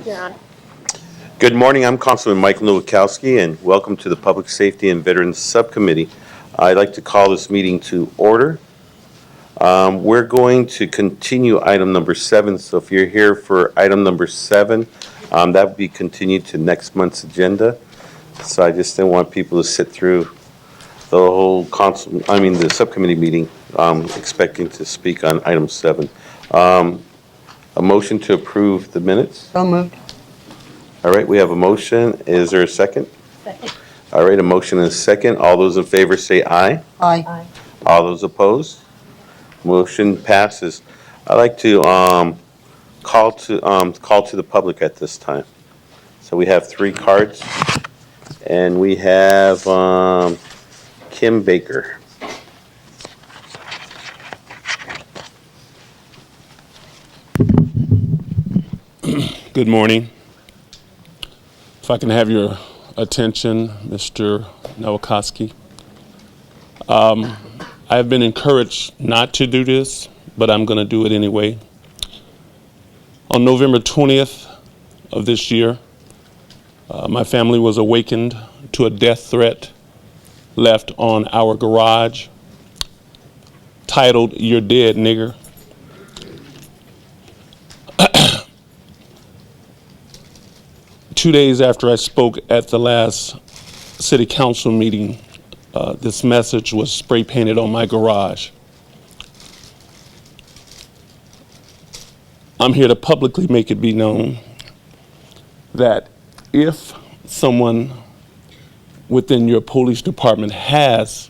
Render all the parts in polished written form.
You're on. Good morning. I'm Councilman Mike Nowakowski, and welcome to the Public Safety and Veterans Subcommittee. I'd like to call this meeting to order. We're going to continue item number 7, so if you're here for item number 7, that would be continued to next month's agenda. So I just didn't want people to sit through the whole the subcommittee meeting, expecting to speak on item 7. A motion to approve the minutes? So moved. All right, we have a motion. Is there a second? Second. All right, a motion and a second. All those in favor say aye. Aye. All those opposed? Motion passes. I'd like to call to the public at this time. So we have 3 cards, and we have Kim Baker. Good morning. If I can have your attention, Mr. Nowakowski. I've been encouraged not to do this, but I'm going to do it anyway. On November 20th of this year, my family was awakened to a death threat left on our garage titled, "You're Dead, Nigger." Two days after I spoke at the last city council meeting, this message was spray painted on my garage. I'm here to publicly make it be known that if someone within your police department has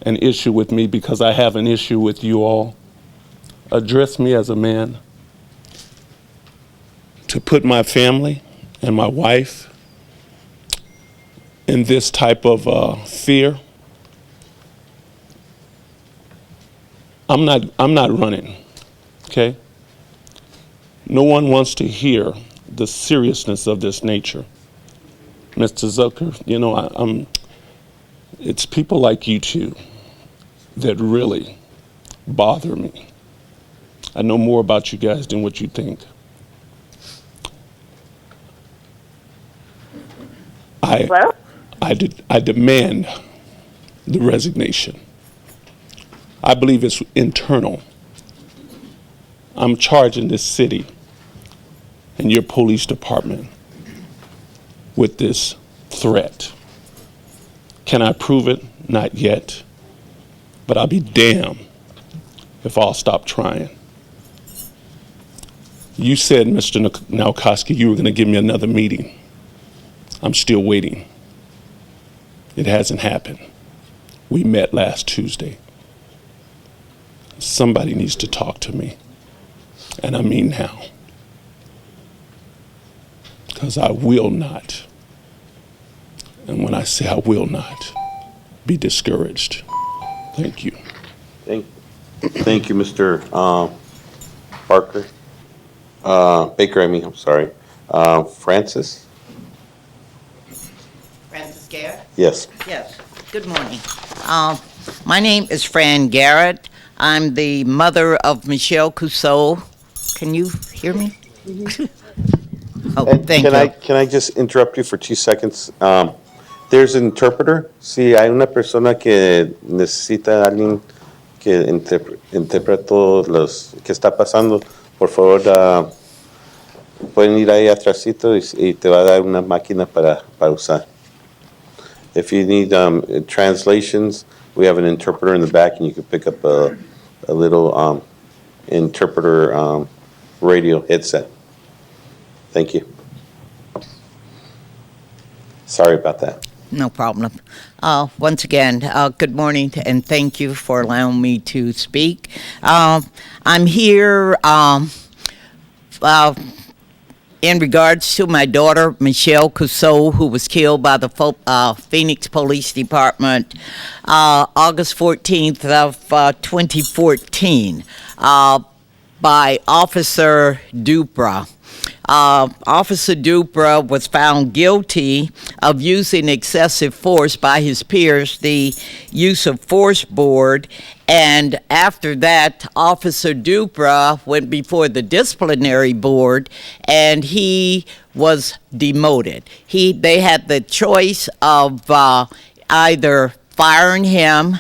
an issue with me, because I have an issue with you all, address me as a man. To put my family and my wife in this type of fear, I'm not running, okay? No one wants to hear the seriousness of this nature. Mr. Zucker, you know, it's people like you two that really bother me. I know more about you guys than what you think. Hello? I demand the resignation. I believe it's internal. I'm charging this city and your police department with this threat. Can I prove it? Not yet. But I'll be damned if I'll stop trying. You said, Mr. Nowakowski, you were going to give me another meeting. I'm still waiting. It hasn't happened. We met last Tuesday. Somebody needs to talk to me. And I mean now. Because I will not. And when I say I will not, be discouraged. Thank you. Thank you, Mr. Baker, I'm sorry. Francis? Francis Garrett? Yes. Yes. Good morning. My name is Fran Garrett. I'm the mother of Michelle Cousseau. Can you hear me? Oh, thank you. Can I just interrupt you for 2 seconds? There's an interpreter. Si hay una persona que necesita a alguien que interprete los que está pasando, por favor, pueden ir ahí atrásito y te va a dar una máquina para usar. If you need translations, we have an interpreter in the back, and you can pick up a little interpreter radio headset. Thank you. Sorry about that. No problem. Once again, good morning, and thank you for allowing me to speak. I'm here in regards to my daughter, Michelle Cousseau, who was killed by the Phoenix Police Department August 14th of 2014 by Officer Dupra. Officer Dupra was found guilty of using excessive force by his peers, the Use of Force Board, and after that, Officer Dupra went before the disciplinary board, and he was demoted. They had the choice of either firing him,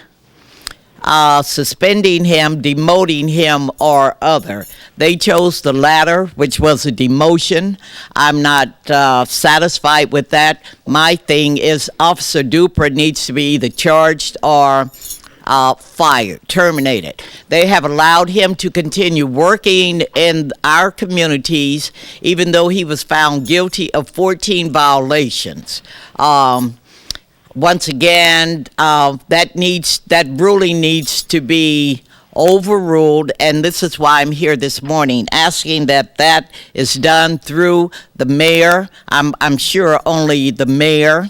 suspending him, demoting him, or other. They chose the latter, which was a demotion. I'm not satisfied with that. My thing is Officer Dupra needs to be either charged or fired, terminated. They have allowed him to continue working in our communities, even though he was found guilty of 14 violations. Once again, that ruling needs to be overruled, and this is why I'm here this morning, asking that is done through the mayor. I'm sure only the mayor,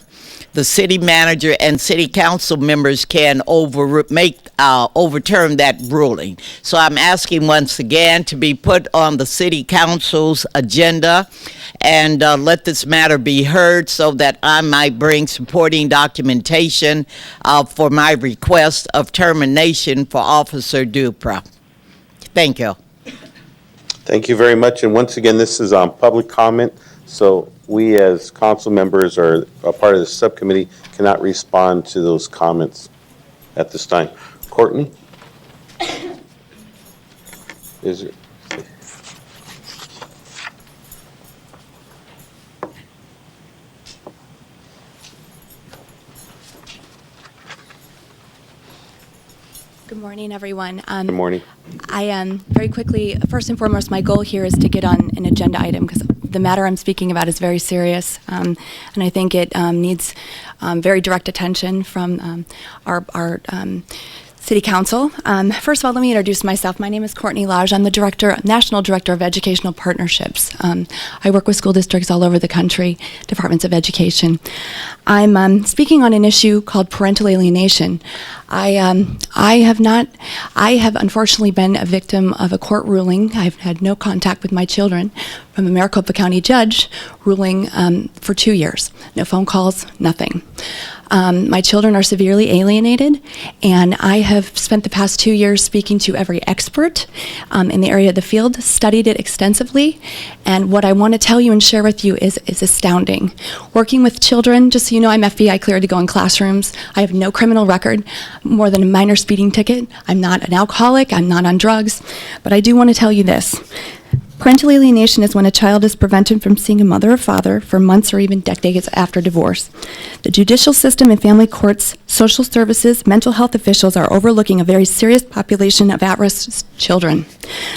the city manager, and city council members can overturn that ruling. So I'm asking once again to be put on the city council's agenda and let this matter be heard so that I might bring supporting documentation for my request of termination for Officer Dupra. Thank you. Thank you very much. And once again, this is public comment, so we as council members or a part of the subcommittee cannot respond to those comments at this time. Courtney? Is there? Good morning, everyone. Good morning. I very quickly, first and foremost, my goal here is to get on an agenda item because the matter I'm speaking about is very serious, and I think it needs very direct attention from our City Council. First of all, let me introduce myself. My name is Courtney Lodge. I'm the National Director of Educational Partnerships. I work with school districts all over the country, departments of education. I'm speaking on an issue called parental alienation. I have unfortunately been a victim of a court ruling. I've had no contact with my children from a Maricopa County judge ruling for 2 years. No phone calls, nothing. My children are severely alienated, and I have spent the past 2 years speaking to every expert in the area of the field, studied it extensively, and what I want to tell you and share with you is astounding. Working with children, just so you know, I'm FBI cleared to go in classrooms. I have no criminal record, more than a minor speeding ticket. I'm not an alcoholic, I'm not on drugs, but I do want to tell you this. Parental alienation is when a child is prevented from seeing a mother or father for months or even decades after divorce. The judicial system and family courts, social services, mental health officials are overlooking a very serious population of at-risk children.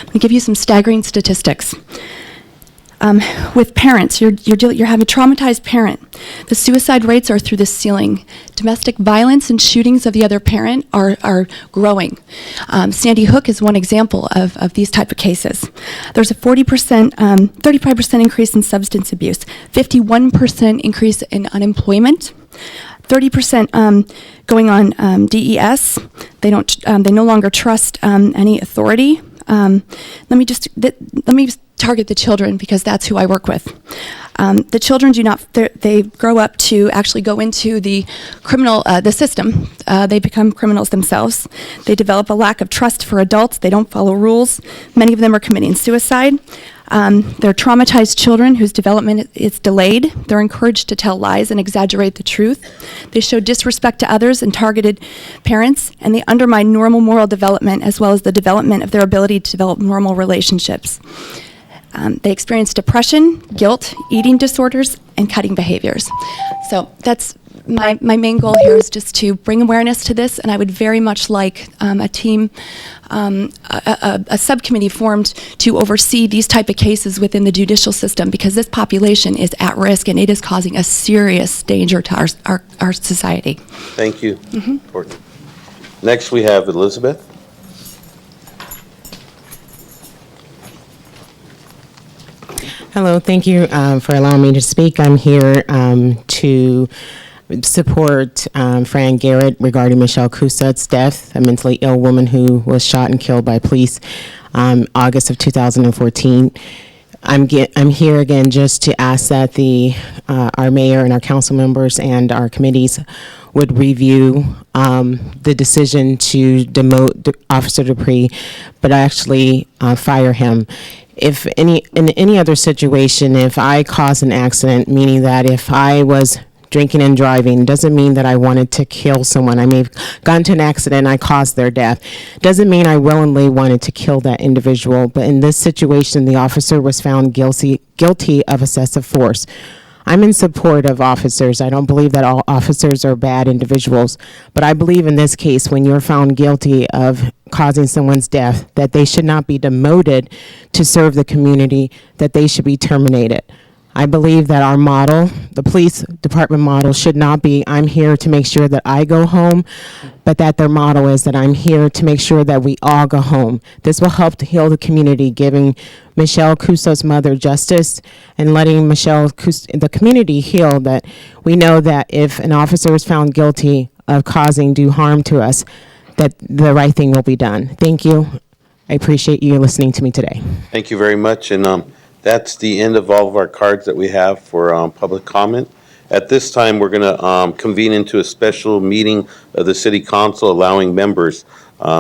Let me give you some staggering statistics. With parents, you're having a traumatized parent. The suicide rates are through the ceiling. Domestic violence and shootings of the other parent are growing. Sandy Hook is one example of these type of cases. There's a 35% increase in substance abuse, 51% increase in unemployment, 30% going on DES. They no longer trust any authority. Let me just target the children because that's who I work with. The children they grow up to actually go into the the system. They become criminals themselves. They develop a lack of trust for adults. They don't follow rules. Many of them are committing suicide. They're traumatized children whose development is delayed. They're encouraged to tell lies and exaggerate the truth. They show disrespect to others and targeted parents, and they undermine normal moral development as well as the development of their ability to develop normal relationships. They experience depression, guilt, eating disorders, and cutting behaviors. So that's my main goal here is just to bring awareness to this, and I would very much like a team, a subcommittee formed to oversee these type of cases within the judicial system because this population is at risk and it is causing a serious danger to our society. Thank you, Courtney. Next, we have Elizabeth. Hello, thank you for allowing me to speak. I'm here to support Fran Garrett regarding Michelle Coussett's death, a mentally ill woman who was shot and killed by police August of 2014. I'm here again just to ask that our mayor and our council members and our committees would review the decision to demote Officer Dupree, but actually fire him. If in any other situation, if I cause an accident, meaning that if I was drinking and driving, doesn't mean that I wanted to kill someone. I may have gotten to an accident and I caused their death. Doesn't mean I willingly wanted to kill that individual. But in this situation, the officer was found guilty of excessive force. I'm in support of officers. I don't believe that all officers are bad individuals. But I believe in this case, when you're found guilty of causing someone's death, that they should not be demoted to serve the community, that they should be terminated. I believe that our model, the police department model, should not be, I'm here to make sure that I go home, but that their model is that I'm here to make sure that we all go home. This will help to heal the community, giving Michelle Cusso's mother justice and letting the community heal, that we know that if an officer is found guilty of causing due harm to us, that the right thing will be done. Thank you. I appreciate you listening to me today. Thank you very much, and that's the end of all of our cards that we have for public comment. At this time, we're going to convene into a special meeting of the City Council, allowing members.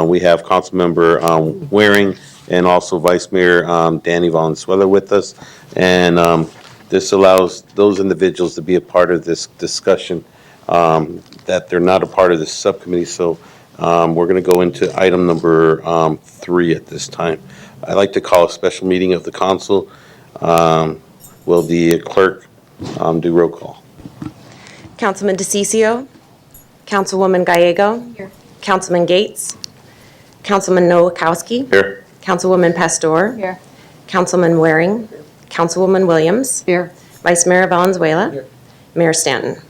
We have Councilmember Waring and also Vice Mayor Danny Valenzuela with us, and this allows those individuals to be a part of this discussion that they're not a part of this subcommittee. So we're going to go into item number 3 at this time. I'd like to call a special meeting of the council. Will the clerk do roll call? Councilman DeCiccio. Councilwoman Gallego. Here. Councilman Gates. Councilman Nowakowski. Here. Councilwoman Pastor. Here. Councilman Waring. Councilwoman Williams. Here. Vice Mayor Valenzuela. Here. Mayor Stanton.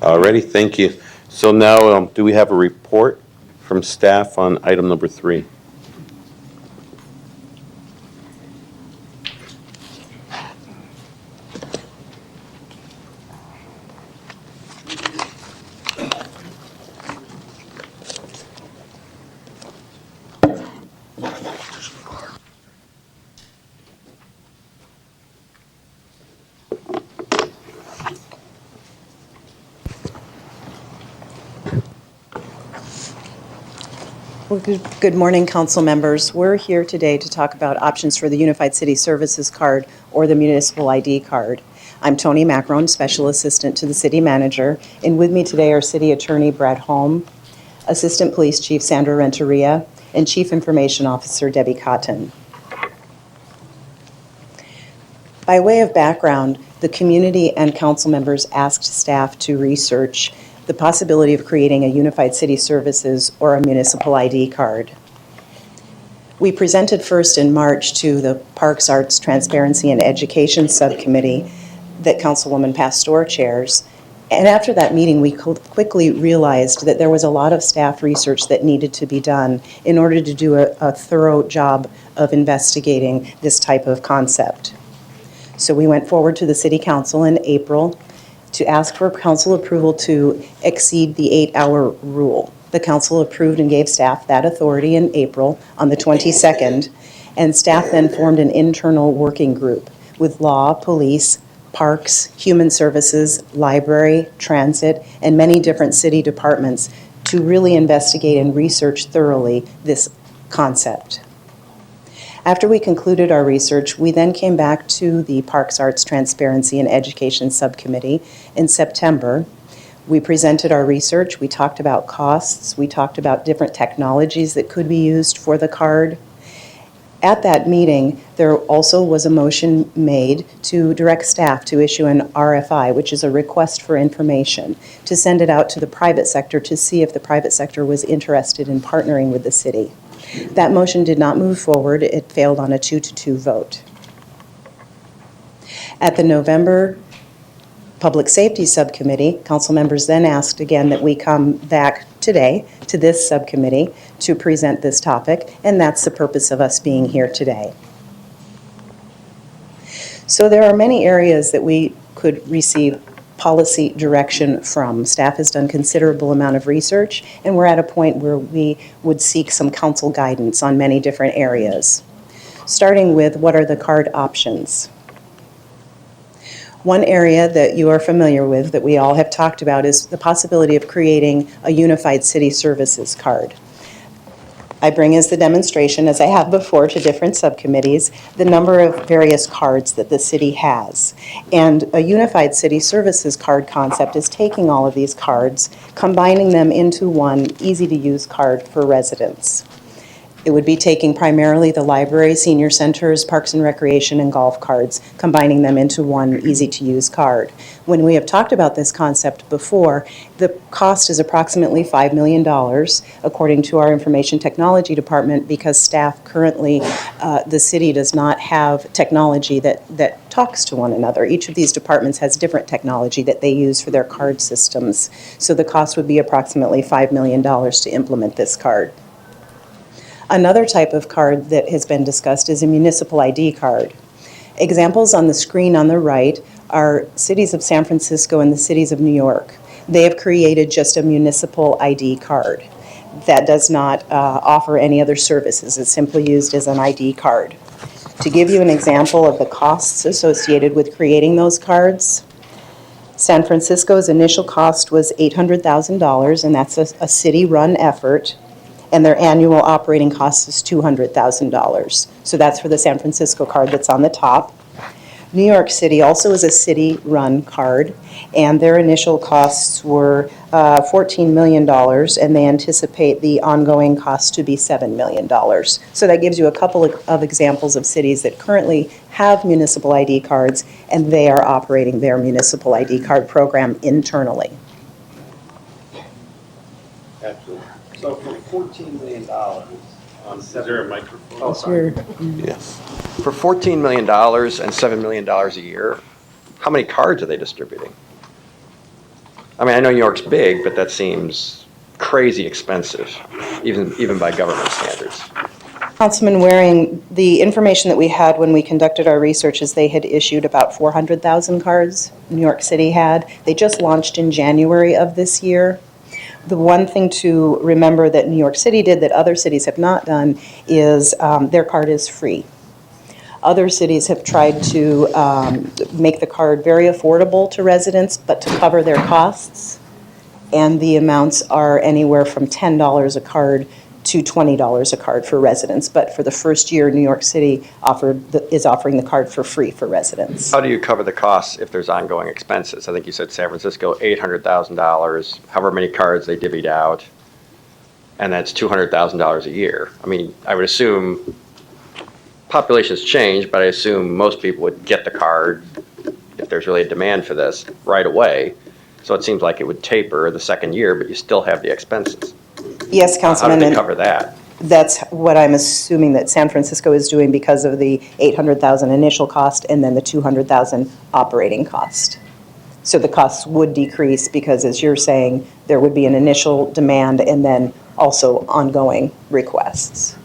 Alrighty, thank you. So now, do we have a report from staff on item number 3? Well, good morning, council members. We're here today to talk about options for the Unified City Services Card or the Municipal ID Card. I'm Tony Macron, Special Assistant to the City Manager, and with me today are City Attorney Brad Holm, Assistant Police Chief Sandra Renteria, and Chief Information Officer Debbie Cotton. By way of background, the community and council members asked staff to research the possibility of creating a Unified City Services or a Municipal ID Card. We presented first in March to the Parks, Arts, Transparency, and Education Subcommittee that Councilwoman Pastor chairs. And after that meeting, we quickly realized that there was a lot of staff research that needed to be done in order to do a thorough job of investigating this type of concept. So we went forward to the City Council in April to ask for council approval to exceed the 8-hour rule. The council approved and gave staff that authority in April on the 22nd, and staff then formed an internal working group with law, police, parks, human services, library, transit, and many different city departments to really investigate and research thoroughly this concept. After we concluded our research, we then came back to the Parks, Arts, Transparency, and Education Subcommittee in September. We presented our research, we talked about costs, we talked about different technologies that could be used for the card. At that meeting, there also was a motion made to direct staff to issue an RFI, which is a request for information, to send it out to the private sector to see if the private sector was interested in partnering with the city. That motion did not move forward. It failed on a 2-2 vote. At the November Public Safety Subcommittee, council members then asked again that we come back today to this subcommittee to present this topic, and that's the purpose of us being here today. So there are many areas that we could receive policy direction from. Staff has done considerable amount of research, and we're at a point where we would seek some council guidance on many different areas. starting with what are the card options. One area that you are familiar with that we all have talked about is the possibility of creating a unified city services card. I bring as the demonstration, as I have before to different subcommittees, the number of various cards that the city has. And a unified city services card concept is taking all of these cards, combining them into one easy-to-use card for residents. It would be taking primarily the library, senior centers, parks and recreation, and golf cards, combining them into one easy-to-use card. When we have talked about this concept before, the cost is approximately $5 million, according to our information technology department, because staff currently, the city does not have technology that talks to one another. Each of these departments has different technology that they use for their card systems. So the cost would be approximately $5 million to implement this card. Another type of card that has been discussed is a municipal ID card. Examples on the screen on the right are cities of San Francisco and the cities of New York. They have created just a municipal ID card that does not offer any other services. It's simply used as an ID card. To give you an example of the costs associated with creating those cards, San Francisco's initial cost was $800,000, and that's a city-run effort. And their annual operating cost is $200,000. So that's for the San Francisco card that's on the top. New York City also is a city-run card, and their initial costs were $14 million, and they anticipate the ongoing cost to be $7 million. So that gives you a couple of examples of cities that currently have municipal ID cards, and they are operating their municipal ID card program internally. Absolutely. So for $14 million on Is there a microphone? Oh, sorry. Yes. For $14 million and $7 million a year, how many cards are they distributing? I mean, I know New York's big, but that seems crazy expensive, even by government standards. Councilman Waring, the information that we had when we conducted our research is they had issued about 400,000 cards, New York City had. They just launched in January of this year. The one thing to remember that New York City did that other cities have not done is their card is free. Other cities have tried to make the card very affordable to residents, but to cover their costs. And the amounts are anywhere from $10 a card to $20 a card for residents. But for the first year, New York City is offering the card for free for residents. How do you cover the costs if there's ongoing expenses? I think you said San Francisco, $800,000, however many cards they divvied out, and that's $200,000 a year. I mean, I would assume populations change, but I assume most people would get the card if there's really a demand for this right away. So it seems like it would taper the second year, but you still have the expenses. Yes, How Councilman. do they cover that? That's what I'm assuming that San Francisco is doing because of the $800,000 initial cost and then the $200,000 operating cost. So the costs would decrease because, as you're saying, there would be an initial demand and then also ongoing requests.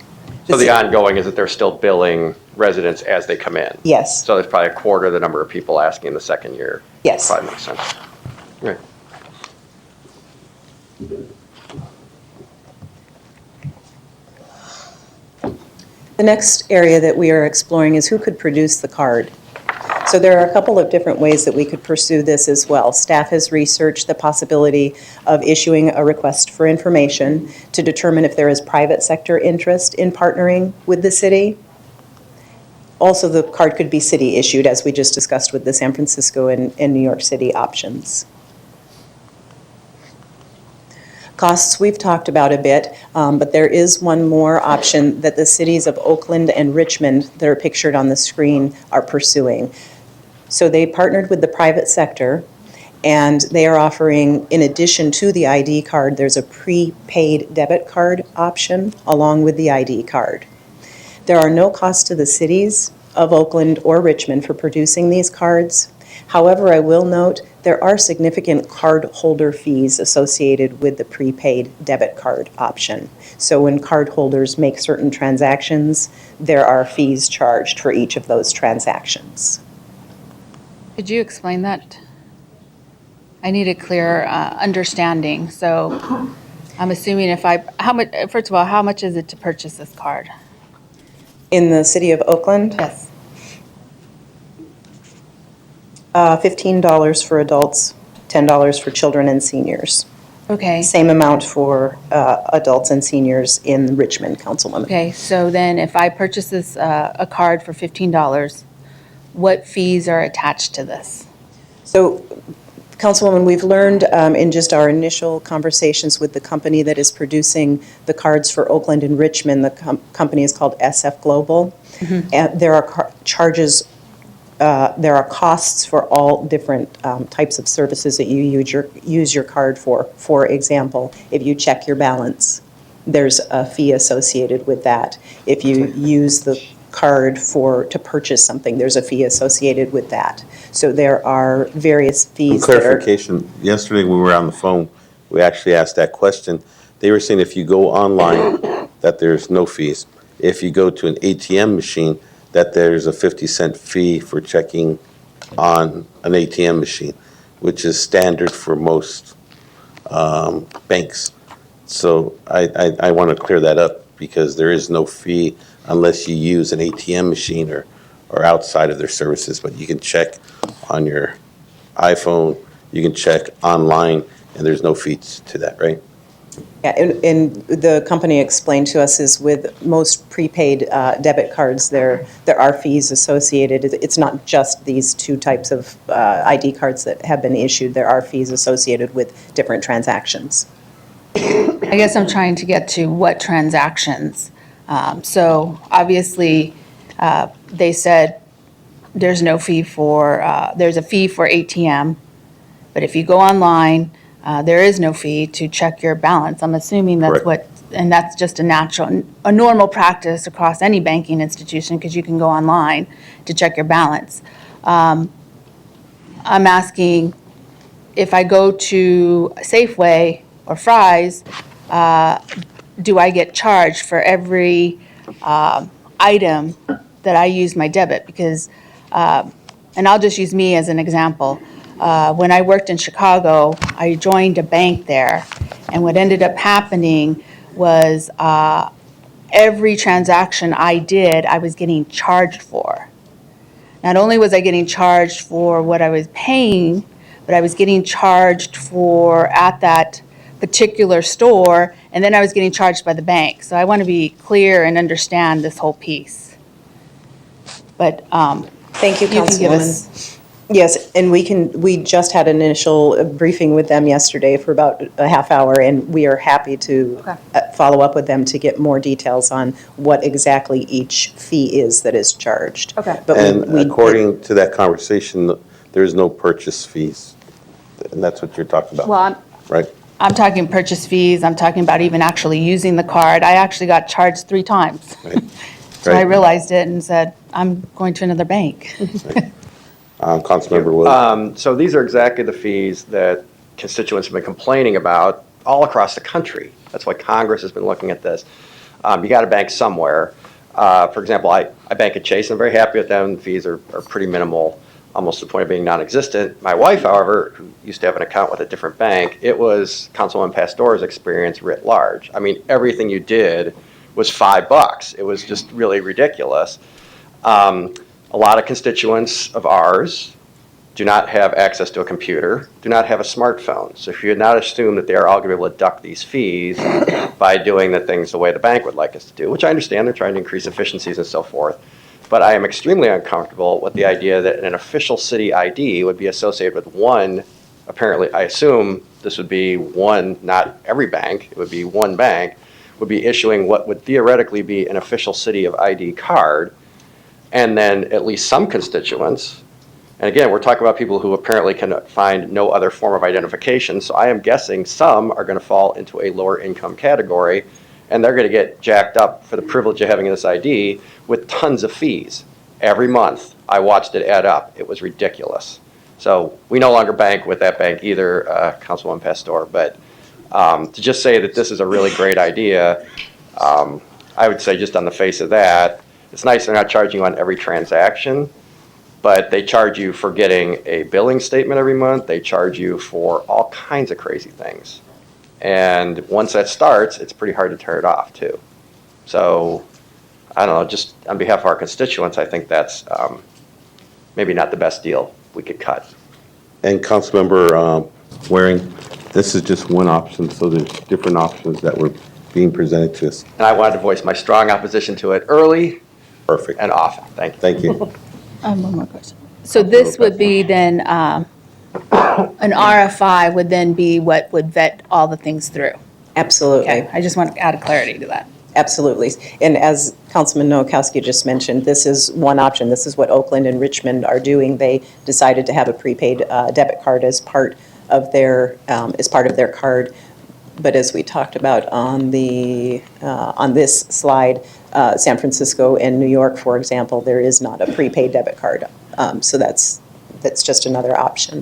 So the ongoing is that they're still billing residents as they come in? Yes. So there's probably a quarter of the number of people asking in the second year? Yes. Probably makes sense. Right. The next area that we are exploring is who could produce the card. So there are a couple of different ways that we could pursue this as well. Staff has researched the possibility of issuing a request for information to determine if there is private sector interest in partnering with the city. Also, the card could be city issued, as we just discussed with the San Francisco and New York City options. Costs we've talked about a bit, but there is one more option that the cities of Oakland and Richmond that are pictured on the screen are pursuing. So they partnered with the private sector, and they are offering, in addition to the ID card, there's a prepaid debit card option along with the ID card. There are no costs to the cities of Oakland or Richmond for producing these cards. However, I will note there are significant cardholder fees associated with the prepaid debit card option. So when cardholders make certain transactions, there are fees charged for each of those transactions. Could you explain that? I need a clear understanding. So I'm assuming first of all, how much is it to purchase this card? In the city of Oakland, Yes. $15 for adults, $10 for children and seniors. Okay. Same amount for adults and seniors in Richmond, Councilwoman. Okay, so then if I purchase this, a card for $15, what fees are attached to this? So, Councilwoman, we've learned in just our initial conversations with the company that is producing the cards for Oakland and Richmond, the company is called SF Global. And there are charges, there are costs for all different types of services that you use your card for. For example, if you check your balance, there's a fee associated with that. If you use the card to purchase something, there's a fee associated with that. So there are various fees that are. Clarification, yesterday we were on the phone, we actually asked that question. They were saying if you go online, that there's no fees. If you go to an ATM machine, that there's a 50-cent fee for checking on an ATM machine, which is standard for most banks. So I want to clear that up because there is no fee unless you use an ATM machine or outside of their services. But you can check on your iPhone, you can check online, and there's no fees to that, right? Yeah, and the company explained to us is with most prepaid debit cards, there are fees associated. It's not just these two types of ID cards that have been issued. There are fees associated with different transactions. I guess I'm trying to get to what transactions. So obviously, they said there's no fee there's a fee for ATM, but if you go online, there is no fee to check your balance. I'm assuming that's Correct. and that's just a normal practice across any banking institution because you can go online to check your balance. I'm asking if I go to Safeway or Fry's, do I get charged for every item that I use my debit? Because, and I'll just use me as an example. When I worked in Chicago, I joined a bank there, and what ended up happening was every transaction I did, I was getting charged for. Not only was I getting charged for what I was paying, but I was getting charged for at that particular store, and then I was getting charged by the bank. So I want to be clear and understand this whole piece. But Thank you, you can give Councilwoman. us. Yes, and we just had an initial briefing with them yesterday for about a half hour, and we are happy to Okay. follow up with them to get more details on what exactly each fee is that is charged. Okay. But And according to that conversation, there's no purchase fees. And that's what you're talking about, Well, right? I'm talking purchase fees. I'm talking about even actually using the card. I actually got charged 3 times. Right. So I Right. realized it and said, I'm going to another bank. Councilmember Williams. So these are exactly the fees that constituents have been complaining about all across the country. That's why Congress has been looking at this. You got to bank somewhere. For example, I bank at Chase, and I'm very happy with them. The fees are pretty minimal, almost to the point of being non-existent. My wife, however, who used to have an account with a different bank, it was Councilwoman Pastor's experience writ large. I mean, everything you did was $5. It was just really ridiculous. A lot of constituents of ours do not have access to a computer, do not have a smartphone. So if you had not assumed that they are all going to be able to duck these fees by doing the things the way the bank would like us to do, which I understand, they're trying to increase efficiencies and so forth. But I am extremely uncomfortable with the idea that an official city ID would be associated with one, apparently, I assume this would be one, not every bank, it would be one bank, would be issuing what would theoretically be an official city of ID card. And then at least some constituents, and again, we're talking about people who apparently can find no other form of identification, so I am guessing some are going to fall into a lower income category, and they're going to get jacked up for the privilege of having this ID with tons of fees. Every month, I watched it add up. It was ridiculous. So we no longer bank with that bank either, Councilwoman Pastor, but to just say that this is a really great idea, I would say just on the face of that, it's nice they're not charging you on every transaction, but they charge you for getting a billing statement every month. They charge you for all kinds of crazy things. And once that starts, it's pretty hard to turn it off too. So I don't know, just on behalf of our constituents, I think that's maybe not the best deal we could cut. And Councilmember Waring, this is just one option, so there's different options that were being presented to us. And I wanted to voice my strong opposition to it early Perfect. and often. Thank you. Thank you. One more question. So this would be then, an RFI would then be what would vet all the things through? Absolutely. Okay, I just want to add clarity to that. Absolutely. And as Councilman Nowakowski just mentioned, this is one option. This is what Oakland and Richmond are doing. They decided to have a prepaid debit card as part of their card. But as we talked about on this slide, San Francisco and New York, for example, there is not a prepaid debit card. So that's just another option.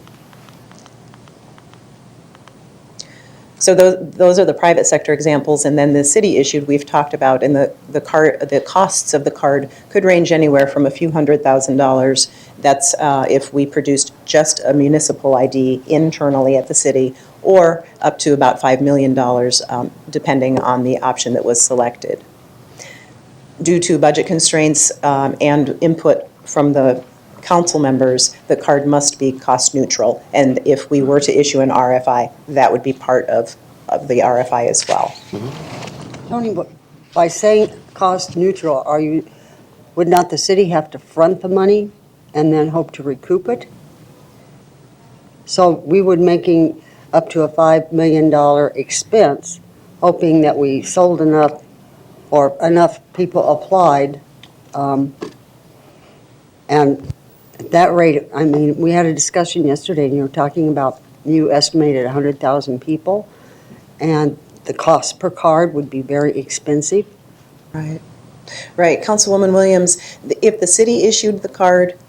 So those are the private sector examples, and then the city issued we've talked about, and the costs of the card could range anywhere from a few $100,000. That's if we produced just a municipal ID internally at the city, or up to about $5 million, depending on the option that was selected. Due to budget constraints and input from the council members, the card must be cost neutral. And if we were to issue an RFI, that would be part of the RFI as well. Tony, by saying cost neutral, would not the city have to front the money and then hope to recoup it? So we would making up to a $5 million expense, hoping that we sold enough or enough people applied. And at that rate, I mean, we had a discussion yesterday, and you were talking about, you estimated 100,000 people, and the cost per card would be very expensive. Right. Right. Councilwoman Williams, if the city issued the card,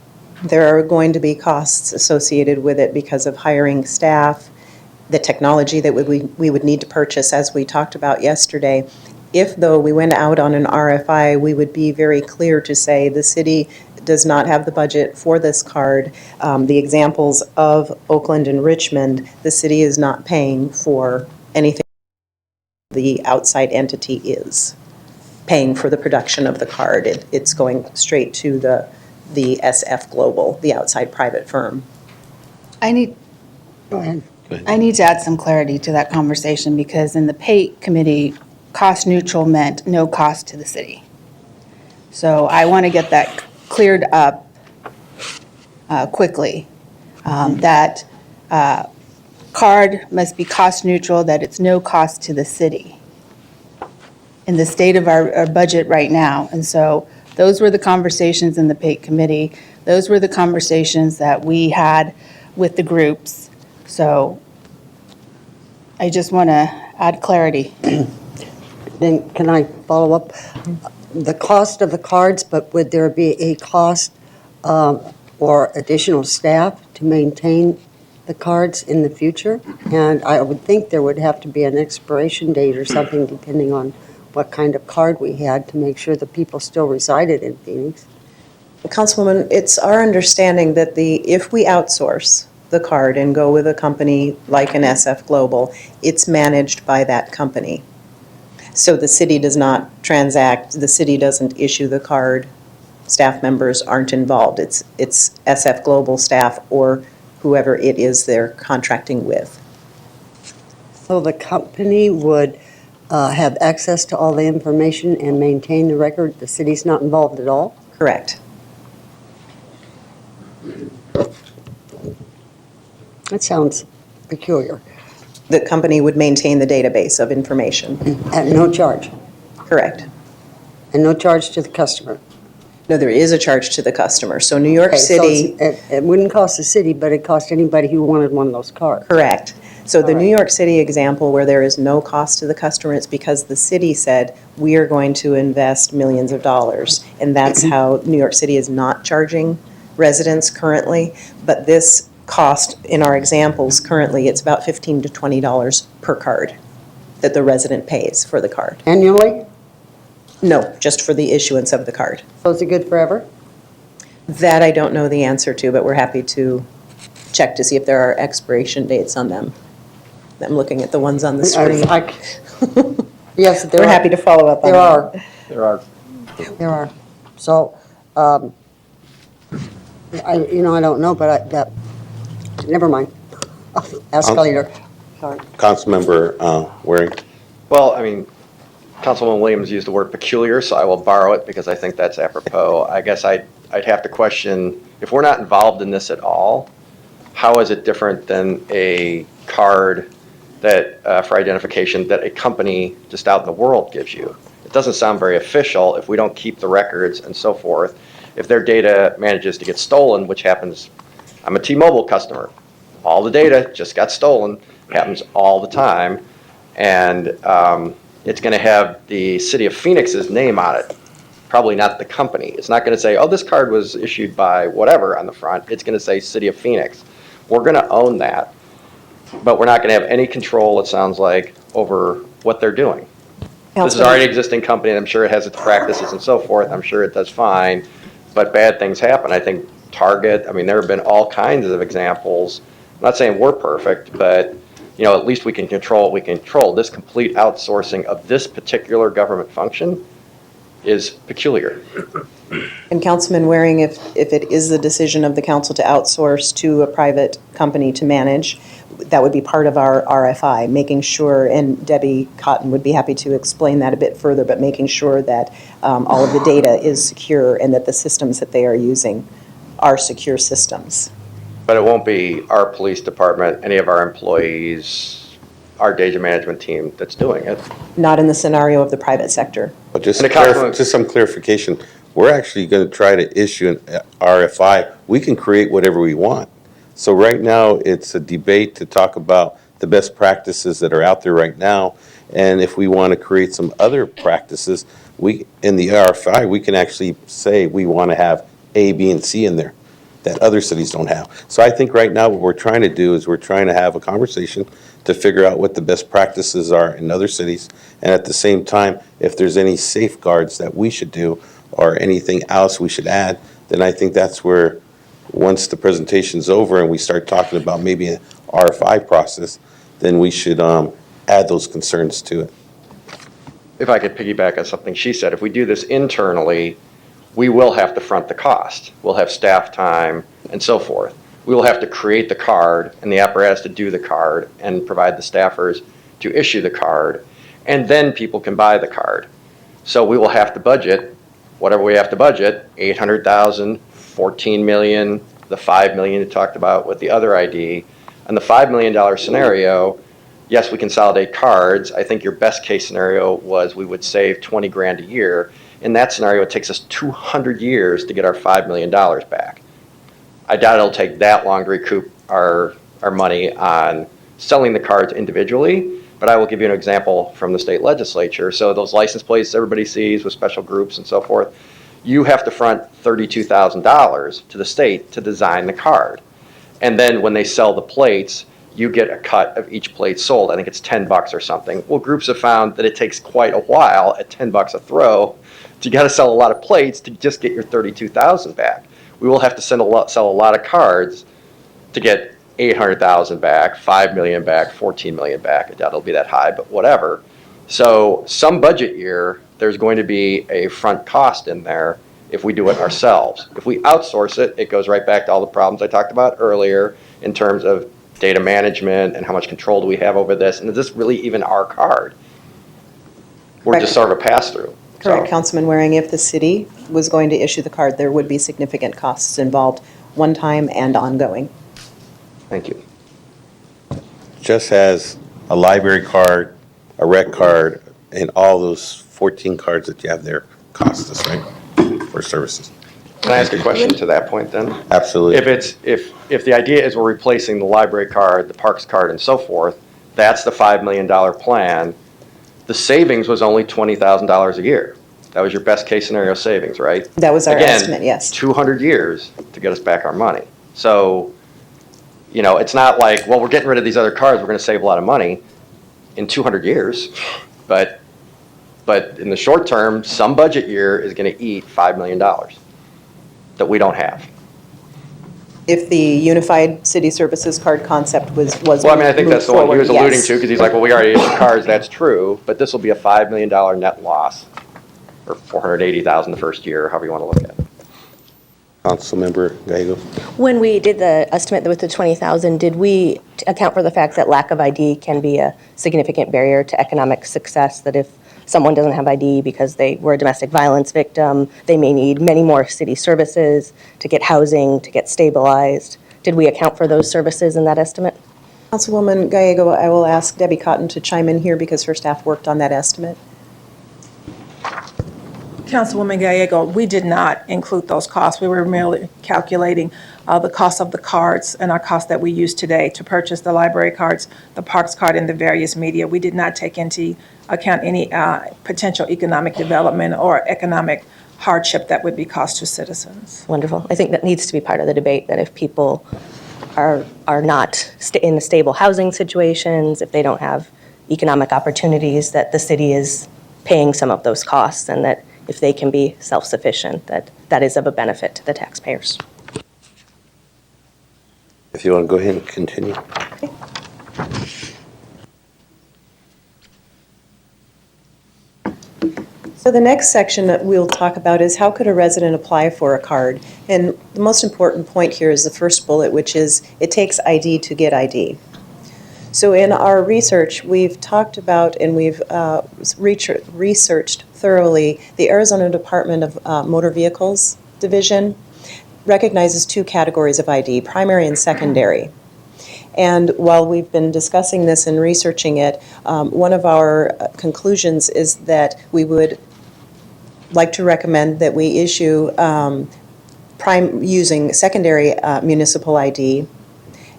there are going to be costs associated with it because of hiring staff, the technology that we would need to purchase, as we talked about yesterday. If, though, we went out on an RFI, we would be very clear to say the city does not have the budget for this card. The examples of Oakland and Richmond, the city is not paying for anything. The outside entity is paying for the production of the card. It's going straight to the SF Global, the outside private firm. I need to add some clarity to that conversation, because in the pay committee, cost neutral meant no cost to the city. So I want to get that cleared up quickly, that card must be cost neutral, that it's no cost to the city in the state of our budget right now. And so those were the conversations in the pay committee. Those were the conversations that we had with the groups. So I just want to add clarity. Then can I follow up? The cost of the cards, but would there be a cost or additional staff to maintain the cards in the future? And I would think there would have to be an expiration date or something, depending on what kind of card we had, to make sure the people still resided in Phoenix. Councilwoman, it's our understanding that if we outsource the card and go with a company like an SF Global, it's managed by that company. So the city does not transact, the city doesn't issue the card, staff members aren't involved. It's SF Global staff or whoever it is they're contracting with. So the company would have access to all the information and maintain the record? The city's not involved at all? Correct. That sounds peculiar. The company would maintain the database of information. At no charge? Correct. And no charge to the customer? No, there is a charge to the customer. So New York Okay, so City. it wouldn't cost the city, but it cost anybody who wanted one of those cards? Correct. So the All right. New York City example where there is no cost to the customer, it's because the city said, we are going to invest millions of dollars. And that's how New York City is not charging residents currently. But this cost in our examples currently, it's about $15 to $20 per card that the resident pays for the card. Annually? No, just for the issuance of the card. So is it good forever? That I don't know the answer to, but we're happy to check to see if there are expiration dates on them. I'm looking at the ones on the screen. Yes, there are. We're happy to follow up on There that. are. There are. So, I don't know, but never mind. Ask later. Sorry. Councilmember Waring. Well, I mean, Councilwoman Williams used the word peculiar, so I will borrow it because I think that's apropos. I guess I'd have to question, if we're not involved in this at all, how is it different than a card that, for identification, that a company just out in the world gives you? It doesn't sound very official if we don't keep the records and so forth. If their data manages to get stolen, which happens, I'm a T-Mobile customer. All the data just got stolen, happens all the time. And it's going to have the city of Phoenix's name on it, probably not the company. It's not going to say, oh, this card was issued by whatever on the front. It's going to say City of Phoenix. We're going to own that, but we're not going to have any control, it sounds like, over what they're doing. This is already an existing company, and I'm sure it has its practices and so forth. I'm sure it does fine, but bad things happen. I think Target, I mean, there have been all kinds of examples. I'm not saying we're perfect, but at least we can control what we control. This complete outsourcing of this particular government function is peculiar. And Councilman Waring, if it is the decision of the council to outsource to a private company to manage, that would be part of our RFI, making sure, and Debbie Cotton would be happy to explain that a bit further, but making sure that all of the data is secure and that the systems that they are using are secure systems. But it won't be our police department, any of our employees, our data management team that's doing it. Not in the scenario of the private sector. But just And some clarification, we're actually going to try to issue an RFI. We can create whatever we want. So right now, it's a debate to talk about the best practices that are out there right now. And if we want to create some other practices, in the RFI, we can actually say we want to have A, B, and C in there that other cities don't have. So I think right now what we're trying to do is we're trying to have a conversation to figure out what the best practices are in other cities. And at the same time, if there's any safeguards that we should do or anything else we should add, then I think that's where, once the presentation's over and we start talking about maybe an RFI process, then we should add those concerns to it. If I could piggyback on something she said, if we do this internally, we will have to front the cost. We'll have staff time and so forth. We will have to create the card and the apparatus to do the card and provide the staffers to issue the card, and then people can buy the card. So we will have to budget whatever we have to budget, 800,000, 14 million, the 5 million you talked about with the other ID. And the $5 million scenario, yes, we consolidate cards. I think your best case scenario was we would save 20 grand a year. In that scenario, it takes us 200 years to get our $5 million back. I doubt it'll take that long to recoup our money on selling the cards individually, but I will give you an example from the state legislature. So those license plates everybody sees with special groups and so forth, you have to front $32,000 to the state to design the card. And then when they sell the plates, you get a cut of each plate sold. I think it's $10 or something. Well, groups have found that it takes quite a while at $10 a throw. You got to sell a lot of plates to just get your 32,000 back. We will have to sell a lot of cards to get 800,000 back, 5 million back, 14 million back. I doubt it'll be that high, but whatever. So some budget year, there's going to be a front cost in there if we do it ourselves. If we outsource it, it goes right back to all the problems I talked about earlier in terms of data management and how much control do we have over this, and is this really even our card? We're just sort of a pass-through. Correct, So- Councilman Waring. If the city was going to issue the card, there would be significant costs involved, one time and ongoing. Thank you. Just as a library card, a rec card, and all those 14 cards that you have there cost us, right, for services. Can I ask a question to that point then? Absolutely. If the idea is we're replacing the library card, the parks card, and so forth, that's the $5 million plan. The savings was only $20,000 a year. That was your best case scenario savings, right? That was our Again, estimate, yes. 200 years to get us back our money. So, it's not like, well, we're getting rid of these other cards, we're going to save a lot of money in 200 years. But in the short term, some budget year is going to eat $5 million that we don't have. If the Unified City Services card concept was Well, I mean, I think moved that's the one he was forward, alluding yes. to, because he's like, well, we already issued cards, that's true, but this will be a $5 million net loss, or 480,000 the first year, however you want to look at it. Councilmember Gallego. When we did the estimate with the 20,000, did we account for the fact that lack of ID can be a significant barrier to economic success? That if someone doesn't have ID because they were a domestic violence victim, they may need many more city services to get housing, to get stabilized. Did we account for those services in that estimate? Councilwoman Gallego, I will ask Debbie Cotton to chime in here because her staff worked on that estimate. Councilwoman Gallego, we did not include those costs. We were merely calculating the cost of the cards and our cost that we use today to purchase the library cards, the parks card, and the various media. We did not take into account any potential economic development or economic hardship that would be cost to citizens. Wonderful. I think that needs to be part of the debate, that if people are not in stable housing situations, if they don't have economic opportunities, that the city is paying some of those costs, and that if they can be self-sufficient, that is of a benefit to the taxpayers. If you want to go ahead and continue. So the next section that we'll talk about is how could a resident apply for a card? And the most important point here is the first bullet, which is it takes ID to get ID. So in our research, we've talked about and we've researched thoroughly. The Arizona Department of Motor Vehicles Division recognizes two categories of ID, primary and secondary. And while we've been discussing this and researching it, one of our conclusions is that we would like to recommend that we issue using secondary municipal ID,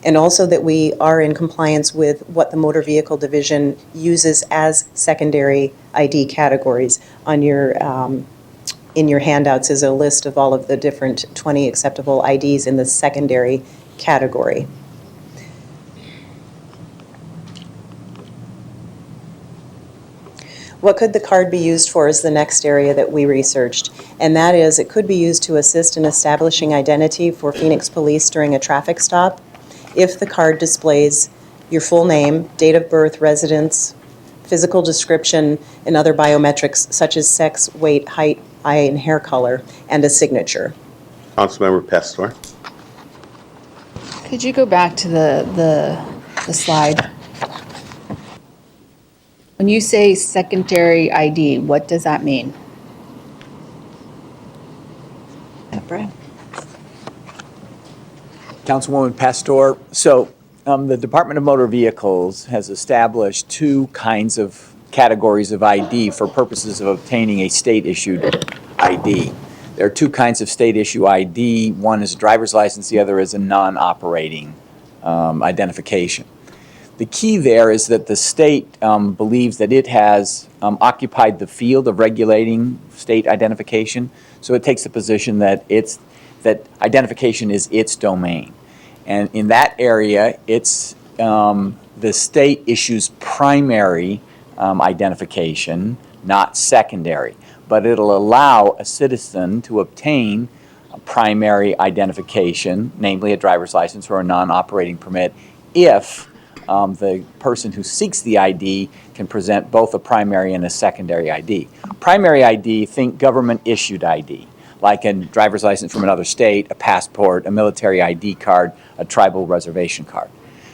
and also that we are in compliance with what the Motor Vehicle Division uses as secondary ID categories. On your in your handouts is a list of all of the different 20 acceptable IDs in the secondary category. What could the card be used for is the next area that we researched, and that is it could be used to assist in establishing identity for Phoenix Police during a traffic stop if the card displays your full name, date of birth, residence, physical description, and other biometrics such as sex, weight, height, eye and hair color, and a signature. Councilmember Pastor. Could you go back to the slide? When you say secondary ID, what does that mean? Brad. Councilwoman Pastor, so the Department of Motor Vehicles has established two kinds of categories of ID for purposes of obtaining a state-issued ID. There are two kinds of state-issue ID. One is a driver's license, the other is a non-operating identification. The key there is that the state believes that it has occupied the field of regulating state identification, so it takes the position that that identification is its domain. And in that area, it's the state issues primary identification, not secondary. But it'll allow a citizen to obtain a primary identification, namely a driver's license or a non-operating permit, if the person who seeks the ID can present both a primary and a secondary ID. Primary ID, think government-issued ID, like a driver's license from another state, a passport, a military ID card, a tribal reservation card.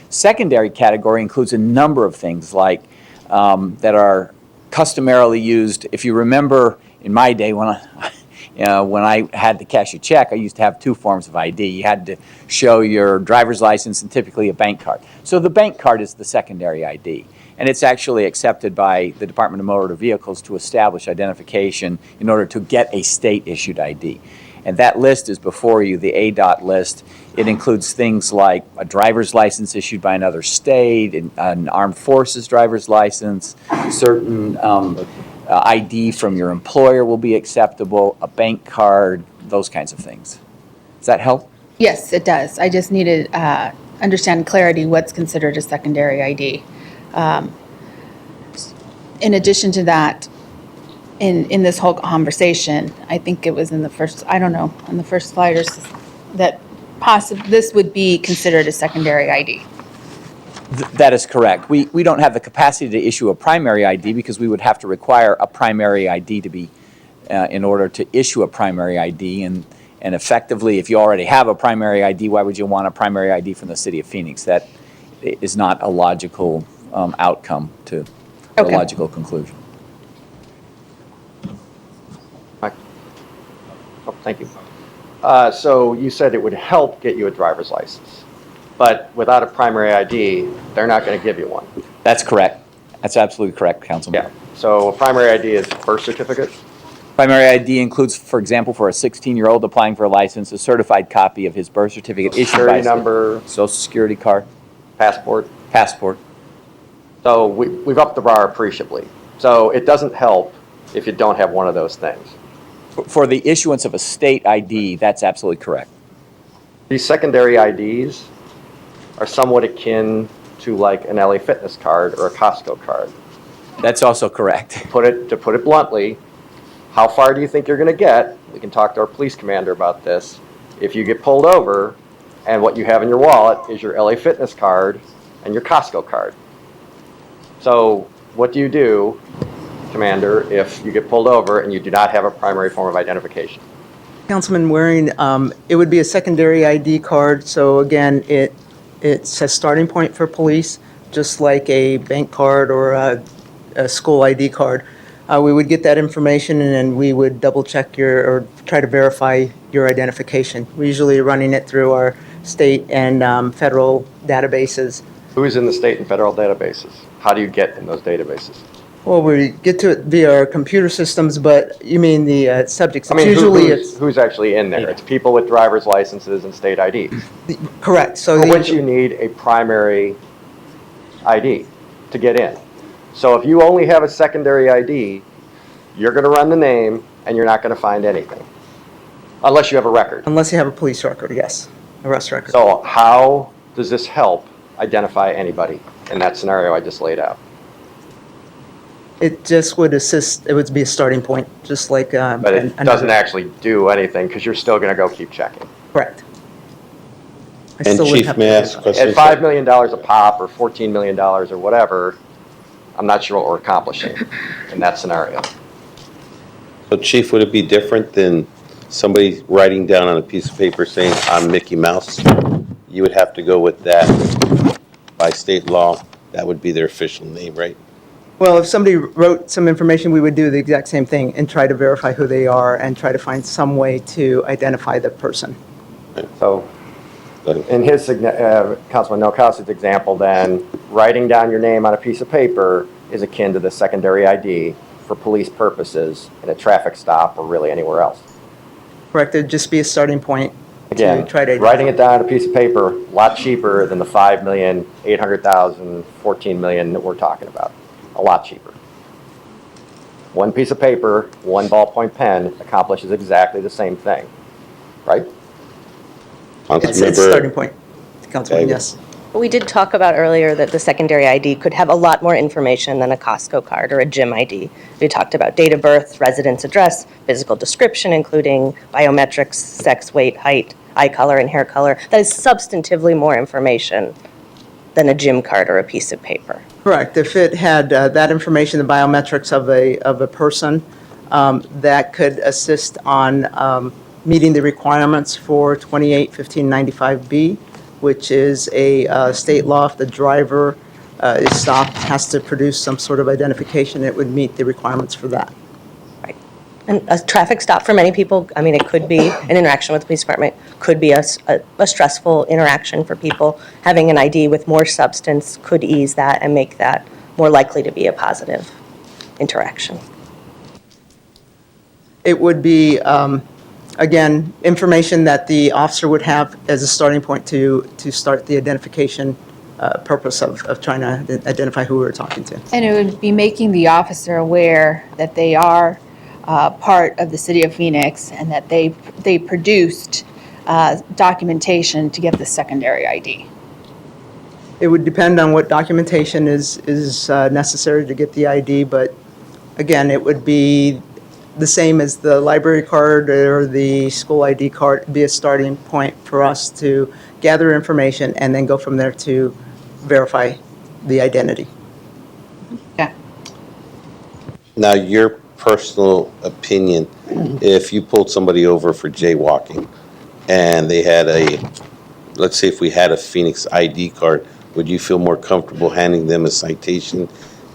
Secondary category includes a number of things like that are customarily used. If you remember, in my day when I had to cash a check, I used to have two forms of ID. You had to show your driver's license and typically a bank card. So the bank card is the secondary ID. And it's actually accepted by the Department of Motor Vehicles to establish identification in order to get a state-issued ID. And that list is before you, the ADOT list. It includes things like a driver's license issued by another state, an armed forces driver's license, certain ID from your employer will be acceptable, a bank card, those kinds of things. Does that help? Yes, it does. I just needed understand clarity what's considered a secondary ID. In addition to that, in this whole conversation, I think it was in the first, I don't know, on the first slide, or that this would be considered a secondary ID. That is correct. We don't have the capacity to issue a primary ID because we would have to require a primary ID to be in order to issue a primary ID. And effectively, if you already have a primary ID, why would you want a primary ID from the city of Phoenix? That is not a logical outcome or a Okay. logical conclusion. Oh, thank you. So you said it would help get you a driver's license, but without a primary ID, they're not going to give you one. That's correct. That's absolutely correct, Councilman. Yeah. So a primary ID is birth certificate. Primary ID includes, for example, for a 16-year-old applying for a license, a certified copy of his birth certificate issued by Security number, Social Security card, passport. passport. So we've upped the bar appreciably. So it doesn't help if you don't have one of those things. For the issuance of a state ID, that's absolutely correct. These secondary IDs are somewhat akin to like an LA Fitness card or a Costco card. That's also correct. To put it bluntly, how far do you think you're going to get? We can talk to our police commander about this. If you get pulled over and what you have in your wallet is your LA Fitness card and your Costco card. So what do you do, Commander, if you get pulled over and you do not have a primary form of identification? Councilman Waring, it would be a secondary ID card, so again, it's a starting point for police, just like a bank card or a school ID card. We would get that information and then we would double check or try to verify your identification. We're usually running it through our state and federal databases. Who is in the state and federal databases? How do you get in those databases? Well, we get to it via our computer systems, but you mean the subjects. I mean, Usually who's actually in there? It's people with driver's licenses and state IDs. correct. So For which you need a primary ID to get in. So if you only have a secondary ID, you're going to run the name and you're not going to find anything. Unless you have a record. Unless you have a police record, yes, arrest record. So how does this help identify anybody in that scenario I just laid out? It just would assist, it would be a starting point, just like. But it doesn't actually do anything because you're still going to go keep checking. Correct. I And still would Chief, have to may I do ask a that. question? At $5 million a pop or $14 million or whatever, I'm not sure what we're accomplishing in that scenario. So Chief, would it be different than somebody writing down on a piece of paper saying, I'm Mickey Mouse? You would have to go with that by state law. That would be their official name, right? Well, if somebody wrote some information, we would do the exact same thing and try to verify who they are and try to find some way to identify the person. So in his, Councilman Nowakowski's example, then, writing down your name on a piece of paper is akin to the secondary ID for police purposes in a traffic stop or really anywhere else. Correct, it'd just be a starting point to Again, try to. writing it down on a piece of paper, a lot cheaper than the $5,800,000, $14 million that we're talking about. A lot cheaper. One piece of paper, one ballpoint pen accomplishes exactly the same thing, right? It's a starting point, Councilman, yes. We did talk about earlier that the secondary ID could have a lot more information than a Costco card or a gym ID. We talked about date of birth, residence address, physical description, including biometrics, sex, weight, height, eye color, and hair color. That is substantively more information than a gym card or a piece of paper. Correct, if it had that information, the biometrics of a person, that could assist on meeting the requirements for 28-1595B, which is a state law. If the driver is stopped, has to produce some sort of identification, it would meet the requirements for that. Right. And a traffic stop for many people, I mean, it could be an interaction with the police department, could be a stressful interaction for people. Having an ID with more substance could ease that and make that more likely to be a positive interaction. It would be, again, information that the officer would have as a starting point to start the identification purpose of trying to identify who we were talking to. And it would be making the officer aware that they are part of the city of Phoenix and that they produced documentation to get the secondary ID. It would depend on what documentation is necessary to get the ID, but again, it would be the same as the library card or the school ID card, be a starting point for us to gather information and then go from there to verify the identity. Yeah. Now, your personal opinion, if you pulled somebody over for jaywalking and they had let's say if we had a Phoenix ID card, would you feel more comfortable handing them a citation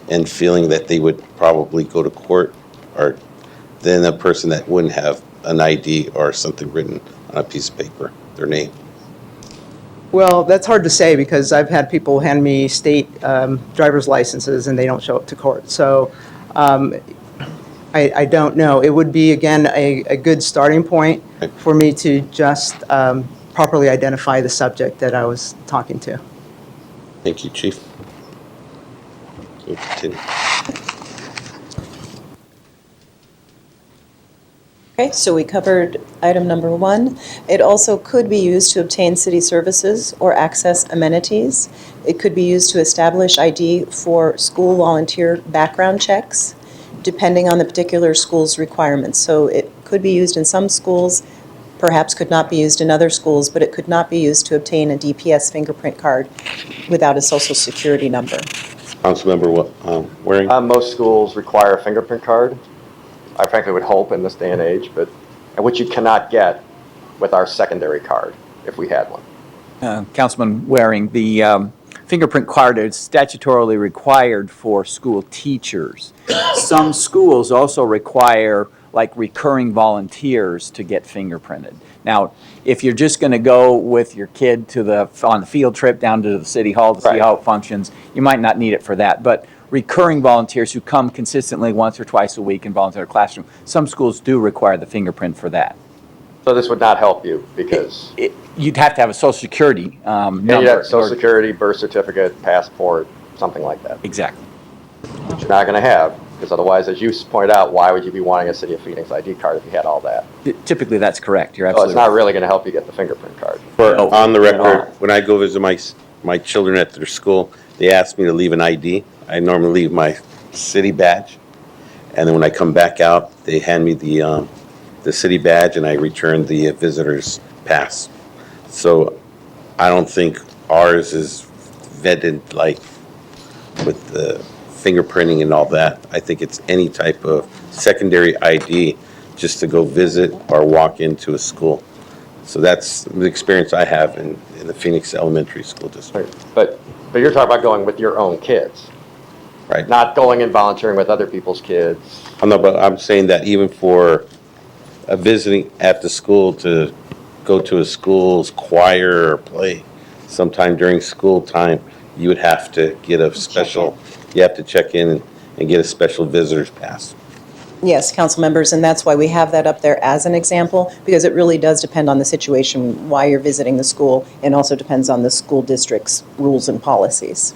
and feeling that they would probably go to court, or than a person that wouldn't have an ID or something written on a piece of paper, their name? Well, that's hard to say because I've had people hand me state driver's licenses and they don't show up to court. So I don't know. It would be, again, a good starting point for me to just properly identify the subject that I was talking to. Thank you, Chief. We'll continue. Okay, so we covered item number 1. It also could be used to obtain city services or access amenities. It could be used to establish ID for school volunteer background checks, depending on the particular school's requirements. So it could be used in some schools, perhaps could not be used in other schools, but it could not be used to obtain a DPS fingerprint card without a social security number. Councilmember Waring? Most schools require a fingerprint card. I frankly would hope in this day and age, but which you cannot get with our secondary card if we had one. Councilman Waring, the fingerprint card is statutorily required for school teachers. Some schools also require like recurring volunteers to get fingerprinted. Now, if you're just going to go with your kid on the field trip down to the city hall to see how it functions, you might not need it for that. But recurring volunteers who come consistently once or twice a week and volunteer in a classroom, some schools do require the fingerprint for that. So this would not help you because you'd have to have a social security number. you'd have social security, birth certificate, passport, something like that. Exactly. Which you're not going to have, because otherwise, as you pointed out, why would you be wanting a City of Phoenix ID card if you had all that? Typically, that's correct. You're So absolutely it's not really going to help you get the fingerprint card. On the record, when I go visit my children at their school, they ask me to leave an ID. I normally leave my city badge, and then when I come back out, they hand me the city badge, and I return the visitor's pass. So I don't think ours is vetted like with the fingerprinting and all that. I think it's any type of secondary ID just to go visit or walk into a school. So that's the experience I have in the Phoenix Elementary School District. But you're talking about going with your own kids, Right. not going and volunteering with other people's kids. No, but I'm saying that even for visiting at the school to go to a school's choir or play sometime during school time, you would have to get a special, you have to check in and get a special visitor's pass. Yes, council members, and that's why we have that up there as an example, because it really does depend on the situation, why you're visiting the school, and also depends on the school district's rules and policies.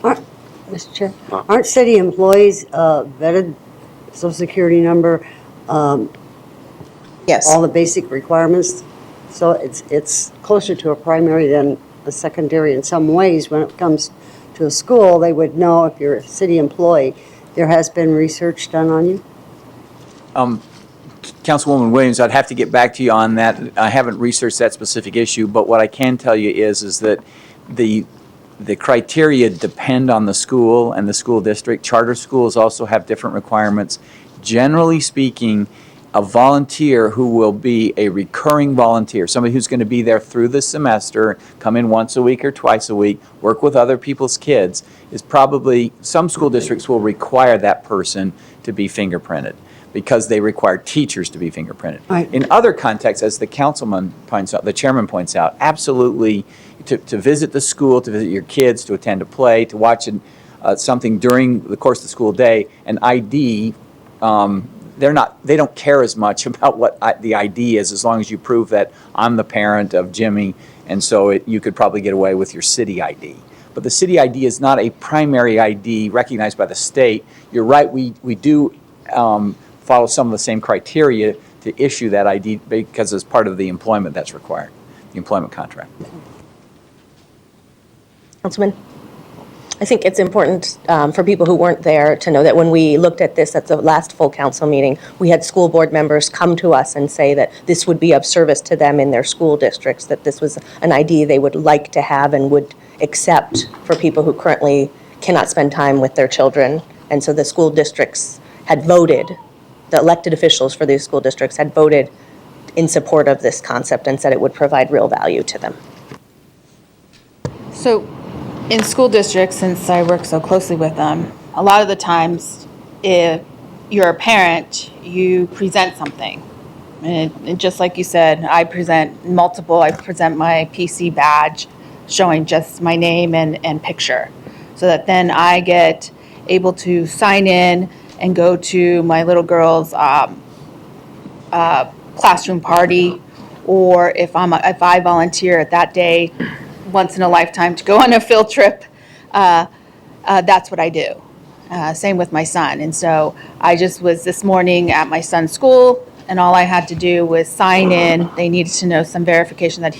Mr. Chair, aren't city employees vetted, social security number, Yes. all the basic requirements? So it's closer to a primary than a secondary in some ways. When it comes to a school, they would know if you're a city employee. There has been research done on you? Councilwoman Williams, I'd have to get back to you on that. I haven't researched that specific issue, but what I can tell you is that the criteria depend on the school and the school district. Charter schools also have different requirements. Generally speaking, a volunteer who will be a recurring volunteer, somebody who's going to be there through the semester, come in once a week or twice a week, work with other people's kids, is probably, some school districts will require that person to be fingerprinted because they require teachers to be fingerprinted. Right. In other contexts, as the councilman points out, the chairman points out, absolutely to visit the school, to visit your kids, to attend a play, to watch something during the course of the school day, an ID, they don't care as much about what the ID is as long as you prove that I'm the parent of Jimmy, and so you could probably get away with your city ID. But the city ID is not a primary ID recognized by the state. You're right, we do follow some of the same criteria to issue that ID because it's part of the employment that's required, the employment contract. Councilman? I think it's important for people who weren't there to know that when we looked at this at the last full council meeting, we had school board members come to us and say that this would be of service to them in their school districts, that this was an ID they would like to have and would accept for people who currently cannot spend time with their children. And so the school districts had voted the elected officials for these school districts had voted in support of this concept and said it would provide real value to them. So in school districts, since I work so closely with them, a lot of the times if you're a parent, you present something. And just like you said, I present my PC badge showing just my name and picture, so that then I get able to sign in and go to my little girl's classroom party, or if I volunteer at that day, once in a lifetime, to go on a field trip, that's what I do. Same with my son. And so I just was this morning at my son's school, and all I had to do was sign in. They needed to know some verification that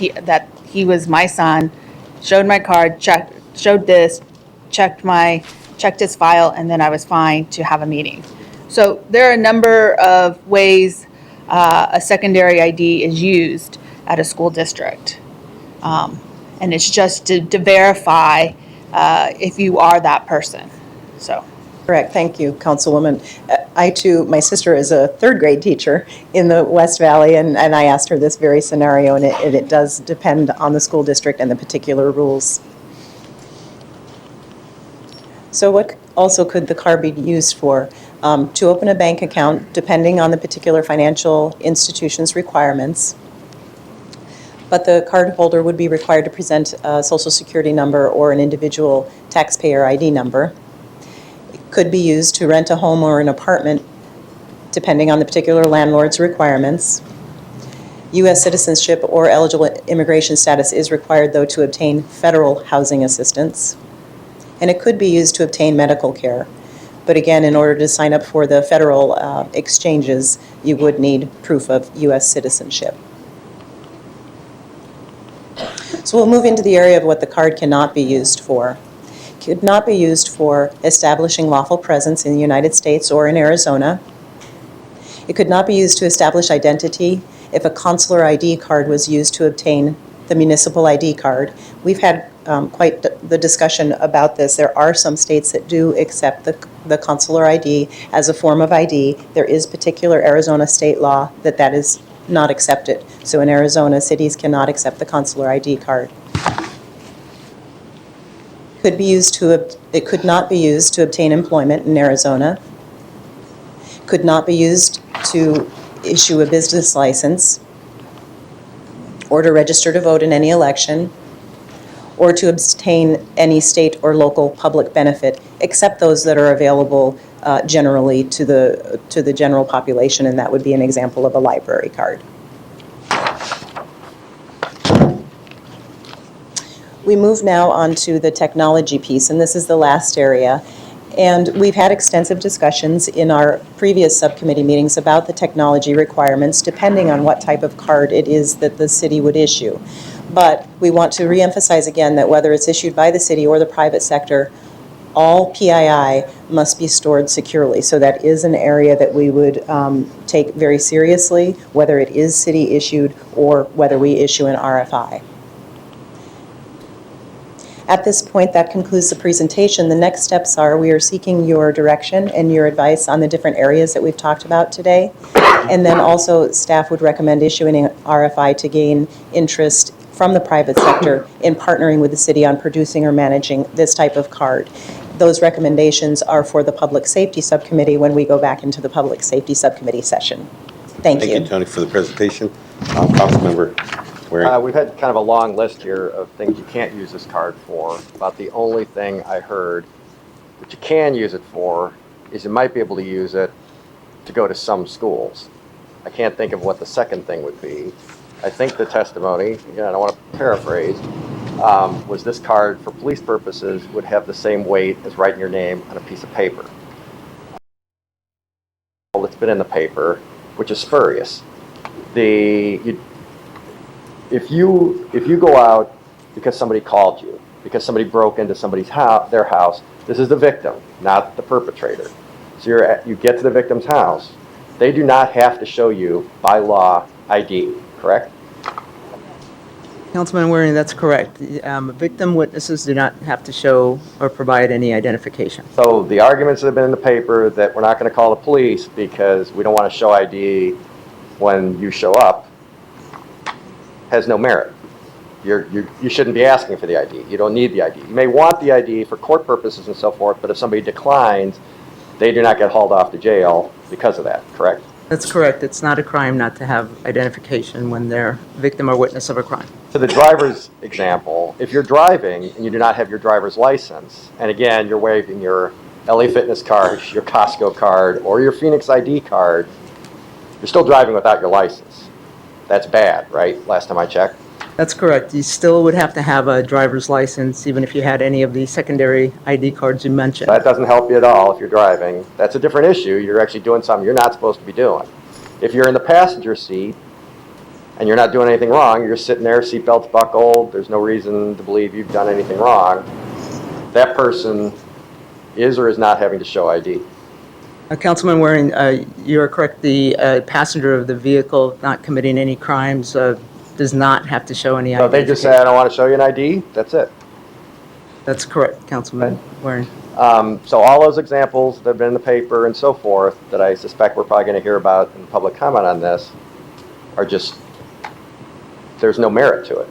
he was my son. Showed my card, checked his file, and then I was fine to have a meeting. So there are a number of ways a secondary ID is used at a school district. And it's just to verify if you are that person. So. Correct. Thank you, Councilwoman. I too, my sister is a third grade teacher in the West Valley, and I asked her this very scenario, and it does depend on the school district and the particular rules. So what also could the card be used for? To open a bank account, depending on the particular financial institution's requirements. But the card holder would be required to present a social security number or an individual taxpayer ID number. Could be used to rent a home or an apartment, depending on the particular landlord's requirements. U.S. citizenship or eligible immigration status is required, though, to obtain federal housing assistance. And it could be used to obtain medical care. But again, in order to sign up for the federal exchanges, you would need proof of U.S. citizenship. So we'll move into the area of what the card cannot be used for. Could not be used for establishing lawful presence in the United States or in Arizona. It could not be used to establish identity if a consular ID card was used to obtain the municipal ID card. We've had quite the discussion about this. There are some states that do accept the consular ID as a form of ID. There is particular Arizona state law that is not accepted. So in Arizona, cities cannot accept the consular ID card. It could not be used to obtain employment in Arizona. Could not be used to issue a business license or to register to vote in any election or to obtain any state or local public benefit, except those that are available generally to the general population, and that would be an example of a library card. We move now on to the technology piece, and this is the last area. And we've had extensive discussions in our previous subcommittee meetings about the technology requirements, depending on what type of card it is that the city would issue. But we want to reemphasize again that whether it's issued by the city or the private sector, all PII must be stored securely. So that is an area that we would take very seriously, whether it is city issued or whether we issue an RFI. At this point, that concludes the presentation. The next steps are we are seeking your direction and your advice on the different areas that we've talked about today. And then also staff would recommend issuing an RFI to gain interest from the private sector in partnering with the city on producing or managing this type of card. Those recommendations are for the Public Safety Subcommittee when we go back into the Public Safety Subcommittee session. Thank you. Thank you, Tony, for the presentation. Councilmember Waring. We've had kind of a long list here of things you can't use this card for. About the only thing I heard that you can use it for is you might be able to use it to go to some schools. I can't think of what the second thing would be. I think the testimony, again, I don't want to paraphrase, was this card for police purposes would have the same weight as writing your name on a piece of paper. It's been in the paper, which is spurious. If you go out because somebody called you, because somebody broke into somebody's house, their house, this is the victim, not the perpetrator. So you get to the victim's house. They do not have to show you, by law, ID, correct? Councilman Waring, that's correct. Victim witnesses do not have to show or provide any identification. So the arguments that have been in the paper that we're not going to call the police because we don't want to show ID when you show up has no merit. You shouldn't be asking for the ID. You don't need the ID. You may want the ID for court purposes and so forth, but if somebody declines, they do not get hauled off to jail because of that, correct? That's correct. It's not a crime not to have identification when they're victim or witness of a crime. To the driver's example, if you're driving and you do not have your driver's license, and again, you're waving your LA Fitness card, your Costco card, or your Phoenix ID card, you're still driving without your license. That's bad, right? Last time I checked. That's correct. You still would have to have a driver's license even if you had any of the secondary ID cards you mentioned. That doesn't help you at all if you're driving. That's a different issue. You're actually doing something you're not supposed to be doing. If you're in the passenger seat and you're not doing anything wrong, you're sitting there, seatbelt's buckled, there's no reason to believe you've done anything wrong, that person is or is not having to show ID. Councilman Waring, you are correct. The passenger of the vehicle not committing any crimes does not have to show any ID. So they just say, I don't want to show you an ID, that's it. That's correct, Councilman Waring. So all those examples that have been in the paper and so forth that I suspect we're probably going to hear about in public comment on this are just, there's no merit to it.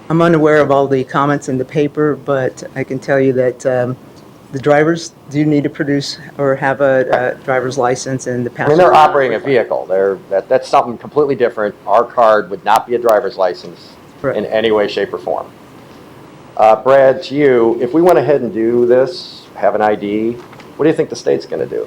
I'm unaware of all the comments in the paper, but I can tell you that the drivers do need to produce or have a driver's license, and the I passenger. mean, they're operating a vehicle. That's something completely different. Our card would not be a driver's license in any way, shape, or form. Brad, to you, if we went ahead and do this, have an ID, what do you think the state's going to do?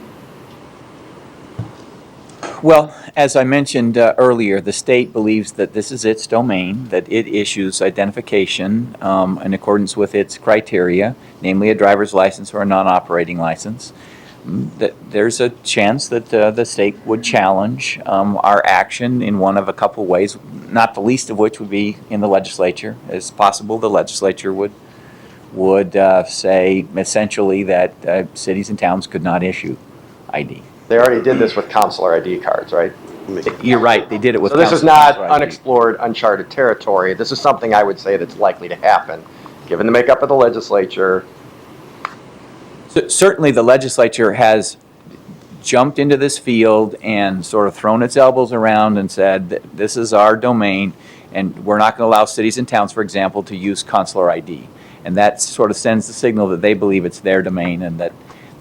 Well, as I mentioned earlier, the state believes that this is its domain, that it issues identification in accordance with its criteria, namely a driver's license or a non-operating license. That there's a chance that the state would challenge our action in one of a couple ways, not the least of which would be in the legislature. It's possible the legislature would say essentially that cities and towns could not issue ID. They already did this with consular ID cards, right? You're right, they did it with. So this is not consular ID. unexplored, uncharted territory. This is something I would say that's likely to happen, given the makeup of the legislature. Certainly, the legislature has jumped into this field and sort of thrown its elbows around and said, this is our domain, and we're not going to allow cities and towns, for example, to use consular ID. And that sort of sends the signal that they believe it's their domain, and that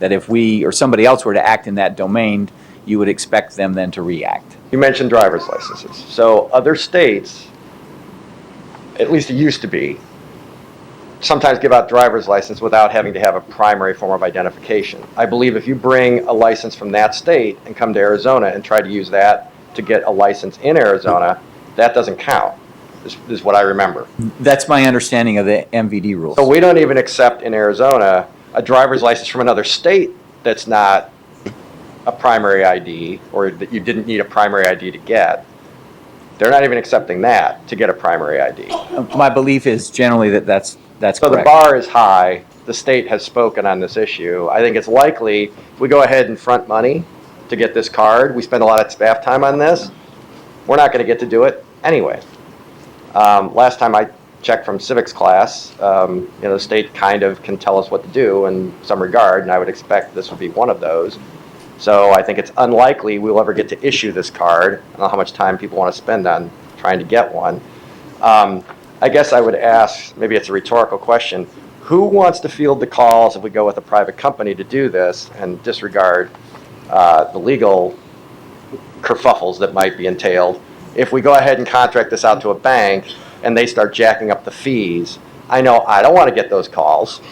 if we or somebody else were to act in that domain, you would expect them then to react. You mentioned driver's licenses. So other states, at least it used to be, sometimes give out driver's license without having to have a primary form of identification. I believe if you bring a license from that state and come to Arizona and try to use that to get a license in Arizona, that doesn't count, is what I remember. That's my understanding of the MVD rules. So we don't even accept in Arizona a driver's license from another state that's not a primary ID, or that you didn't need a primary ID to get. They're not even accepting that to get a primary ID. My belief is generally that's So correct. the bar is high. The state has spoken on this issue. I think it's likely if we go ahead and front money to get this card, we spend a lot of staff time on this, we're not going to get to do it anyway. Last time I checked from civics class, the state kind of can tell us what to do in some regard, and I would expect this would be one of those. So I think it's unlikely we'll ever get to issue this card. I don't know how much time people want to spend on trying to get one. I guess I would ask, maybe it's a rhetorical question, who wants to field the calls if we go with a private company to do this and disregard the legal kerfuffles that might be entailed? If we go ahead and contract this out to a bank and they start jacking up the fees, I know I don't want to get those calls.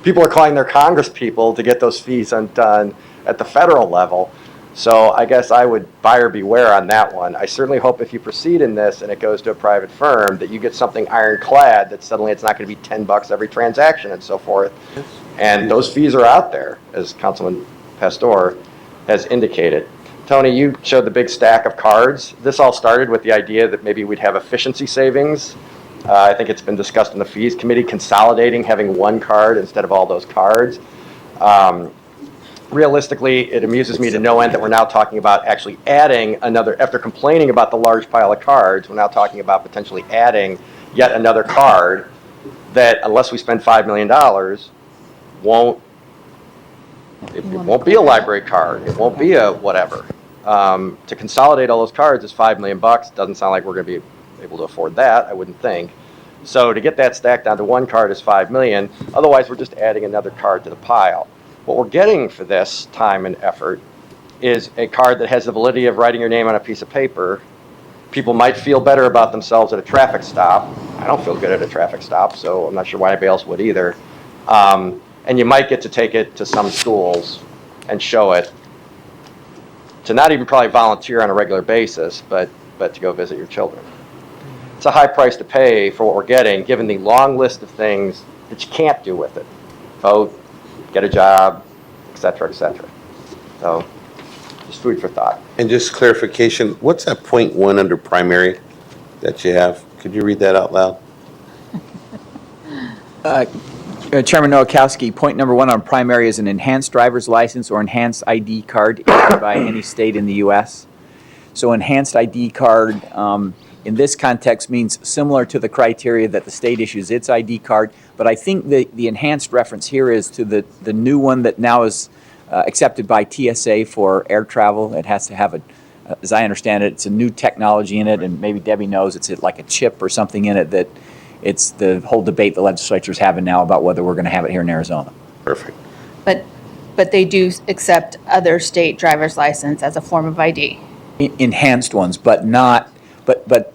People are calling their Congress people to get those fees undone at the federal level. So I guess I would buyer beware on that one. I certainly hope if you proceed in this and it goes to a private firm that you get something ironclad that suddenly it's not going to be $10 every transaction and so forth. And those fees are out there, as Councilman Pastor has indicated. Tony, you showed the big stack of cards. This all started with the idea that maybe we'd have efficiency savings. I think it's been discussed in the fees committee, consolidating, having one card instead of all those cards. realistically, it amuses me to no end that we're now talking about actually adding another, after complaining about the large pile of cards, we're now talking about potentially adding yet another card that, unless we spend $5 million, it won't be a library card. It won't be a whatever. To consolidate all those cards is $5 million. Doesn't sound like we're going to be able to afford that, I wouldn't think. So to get that stacked down to one card is $5 million. Otherwise, we're just adding another card to the pile. What we're getting for this time and effort is a card that has the validity of writing your name on a piece of paper. People might feel better about themselves at a traffic stop. I don't feel good at a traffic stop, so I'm not sure why anybody else would either. And you might get to take it to some schools and show it, to not even probably volunteer on a regular basis, but to go visit your children. It's a high price to pay for what we're getting, given the long list of things that you can't do with it. Vote, get a job, et cetera, et cetera. So, just food for thought. And just clarification, what's that point one under primary that you have? Could you read that out loud? Chairman Nowakowski, point number 1 on primary is an enhanced driver's license or enhanced ID card issued by any state in the U.S. So enhanced ID card in this context means similar to the criteria that the state issues its ID card, but I think the enhanced reference here is to the new one that now is accepted by TSA for air travel. It has to have as I understand it, it's a new technology in it, and maybe Debbie knows it's like a chip or something in it that it's the whole debate the legislature's having now about whether we're going to have it here in Arizona. Perfect. But they do accept other state driver's license as a form of ID. Enhanced ones, but not, but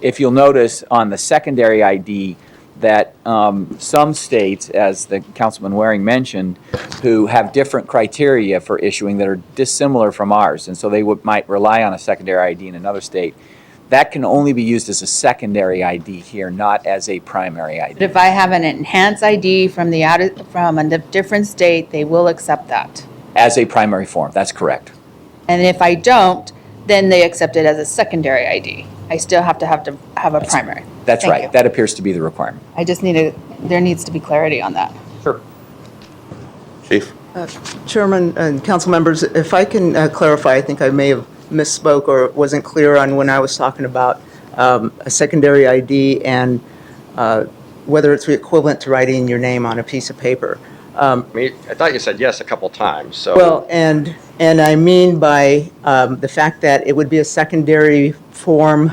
if you'll notice on the secondary ID that some states, as the Councilman Waring mentioned, who have different criteria for issuing that are dissimilar from ours, and so they might rely on a secondary ID in another state, that can only be used as a secondary ID here, not as a primary ID. But if I have an enhanced ID from a different state, they will accept that. As a primary form, that's correct. And if I don't, then they accept it as a secondary ID. I still have to have a primary. That's Thank right. you. That appears to be the requirement. I just there needs to be clarity on that. Sure. Chief? Chairman and council members, if I can clarify, I think I may have misspoke or wasn't clear on when I was talking about a secondary ID and whether it's equivalent to writing your name on a piece of paper. I mean, I thought you said yes a couple times, so. Well, and I mean by the fact that it would be a secondary form.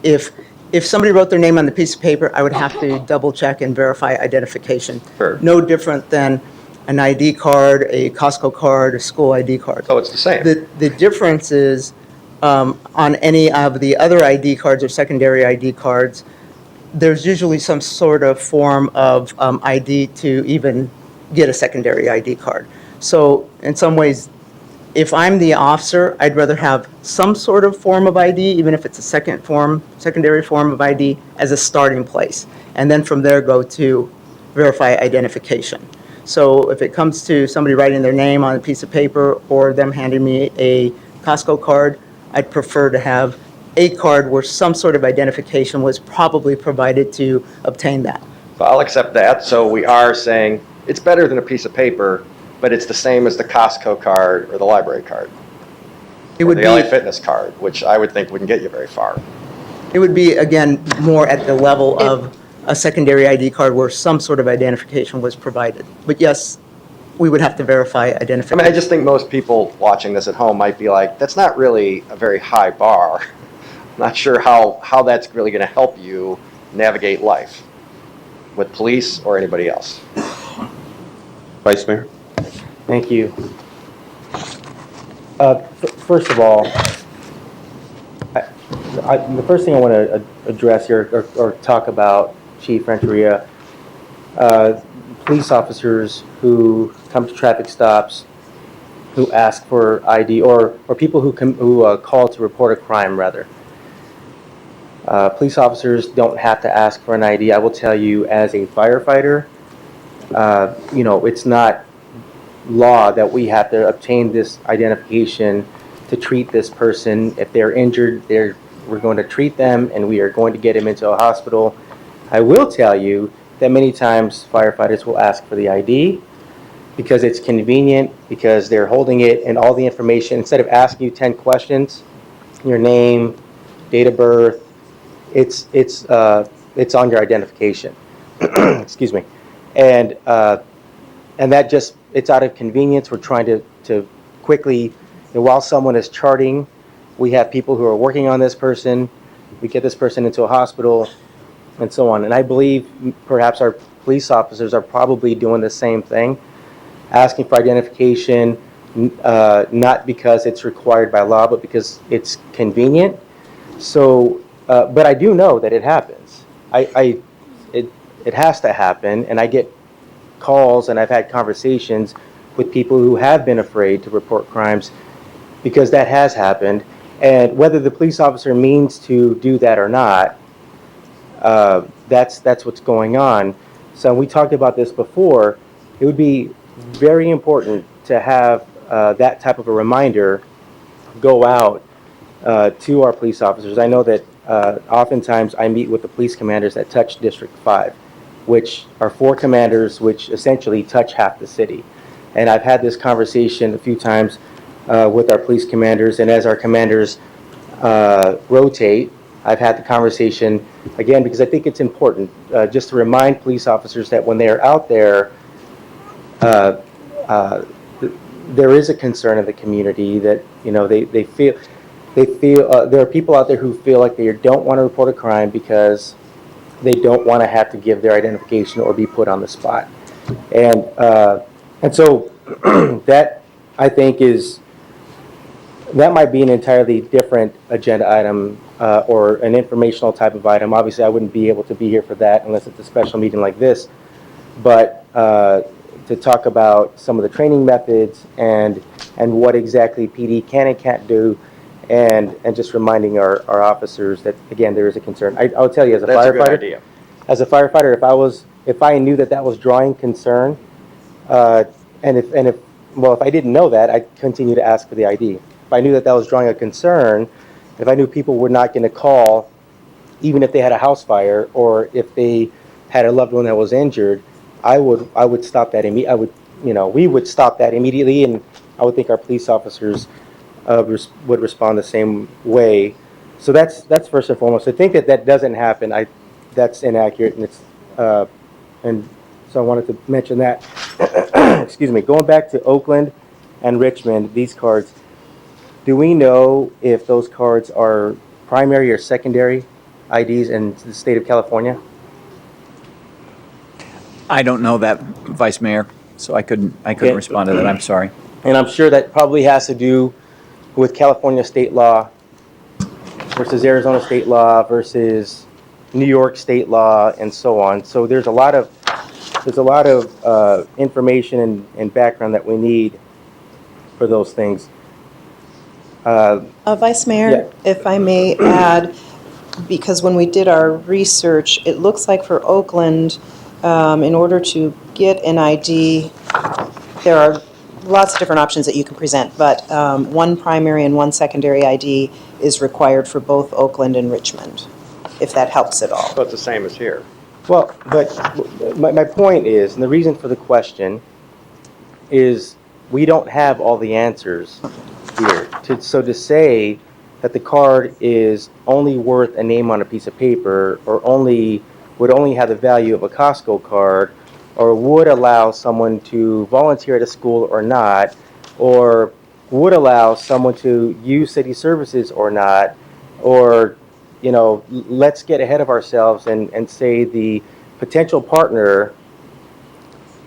If somebody wrote their name on the piece of paper, I would have to double check and verify identification. Sure. No different than an ID card, a Costco card, a school ID card. So it's the same. The difference is on any of the other ID cards or secondary ID cards, there's usually some sort of form of ID to even get a secondary ID card. So in some ways, if I'm the officer, I'd rather have some sort of form of ID, even if it's a secondary form of ID, as a starting place. And then from there go to verify identification. So if it comes to somebody writing their name on a piece of paper or them handing me a Costco card, I'd prefer to have a card where some sort of identification was probably provided to obtain that. So I'll accept that. So we are saying it's better than a piece of paper, but it's the same as the Costco card or the library card. It would the be LA Fitness card, which I would think wouldn't get you very far. It would be, again, more at the level of a secondary ID card where some sort of identification was provided. But yes, we would have to verify I identification. mean, I just think most people watching this at home might be like, that's not really a very high bar. I'm not sure how that's really going to help you navigate life with police or anybody else. Vice Mayor? Thank you. First of all, the first thing I want to address here or talk about, Chief Renteria, police officers who come to traffic stops, who ask for ID, or people who call to report a crime, rather. Police officers don't have to ask for an ID. I will tell you, as a firefighter, it's not law that we have to obtain this identification to treat this person. If they're injured, we're going to treat them and we are going to get them into a hospital. I will tell you that many times firefighters will ask for the ID, because it's convenient, because they're holding it and all the information, instead of asking you 10 questions, your name, date of birth, it's on your identification. Excuse me. And that just, it's out of convenience. We're trying to quickly, while someone is charting, we have people who are working on this person, we get this person into a hospital, and so on. And I believe perhaps our police officers are probably doing the same thing, asking for identification, not because it's required by law, but because it's convenient. So, but I do know that it happens. It has to happen, and I get calls and I've had conversations with people who have been afraid to report crimes because that has happened. And whether the police officer means to do that or not, that's what's going on. So we talked about this before. It would be very important to have that type of a reminder go out to our police officers. I know that oftentimes I meet with the police commanders that touch District 5, which are 4 commanders which essentially touch half the city. And I've had this conversation a few times with our police commanders, and as our commanders rotate, I've had the conversation again because I think it's important just to remind police officers that when they are out there, there is a concern in the community that they feel there are people out there who feel like they don't want to report a crime because they don't want to have to give their identification or be put on the spot, and so that I think that might be an entirely different agenda item or an informational type of item. Obviously, I wouldn't be able to be here for that unless it's a special meeting like this, but to talk about some of the training methods and what exactly PD can and can't do, and just reminding our officers that again there is a concern. I'll tell you as a That's firefighter. a good idea. As a firefighter, if I knew that was drawing concern, and if I didn't know that, I'd continue to ask for the ID. If I knew that was drawing a concern, if I knew people were not going to call, even if they had a house fire or if they had a loved one that was injured, I would stop that immediately. We would stop that immediately, and I would think our police officers would respond the same way. So that's first and foremost. I think that doesn't happen. That's inaccurate, and it's and so I wanted to mention that. Excuse me. Going back to Oakland and Richmond, these cards. Do we know if those cards are primary or secondary IDs in the state of California? I don't know that, Vice Mayor, so I couldn't respond to that. I'm sorry. And I'm sure that probably has to do with California state law versus Arizona state law versus New York state law and so on. So there's a lot of information and background that we need for those things. Vice Mayor, if I may add, because when we did our research, it looks like for Oakland, in order to get an ID, there are lots of different options that you can present, but one primary and one secondary ID is required for both Oakland and Richmond, if that helps at all. So it's the same as here. Well, but my point is, and the reason for the question is we don't have all the answers here. So to say that the card is only worth a name on a piece of paper or would only have the value of a Costco card or would allow someone to volunteer at a school or not, or would allow someone to use city services or not, or let's get ahead of ourselves and say the potential partner.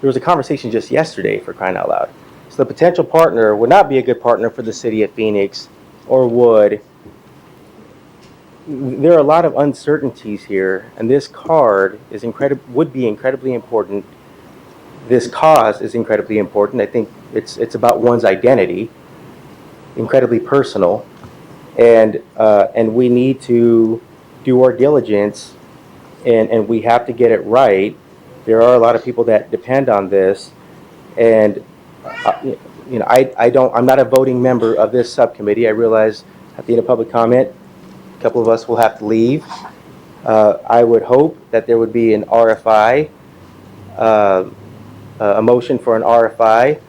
There was a conversation just yesterday, for crying out loud. So the potential partner would not be a good partner for the city of Phoenix, or would. There are a lot of uncertainties here, and this card would be incredibly important. This cause is incredibly important. I think it's about one's identity, incredibly personal, and we need to do our diligence, and we have to get it right. There are a lot of people that depend on this, and I'm not a voting member of this subcommittee. I realize at the end of public comment, a couple of us will have to leave. I would hope that there would be an RFI a motion for an RFI.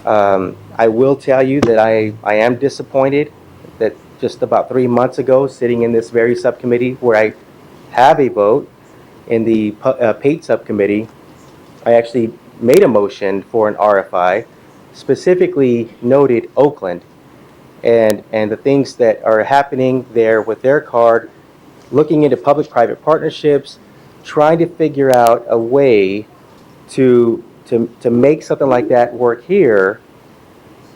I will tell you that I am disappointed that just about 3 months ago, sitting in this very subcommittee where I have a vote in the PATE subcommittee, I actually made a motion for an RFI, specifically noted Oakland and the things that are happening there with their card, looking into public-private partnerships, trying to figure out a way to make something like that work here,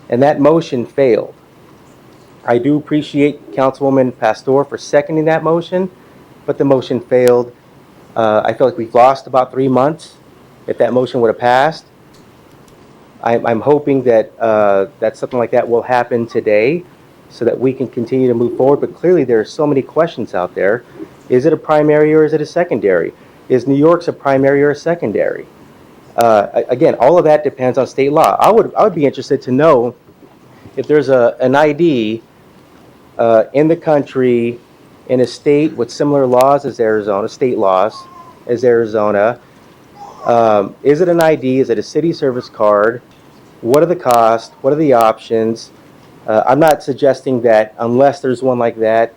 and that motion failed. I do appreciate Councilwoman Pastor for seconding that motion, but the motion failed. I feel like we've lost about 3 months if that motion would have passed. I'm hoping that that something like that will happen today so that we can continue to move forward. But clearly there are so many questions out there. Is it a primary or is it a secondary? Is New York's a primary or a secondary? Again, all of that depends on state law. I would be interested to know if there's an ID in the country in a state with similar laws as Arizona, state laws as Arizona. Is it an ID? Is it a city service card? What are the costs? What are the options? I'm not suggesting that unless there's one like that,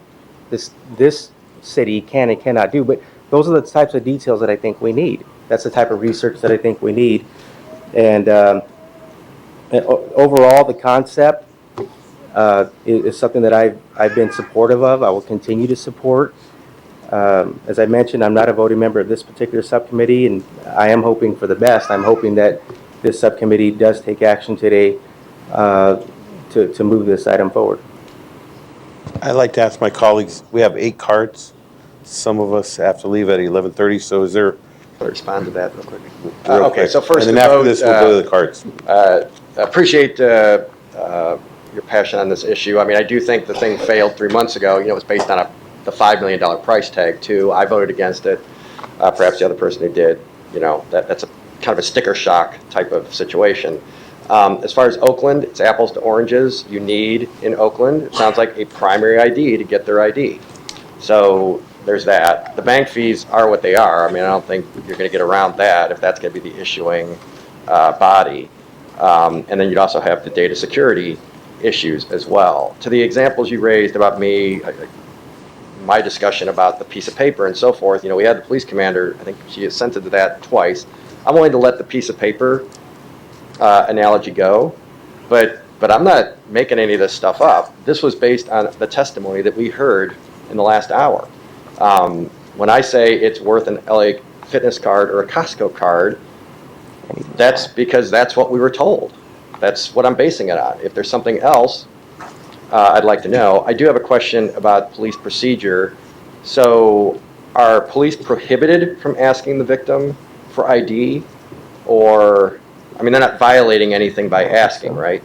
this city can and cannot do, but those are the types of details that I think we need. That's the type of research that I think we need. And overall, the concept is something that I've been supportive of. I will continue to support. As I mentioned, I'm not a voting member of this particular subcommittee, and I am hoping for the best. I'm hoping that this subcommittee does take action today to move this item forward. I'd like to ask my colleagues, we have 8 cards. Some of us have to leave at 11:30, so is there? I'll respond to that real quick. Real Okay, quick. so first and the then after vote, this, we'll go to the cards. Appreciate your passion on this issue. I mean, I do think the thing failed 3 months ago. You know, it was based on the $5 million price tag, too. I voted against it. Perhaps the other person who did. You know, that's a kind of a sticker shock type of situation. As far as Oakland, it's apples to oranges. You need in Oakland, it sounds like a primary ID to get their ID. So there's that. The bank fees are what they are. I mean, I don't think you're going to get around that if that's going to be the issuing body. And then you'd also have the data security issues as well. To the examples you raised about me, my discussion about the piece of paper and so forth, you know, we had the police commander, I think she assented to that twice. I'm willing to let the piece of paper analogy go, but I'm not making any of this stuff up. This was based on the testimony that we heard in the last hour. When I say it's worth an LA Fitness card or a Costco card, that's because that's what we were told. That's what I'm basing it on. If there's something else, I'd like to know. I do have a question about police procedure. So are police prohibited from asking the victim for ID? Or, I mean, they're not violating anything by asking, right?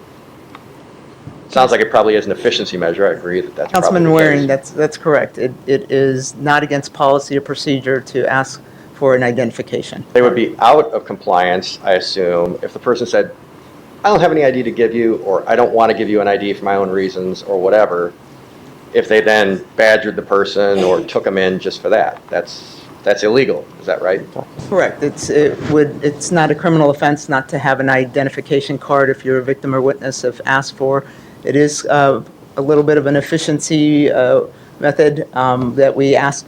Sounds like it probably is an efficiency measure. I agree that that's Councilman probably the Waring, case. that's correct. It is not against policy or procedure to ask for an identification. They would be out of compliance, I assume, if the person said, I don't have any ID to give you, or I don't want to give you an ID for my own reasons, or whatever. If they then badgered the person or took them in just for that, that's illegal. Is that right? Correct. It's not a criminal offense not to have an identification card if you're a victim or witness if asked for. It is a little bit of an efficiency method that we ask.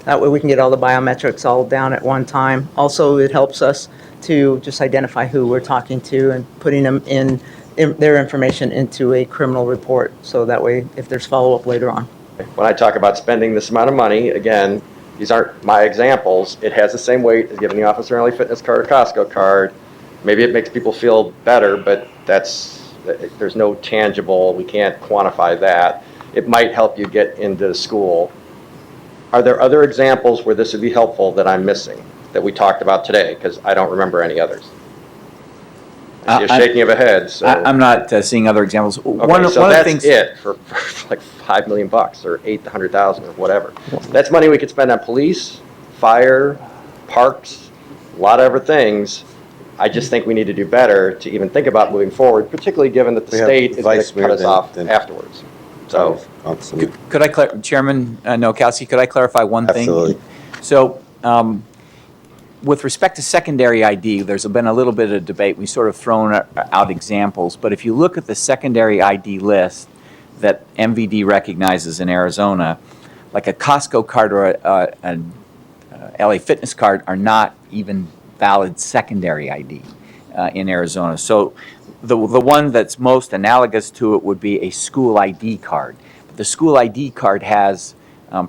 That way we can get all the biometrics all down at one time. Also, it helps us to just identify who we're talking to and putting them in their information into a criminal report. So that way, if there's follow-up later on. When I talk about spending this amount of money, again, these aren't my examples. It has the same weight as giving the officer an LA Fitness card or Costco card. Maybe it makes people feel better, but there's no tangible, we can't quantify that. It might help you get into school. Are there other examples where this would be helpful that I'm missing, that we talked about today? Because I don't remember any others. You're shaking of a head, so. I'm not seeing other examples. Okay, One so of the that's things. it for like $5 million or 800,000 or whatever. That's money we could spend on police, fire, parks, a lot of other things. I just think we need to do better to even think about moving forward, particularly given that the state is going to cut us off afterwards. So, Could I, Chairman Nowakowski, could I clarify one thing? Absolutely. So, with respect to secondary ID, there's been a little bit of debate. We've sort of thrown out examples, but if you look at the secondary ID list that MVD recognizes in Arizona, like a Costco card or an LA Fitness card are not even valid secondary ID in Arizona. So the one that's most analogous to it would be a school ID card. But the school ID card has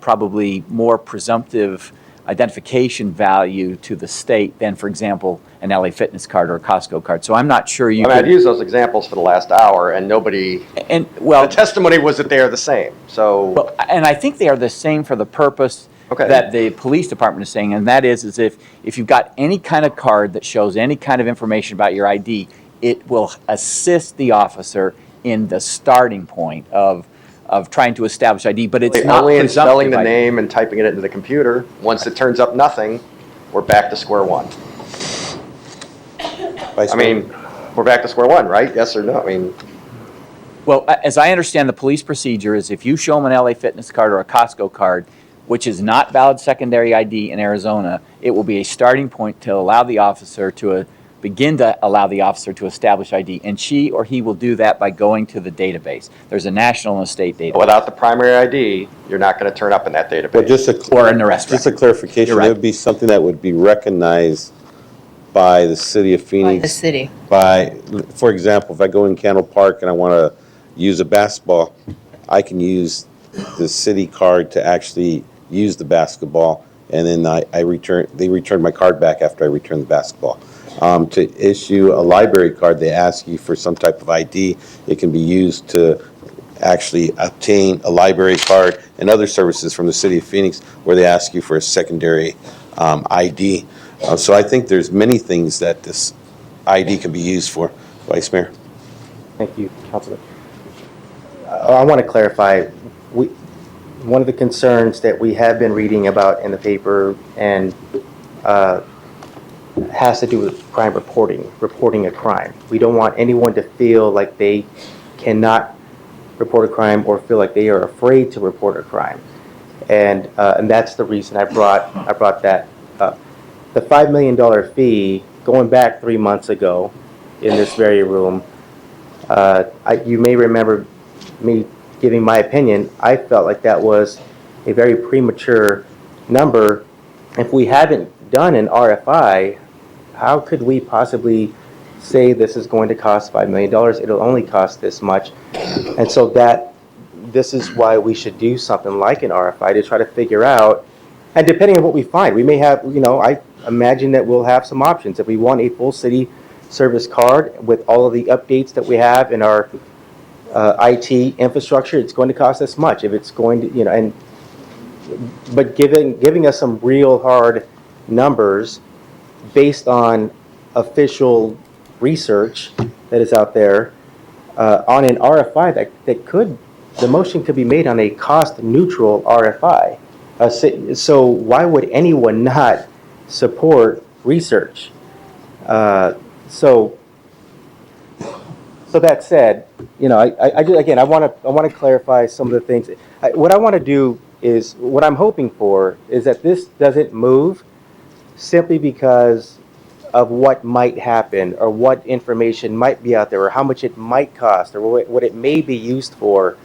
probably more presumptive identification value to the state than, for example, an LA Fitness card or a Costco card. So I'm not sure you. I mean, I've used those examples for the last hour, and nobody. And well, the testimony was that they are the same. So. Well, and I think they are the same for the purpose that the police department is saying, and that is if you've got any kind of card that shows any kind of information about your ID, it will assist the officer in the starting point of trying to establish ID, but it's not only in spelling presumptive the ID. name and typing it into the computer. Once it turns up nothing, we're back to square one. I mean, we're back to square one, right? Yes or no? I mean, well, as I understand the police procedure is if you show them an LA Fitness card or a Costco card, which is not valid secondary ID in Arizona, it will be a starting point to allow the officer to begin to allow the officer to establish ID, and she or he will do that by going to the database. There's a national and state database. without the primary ID, you're not going to turn up in that database. But just a, or in the restaurant. Just a clarification, You're right. it would be something that would be recognized by the city of Phoenix. By the city. For example, if I go in Candle Park and I want to use a basketball, I can use the city card to actually use the basketball, and then they return my card back after I return the basketball. To issue a library card, they ask you for some type of ID. It can be used to actually obtain a library card and other services from the city of Phoenix where they ask you for a secondary ID. So I think there's many things that this ID can be used for. Vice Mayor. Thank you, Councilman. I want to clarify, one of the concerns that we have been reading about in the paper and has to do with crime reporting a crime. We don't want anyone to feel like they cannot report a crime or feel like they are afraid to report a crime. And that's the reason I brought that up. The $5 million fee, going back 3 months ago in this very room, you may remember me giving my opinion. I felt like that was a very premature number. If we haven't done an RFI, how could we possibly say this is going to cost $5 million? It'll only cost this much. And so this is why we should do something like an RFI to try to figure out, and depending on what we find, we may have, I imagine that we'll have some options. If we want a full city service card with all of the updates that we have in our IT infrastructure, it's going to cost this much. If it's going to, but giving us some real hard numbers based on official research that is out there on an RFI the motion could be made on a cost neutral RFI. So why would anyone not support research? So that said, I want to clarify some of the things. What I want to do is, what I'm hoping for is that this doesn't move simply because of what might happen or what information might be out there or how much it might cost or what it may be used for.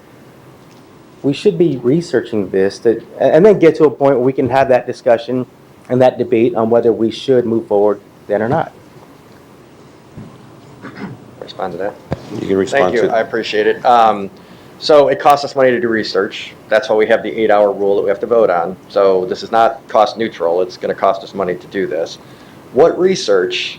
We should be researching this and then get to a point where we can have that discussion and that debate on whether we should move forward then or not. Respond to that. You can respond Thank you. to I appreciate it. So it costs us money to do research. That's why we have the 8-hour rule that we have to vote on. So this is not cost neutral. It's going to cost us money to do this. What research?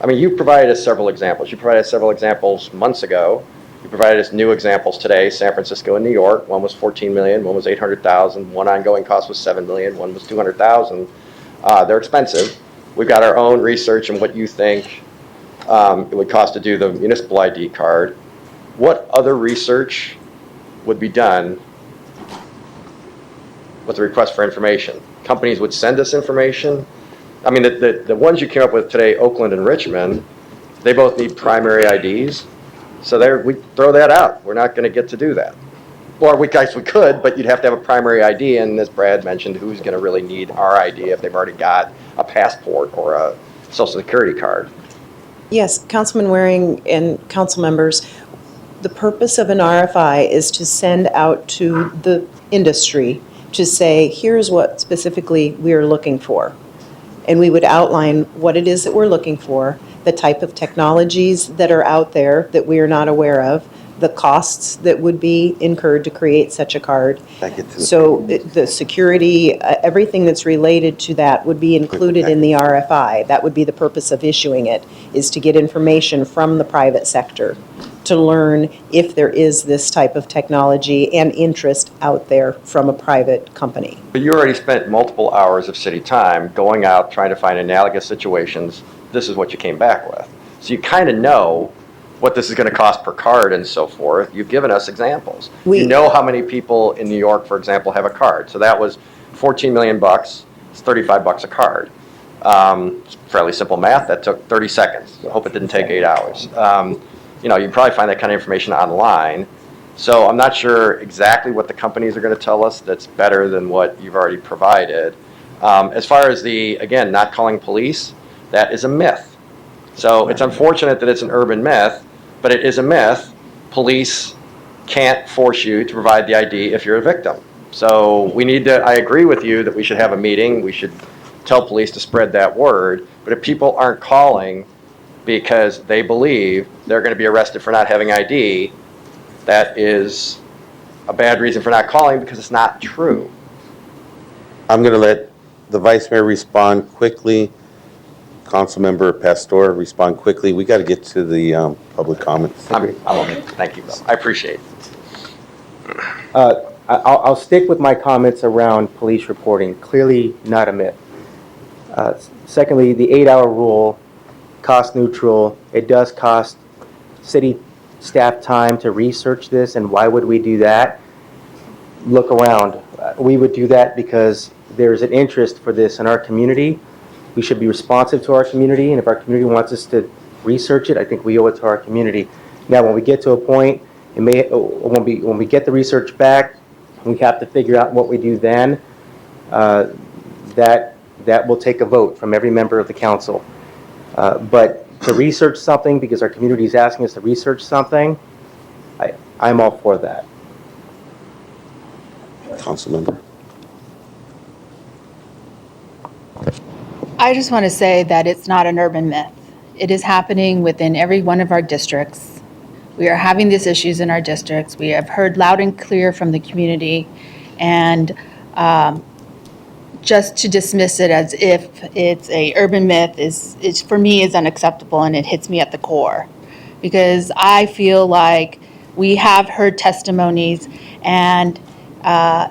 I mean, you provided us several examples. You provided us several examples months ago. You provided us new examples today, San Francisco and New York. One was $14 million, one was $800,000. One ongoing cost was $7 million, one was $200,000. They're expensive. We've got our own research and what you think it would cost to do the municipal ID card. What other research would be done with the request for information? Companies would send us information. I mean, the ones you came up with today, Oakland and Richmond, they both need primary IDs. So we throw that out. We're not going to get to do that. Or we could, but you'd have to have a primary ID, and as Brad mentioned, who's going to really need our ID if they've already got a passport or a social security card? Yes, Councilman Waring and council members, the purpose of an RFI is to send out to the industry to say, here's what specifically we are looking for. And we would outline what it is that we're looking for, the type of technologies that are out there that we are not aware of, the costs that would be incurred to create such a card. So the security, everything that's related to that would be included in the RFI. That would be the purpose of issuing it, is to get information from the private sector to learn if there is this type of technology and interest out there from a private company. But you already spent multiple hours of city time going out trying to find analogous situations. This is what you came back with. So you kind of know what this is going to cost per card and so forth. You've given us examples. You know how many people in New York, for example, have a card. So that was 14 million bucks. It's 35 bucks a card. It's fairly simple math. That took 30 seconds. I hope it didn't take 8 hours. You can probably find that kind of information online. So I'm not sure exactly what the companies are going to tell us that's better than what you've already provided. As far as again, not calling police, that is a myth. So it's unfortunate that it's an urban myth, but it is a myth. Police can't force you to provide the ID if you're a victim. So I agree with you that we should have a meeting. We should tell police to spread that word. But if people aren't calling because they believe they're going to be arrested for not having ID, that is a bad reason for not calling because it's not true. I'm going to let the Vice Mayor respond quickly. Councilmember Pastor, respond quickly. We got to get to the public comments. Thank you. I appreciate it. I'll stick with my comments around police reporting. Clearly not a myth. Secondly, the 8-hour rule, cost neutral. It does cost city staff time to research this, and why would we do that? Look around. We would do that because there's an interest for this in our community. We should be responsive to our community, and if our community wants us to research it, I think we owe it to our community. Now, when we get to a point, when we get the research back, we have to figure out what we do then. That will take a vote from every member of the council. But to research something because our community is asking us to research something, I'm all for that. Councilmember. I just want to say that it's not an urban myth. It is happening within every one of our districts. We are having these issues in our districts. We have heard loud and clear from the community, and just to dismiss it as if it's a urban myth is for me is unacceptable, and it hits me at the core, because I feel like we have heard testimonies, and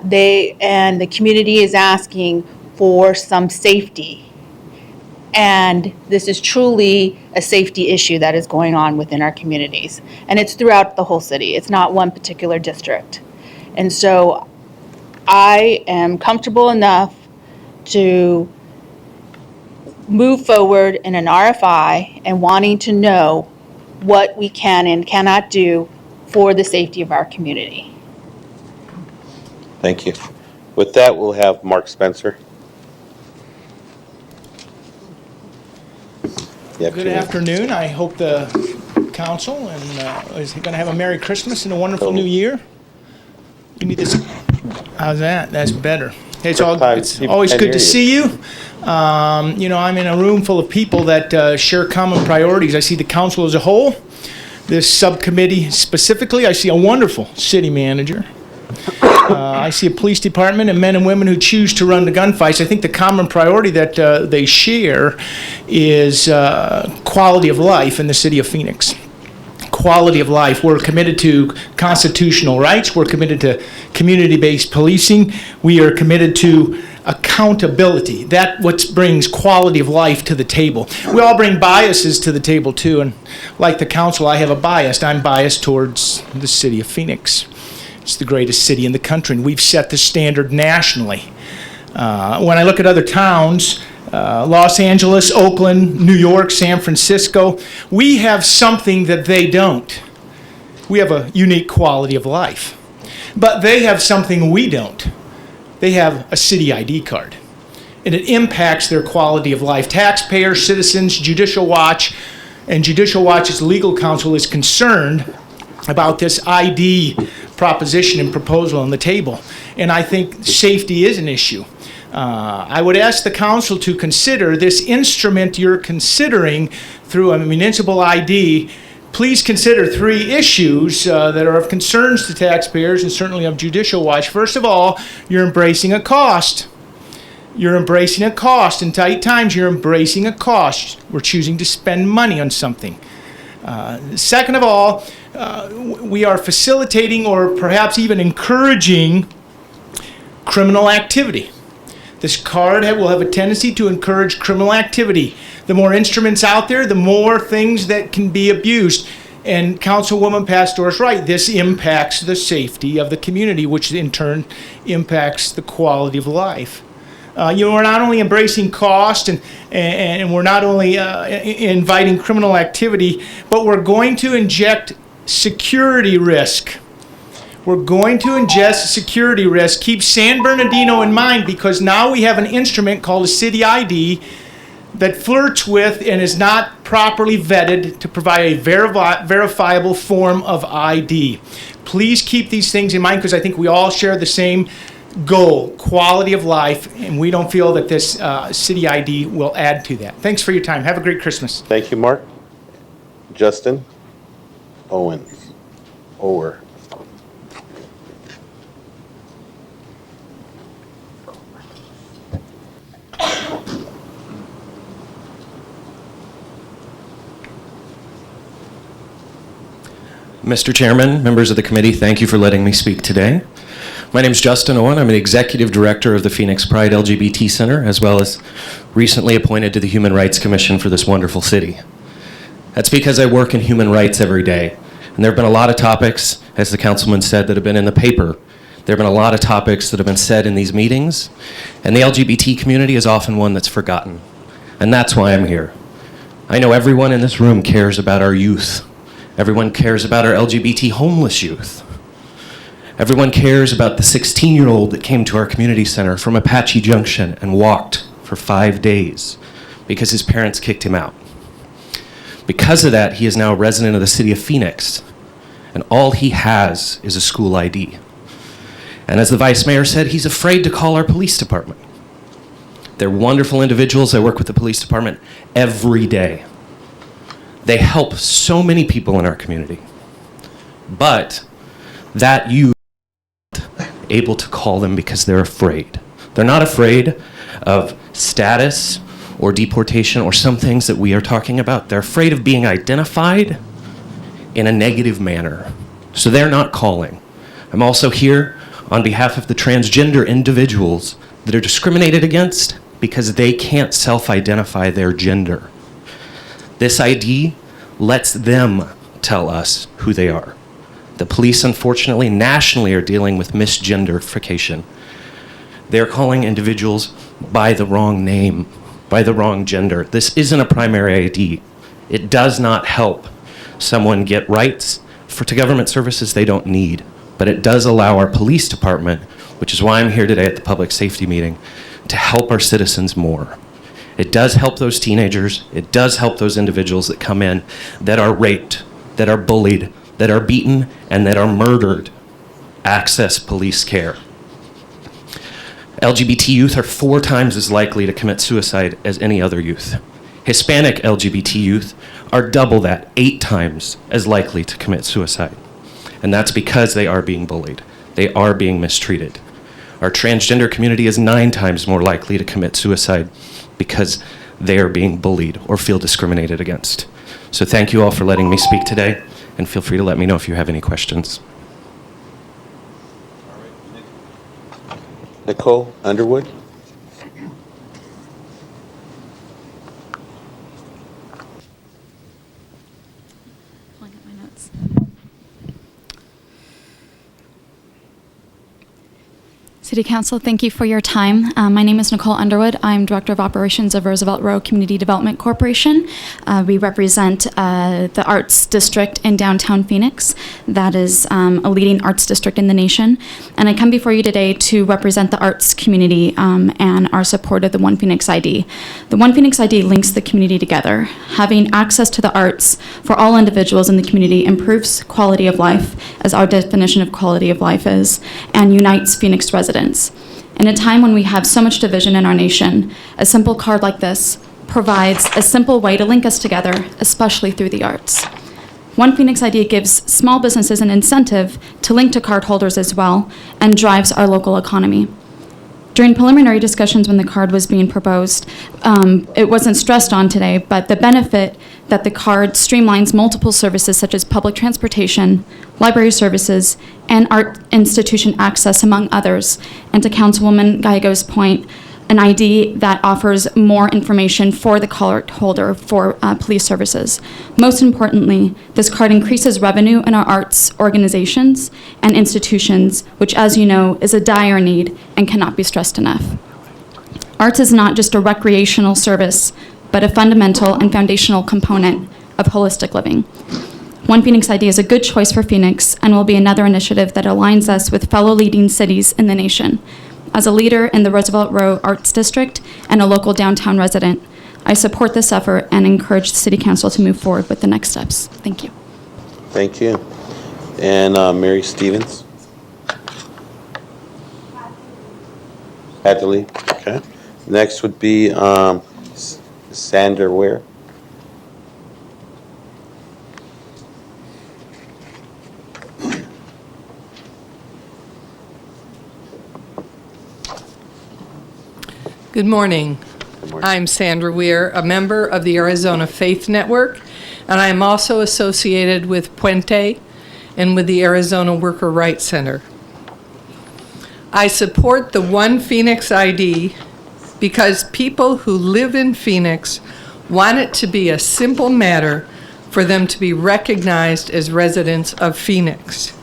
the community is asking for some safety. And this is truly a safety issue that is going on within our communities. And it's throughout the whole city. It's not one particular district. And so I am comfortable enough to move forward in an RFI and wanting to know what we can and cannot do for the safety of our community. Thank you. With that, we'll have Mark Spencer. Good afternoon. I hope the council is going to have a Merry Christmas and a wonderful New Year. You need this. How's that? That's better. It's always good to see you. I'm in a room full of people that share common priorities. I see the council as a whole. This subcommittee specifically, I see a wonderful city manager. I see a police department and men and women who choose to run the gunfights. I think the common priority that they share is quality of life in the city of Phoenix. Quality of life. We're committed to constitutional rights. We're committed to community-based policing. We are committed to accountability. That's what brings quality of life to the table. We all bring biases to the table too, and like the council, I have a bias. I'm biased towards the city of Phoenix. It's the greatest city in the country, and we've set the standard nationally. When I look at other towns, Los Angeles, Oakland, New York, San Francisco, we have something that they don't. We have a unique quality of life. But they have something we don't. They have a city ID card. And it impacts their quality of life. Taxpayers, citizens, Judicial Watch, and Judicial Watch's legal counsel is concerned about this ID proposition and proposal on the table. And I think safety is an issue. I would ask the council to consider this instrument you're considering through a municipal ID. Please consider 3 issues that are of concerns to taxpayers and certainly of Judicial Watch. First of all, you're embracing a cost. You're embracing a cost. In tight times, you're embracing a cost. We're choosing to spend money on something. Second of all, we are facilitating or perhaps even encouraging criminal activity. This card will have a tendency to encourage criminal activity. The more instruments out there, the more things that can be abused. And Councilwoman Pastor is right. This impacts the safety of the community, which in turn impacts the quality of life. We're not only embracing cost and we're not only inviting criminal activity, but we're going to inject security risk. We're going to ingest security risk. Keep San Bernardino in mind, because now we have an instrument called a city ID that flirts with and is not properly vetted to provide a verifiable form of ID. Please keep these things in mind, because I think we all share the same goal, quality of life, and we don't feel that this city ID will add to that. Thanks for your time. Have a great Christmas. Thank you, Mark. Justin Owens. Ower. Mr. Chairman, members of the committee, thank you for letting me speak today. My name is Justin Owen. I'm an executive director of the Phoenix Pride LGBT Center, as well as recently appointed to the Human Rights Commission for this wonderful city. That's because I work in human rights every day. And there have been a lot of topics, as the councilman said, that have been in the paper. There have been a lot of topics that have been said in these meetings, and the LGBT community is often one that's forgotten. And that's why I'm here. I know everyone in this room cares about our youth. Everyone cares about our LGBT homeless youth. Everyone cares about the 16-year-old that came to our community center from Apache Junction and walked for 5 days because his parents kicked him out. Because of that, he is now a resident of the city of Phoenix, and all he has is a school ID. And as the vice mayor said, he's afraid to call our police department. They're wonderful individuals. I work with the police department every day. They help so many people in our community. But that youth able to call them because they're afraid. They're not afraid of status or deportation or some things that we are talking about. They're afraid of being identified in a negative manner. So they're not calling. I'm also here on behalf of the transgender individuals that are discriminated against because they can't self-identify their gender. This ID lets them tell us who they are. The police, unfortunately, nationally are dealing with misgenderification. They're calling individuals by the wrong name, by the wrong gender. This isn't a primary ID. It does not help someone get rights to government services they don't need, but it does allow our police department, which is why I'm here today at the public safety meeting, to help our citizens more. It does help those teenagers. It does help those individuals that come in that are raped, that are bullied, that are beaten, and that are murdered access police care. LGBT youth are 4 times as likely to commit suicide as any other youth. Hispanic LGBT youth are double that, 8 times as likely to commit suicide. And that's because they are being bullied. They are being mistreated. Our transgender community is 9 times more likely to commit suicide because they are being bullied or feel discriminated against. So thank you all for letting me speak today, and feel free to let me know if you have any questions. Nicole Underwood. City Council, thank you for your time. My name is Nicole Underwood. I'm Director of Operations of Roosevelt Row Community Development Corporation. We represent the Arts District in downtown Phoenix. That is a leading arts district in the nation. And I come before you today to represent the arts community and our support of the One Phoenix ID. The One Phoenix ID links the community together. Having access to the arts for all individuals in the community improves quality of life, as our definition of quality of life is, and unites Phoenix residents. In a time when we have so much division in our nation, a simple card like this provides a simple way to link us together, especially through the arts. One Phoenix ID gives small businesses an incentive to link to cardholders as well and drives our local economy. During preliminary discussions when the card was being proposed, it wasn't stressed on today, but the benefit that the card streamlines multiple services such as public transportation, library services, and art institution access, among others. And to Councilwoman Gallego's point, an ID that offers more information for the card holder for police services. Most importantly, this card increases revenue in our arts organizations and institutions, which, as you know, is a dire need and cannot be stressed enough. Arts is not just a recreational service, but a fundamental and foundational component of holistic living. One Phoenix ID is a good choice for Phoenix and will be another initiative that aligns us with fellow leading cities in the nation. As a leader in the Roosevelt Row Arts District and a local downtown resident, I support this effort and encourage the City Council to move forward with the next steps. Thank you. Thank you. And Mary Stevens? Had to leave? Okay. Next would be Sander Ware. Good morning. I'm Sandra Weir, a member of the Arizona Faith Network, and I am also associated with Puente and with the Arizona Worker Rights Center. I support the One Phoenix ID because people who live in Phoenix want it to be a simple matter for them to be recognized as residents of Phoenix.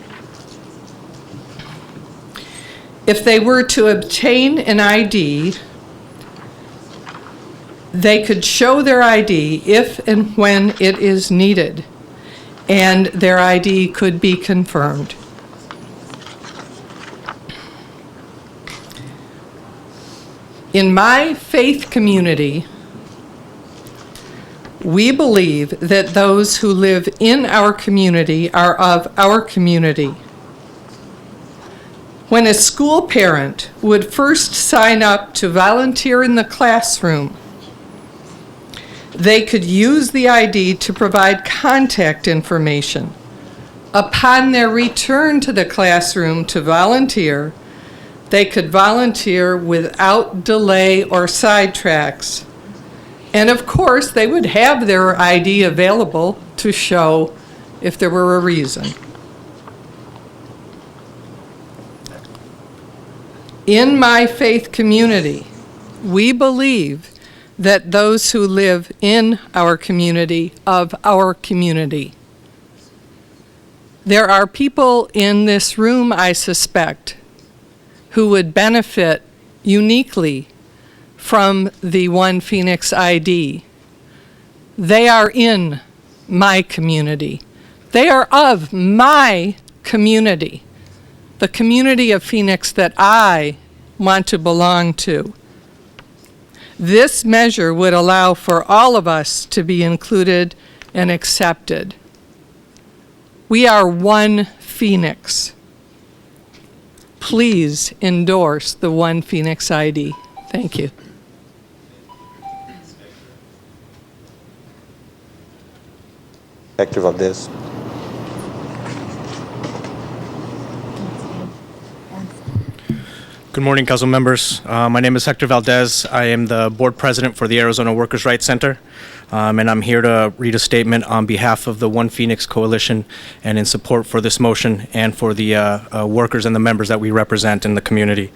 If they were to obtain an ID, they could show their ID if and when it is needed, and their ID could be confirmed. In my faith community, we believe that those who live in our community are of our community. When a school parent would first sign up to volunteer in the classroom, they could use the ID to provide contact information. Upon their return to the classroom to volunteer, they could volunteer without delay or sidetracks. And of course, they would have their ID available to show if there were a reason. In my faith community, we believe that those who live in our community, of our community. There are people in this room, I suspect, who would benefit uniquely from the One Phoenix ID. They are in my community. They are of my community, the community of Phoenix that I want to belong to. This measure would allow for all of us to be included and accepted. We are one Phoenix. Please endorse the One Phoenix ID. Thank you. Hector Valdez. Good morning, council members. My name is Hector Valdez. I am the board president for the Arizona Workers' Rights Center, and I'm here to read a statement on behalf of the One Phoenix Coalition and in support for this motion and for the workers and the members that we represent in the community.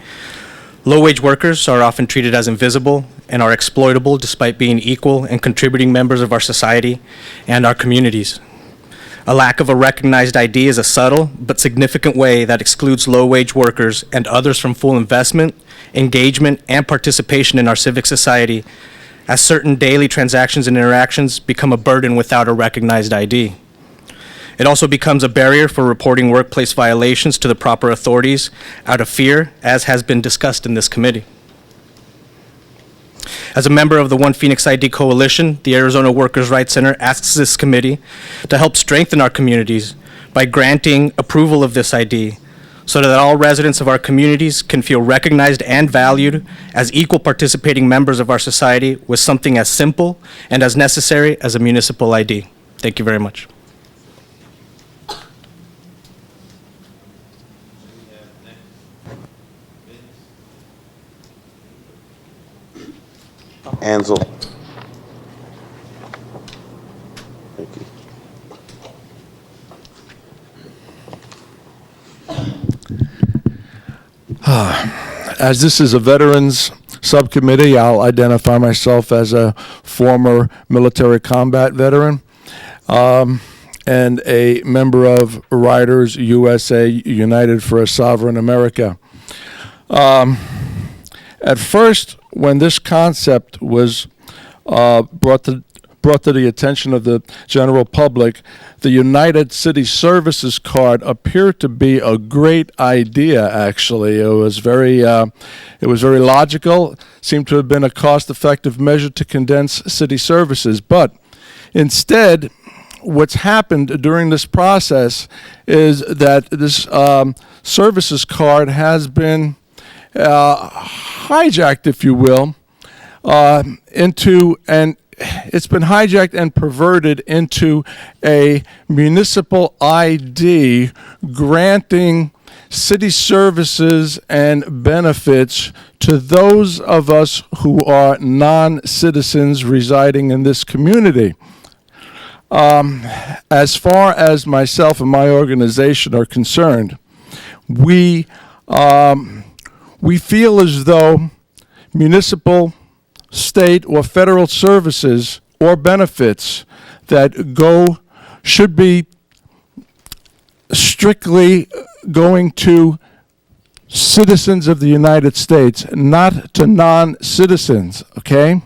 Low-wage workers are often treated as invisible and are exploitable despite being equal and contributing members of our society and our communities. A lack of a recognized ID is a subtle but significant way that excludes low-wage workers and others from full investment, engagement, and participation in our civic society, as certain daily transactions and interactions become a burden without a recognized ID. It also becomes a barrier for reporting workplace violations to the proper authorities out of fear, as has been discussed in this committee. As a member of the One Phoenix ID Coalition, the Arizona Workers' Rights Center asks this committee to help strengthen our communities by granting approval of this ID so that all residents of our communities can feel recognized and valued as equal participating members of our society with something as simple and as necessary as a municipal ID. Thank you very much. Ansel. Thank you. As this is a veterans subcommittee, I'll identify myself as a former military combat veteran and a member of Riders USA United for a Sovereign America. At first, when this concept was brought to the attention of the general public, the United City Services card appeared to be a great idea. Actually, it was very logical. Seemed to have been a cost-effective measure to condense city services. But instead, what's happened during this process is that this services card has been hijacked, if you will, it's been hijacked and perverted into a municipal ID granting city services and benefits to those of us who are non-citizens residing in this community. As far as myself and my organization are concerned, we feel as though municipal, state, or federal services or benefits that should be strictly going to citizens of the United States, not to non-citizens, okay?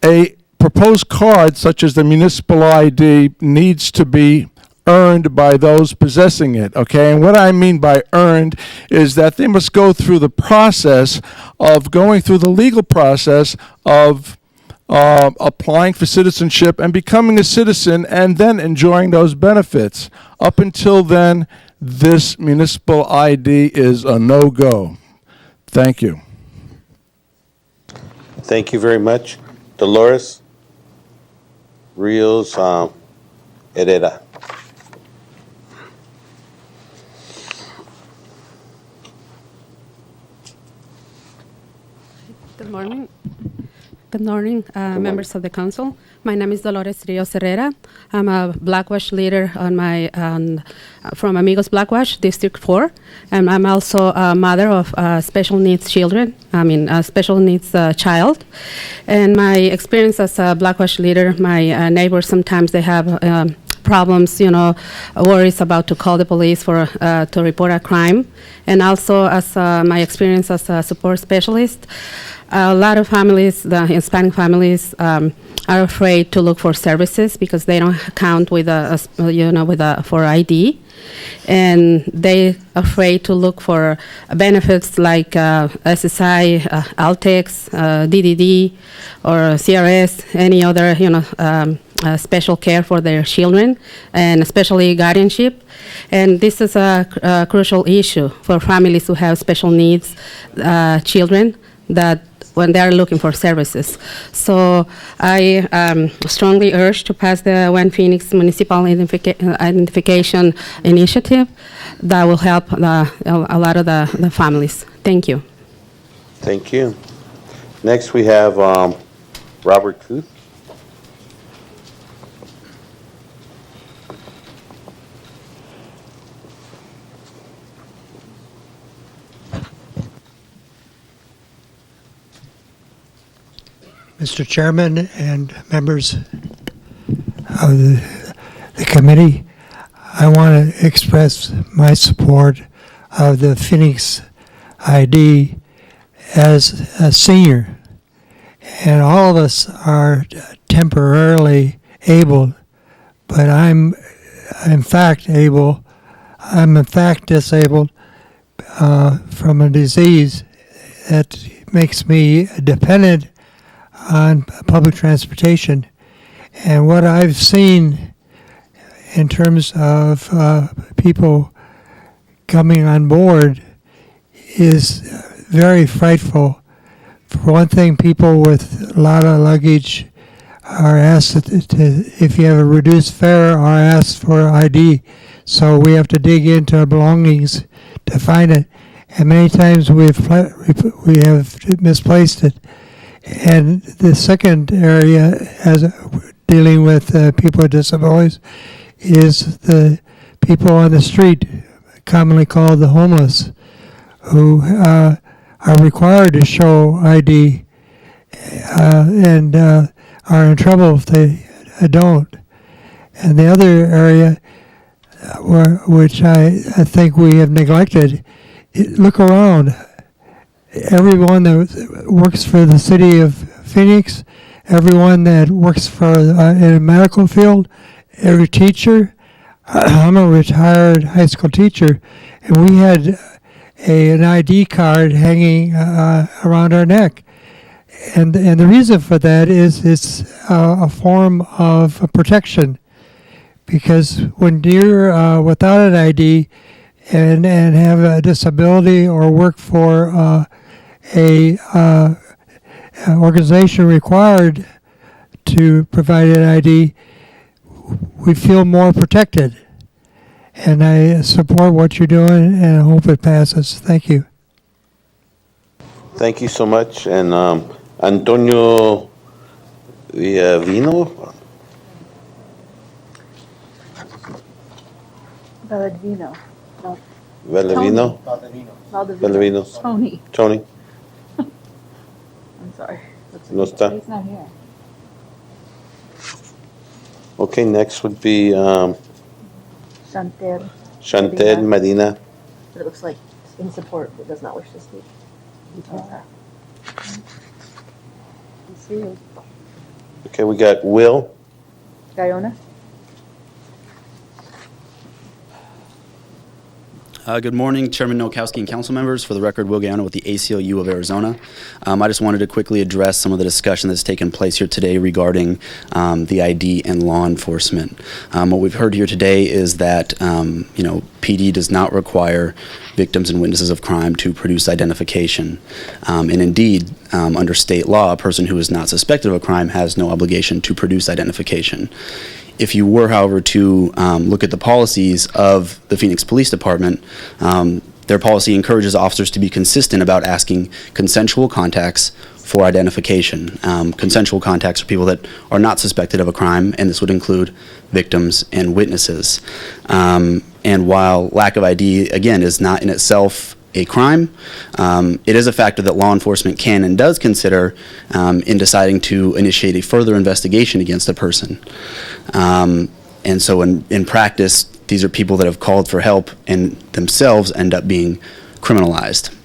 A proposed card such as the municipal ID needs to be earned by those possessing it, okay? And what I mean by earned is that they must go through the process of going through the legal process of applying for citizenship and becoming a citizen and then enjoying those benefits. Up until then, this municipal ID is a no-go. Thank you. Thank you very much. Dolores Rios Herrera. Good morning. Good morning, members of the council. My name is Dolores Rios Herrera. I'm a Blackwash leader from Amigos Blackwash, District 4. And I'm also a mother of special needs children, a special needs child. And my experience as a Blackwash leader, my neighbors, sometimes they have problems, worries about to call the police to report a crime. And also as my experience as a support specialist, a lot of families, the Hispanic families, are afraid to look for services because they don't count for ID, and they afraid to look for benefits like SSI, Altex, DDD, or CRS, any other special care for their children, and especially guardianship. And this is a crucial issue for families who have special needs children that when they are looking for services. So I strongly urge to pass the One Phoenix Municipal Identification Initiative that will help a lot of the families. Thank you. Thank you. Next we have Robert Kuth. Mr. Chairman and members of the committee. I want to express my support of the Phoenix ID as a senior. And all of us are temporarily able, but I'm in fact disabled from a disease that makes me dependent on public transportation. And what I've seen in terms of people coming on board is very frightful. For one thing, people with a lot of luggage are asked if you have a reduced fare, are asked for ID. So we have to dig into our belongings to find it. And many times we have misplaced it. And the second area, as dealing with people with disabilities, is the people on the street, commonly called the homeless, who are required to show ID and are in trouble if they don't. And the other area, which I think we have neglected, look around. Everyone that works for the city of Phoenix, everyone that works for in a medical field, every teacher. I'm a retired high school teacher, and we had an ID card hanging around our neck. And the reason for that is it's a form of protection, because when you're without an ID and have a disability or work for a organization required to provide an ID, we feel more protected. And I support what you're doing, and I hope it passes. Thank you. Thank you so much. And Antonio Villavino? Valladino. No. Villavino? Villavino. Tony. Tony? I'm sorry. No está. He's not here. Okay, next would be Chantel. Chantel Medina. It looks like in support, but does not wish to speak. Okay, we got Will. Guyona? Good morning, Chairman Nowakowski and council members. For the record, Will Guyana with the ACLU of Arizona. I just wanted to quickly address some of the discussion that's taken place here today regarding the ID and law enforcement. What we've heard here today is that PD does not require victims and witnesses of crime to produce identification. And indeed, under state law, a person who is not suspected of a crime has no obligation to produce identification. If you were, however, to look at the policies of the Phoenix Police Department, their policy encourages officers to be consistent about asking consensual contacts for identification. Consensual contacts are people that are not suspected of a crime, and this would include victims and witnesses. And while lack of ID, again, is not in itself a crime, it is a factor that law enforcement can and does consider in deciding to initiate a further investigation against a person. And so in practice, these are people that have called for help and themselves end up being criminalized.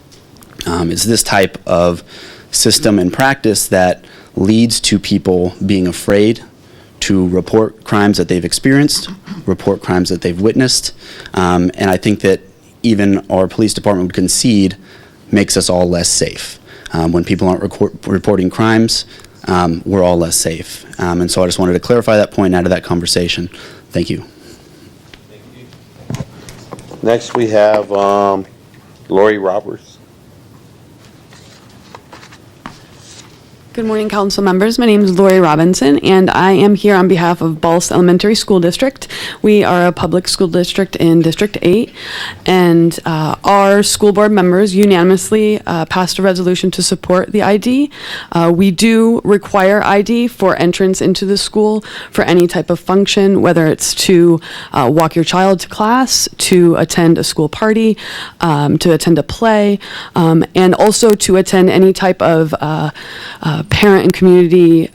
It's this type of system and practice that leads to people being afraid to report crimes that they've experienced, report crimes that they've witnessed, and I think that even our police department would concede makes us all less safe. When people aren't reporting crimes, we're all less safe. And so I just wanted to clarify that point out of that conversation. Thank you. Next we have Lori Roberts. Good morning, council members. My name is Lori Robinson, and I am here on behalf of Bulls Elementary School District. We are a public school district in District 8, and our school board members unanimously passed a resolution to support the ID. We do require ID for entrance into the school for any type of function, whether it's to walk your child to class, to attend a school party, to attend a play, and also to attend any type of parent and community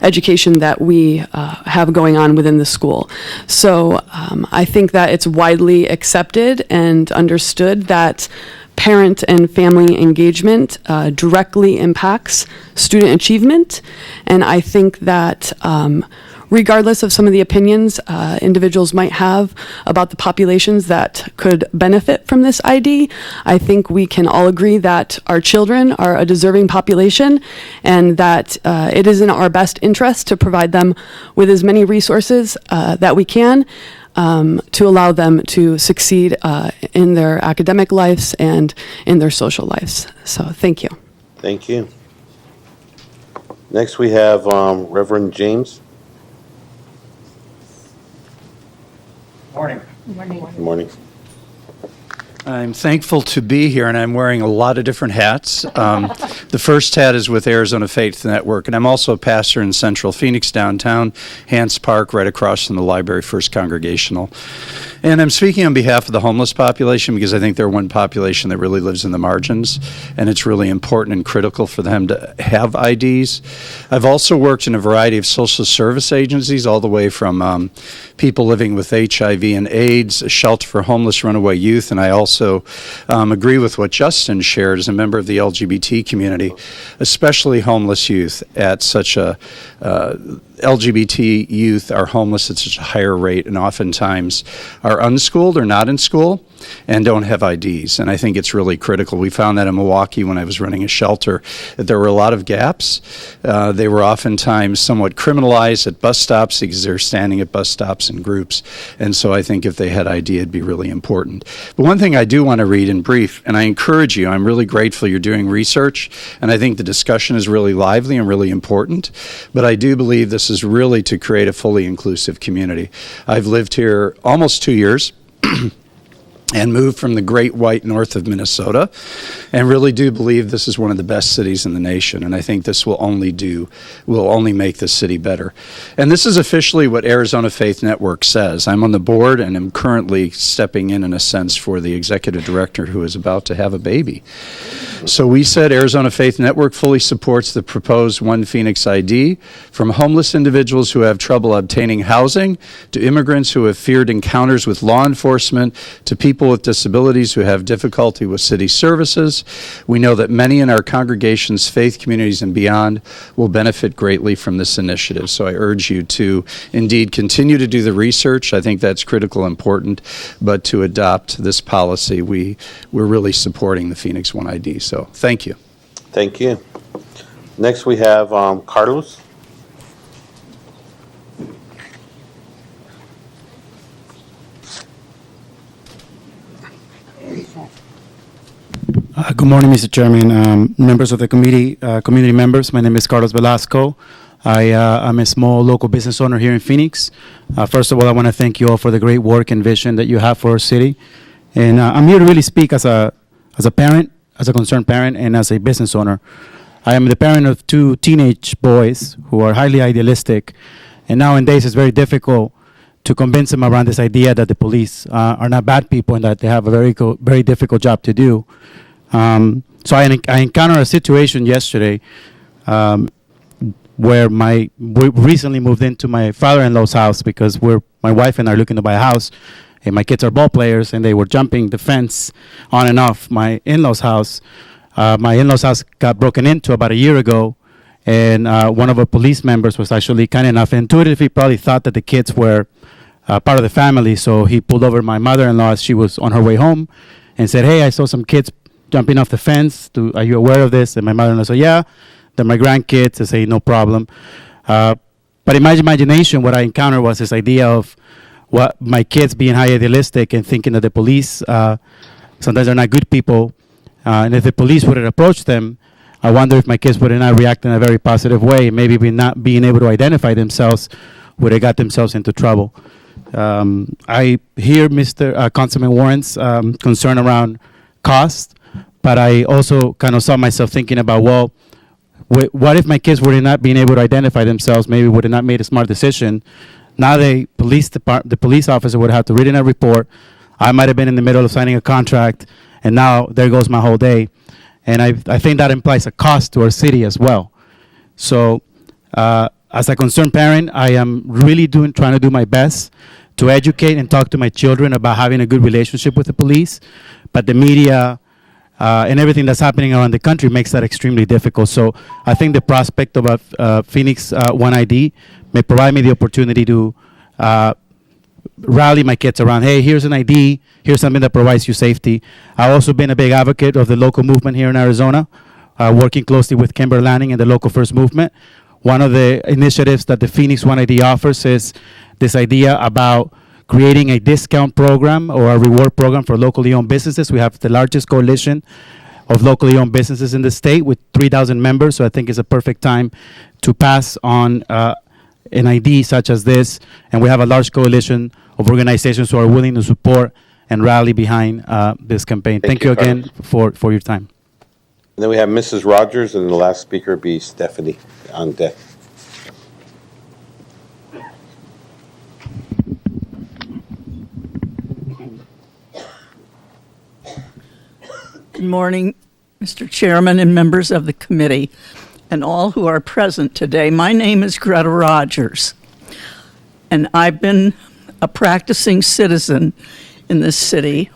education that we have going on within the school. So I think that it's widely accepted and understood that parent and family engagement directly impacts student achievement. And I think that regardless of some of the opinions individuals might have about the populations that could benefit from this ID, I think we can all agree that our children are a deserving population and that it is in our best interest to provide them with as many resources that we can to allow them to succeed in their academic lives and in their social lives. So thank you. Thank you. Next, we have Reverend James. Morning. Good morning. I'm thankful to be here, and I'm wearing a lot of different hats. The first hat is with Arizona Faith Network, and I'm also a pastor in Central Phoenix downtown, Hance Park, right across from the library, First Congregational. And I'm speaking on behalf of the homeless population because I think they're one population that really lives in the margins, and it's really important and critical for them to have IDs. I've also worked in a variety of social service agencies, all the way from people living with HIV and AIDS, a shelter for homeless runaway youth, and I also agree with what Justin shared as a member of the LGBT community, especially homeless youth at such a LGBT youth are homeless at such a higher rate and oftentimes are unschooled or not in school and don't have IDs. And I think it's really critical. We found that in Milwaukee when I was running a shelter, that there were a lot of gaps. They were oftentimes somewhat criminalized at bus stops because they're standing at bus stops in groups. And so I think if they had ID, it'd be really important. But one thing I do want to read in brief, and I encourage you, I'm really grateful you're doing research, and I think the discussion is really lively and really important. But I do believe this is really to create a fully inclusive community. I've lived here almost 2 years. And moved from the great white north of Minnesota, and really do believe this is one of the best cities in the nation. And I think this will only make the city better. And this is officially what Arizona Faith Network says. I'm on the board and am currently stepping in a sense, for the executive director who is about to have a baby. So we said Arizona Faith Network fully supports the proposed One Phoenix ID, from homeless individuals who have trouble obtaining housing, to immigrants who have feared encounters with law enforcement, to people with disabilities who have difficulty with city services. We know that many in our congregations, faith communities, and beyond will benefit greatly from this initiative. So I urge you to indeed continue to do the research. I think that's critical and important, but to adopt this policy, we're really supporting the Phoenix One ID. So thank you. Thank you. Next, we have Carlos. Good morning, Mr. Chairman, members of the committee, community members. My name is Carlos Velasco. I'm a small local business owner here in Phoenix. First of all, I want to thank you all for the great work and vision that you have for our city. And I'm here to really speak as a parent, as a concerned parent, and as a business owner. I am the parent of 2 teenage boys who are highly idealistic, and nowadays it's very difficult to convince them around this idea that the police are not bad people and that they have a very difficult job to do. So I encountered a situation yesterday where we recently moved into my father-in-law's house because my wife and I are looking to buy a house, and my kids are ball players, and they were jumping the fence on and off my in-laws' house. My in-laws' house got broken into about a year ago, and one of our police members was actually kind enough, intuitively probably thought that the kids were part of the family, so he pulled over my mother-in-law as she was on her way home and said, "Hey, I saw some kids jumping off the fence. Are you aware of this?" And my mother-in-law said, "Yeah, they're my grandkids." I say, "No problem." But in my imagination, what I encountered was this idea of what my kids being high idealistic and thinking that the police sometimes are not good people. And if the police would have approached them, I wonder if my kids would have not reacted in a very positive way. Maybe not being able to identify themselves would have got themselves into trouble. I hear Mr. Councilman Warren's concern around cost, but I also kind of saw myself thinking about, well, what if my kids were not being able to identify themselves, maybe would have not made a smart decision. Now the police officer would have to read in a report. I might have been in the middle of signing a contract, and now there goes my whole day. And I think that implies a cost to our city as well. So as a concerned parent, I am really trying to do my best to educate and talk to my children about having a good relationship with the police. But the media and everything that's happening around the country makes that extremely difficult. So I think the prospect of a Phoenix One ID may provide me the opportunity to rally my kids around, hey, here's an ID, here's something that provides you safety. I've also been a big advocate of the local movement here in Arizona, working closely with Kimber Lanning and the Local First Movement. One of the initiatives that the Phoenix One ID offers is this idea about creating a discount program or a reward program for locally owned businesses. We have the largest coalition of locally owned businesses in the state with 3,000 members, so I think it's a perfect time to pass on an ID such as this, and we have a large coalition of organizations who are willing to support and rally behind this campaign. Thank you again for your time. And then we have Mrs. Rogers, and the last speaker be Stephanie on deck. Good morning, Mr. Chairman and members of the committee, and all who are present today. My name is Greta Rogers, and I've been a practicing citizen in this city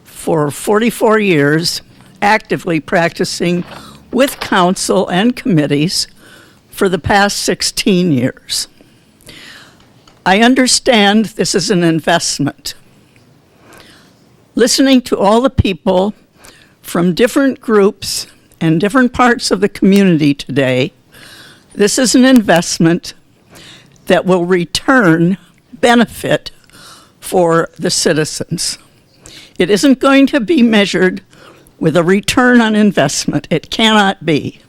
for 44 years, actively practicing with council and committees for the past 16 years. I understand this is an investment. Listening to all the people from different groups and different parts of the community today, this is an investment that will return benefit for the citizens. It isn't going to be measured with a return on investment. It cannot be.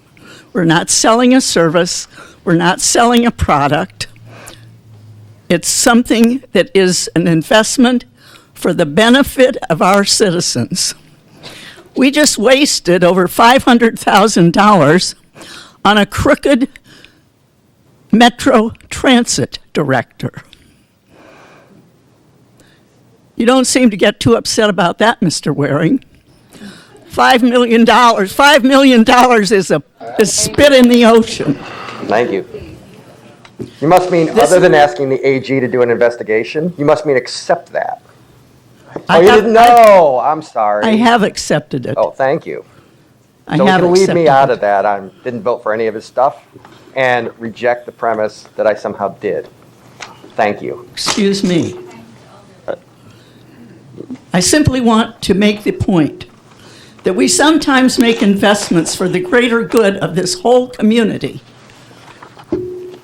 We're not selling a service. We're not selling a product. It's something that is an investment for the benefit of our citizens. We just wasted over $500,000 on a crooked Metro Transit director. You don't seem to get too upset about that, Mr. Waring. $5 million. $5 million is spit in the ocean. Thank you. You must mean, other than asking the AG to do an investigation, you must mean accept that. Oh, you didn't know? I'm sorry. I have accepted it. Oh, thank you. I So have to leave accepted me out it. of that, I didn't vote for any of his stuff and reject the premise that I somehow did. Thank you. Excuse me. I simply want to make the point that we sometimes make investments for the greater good of this whole community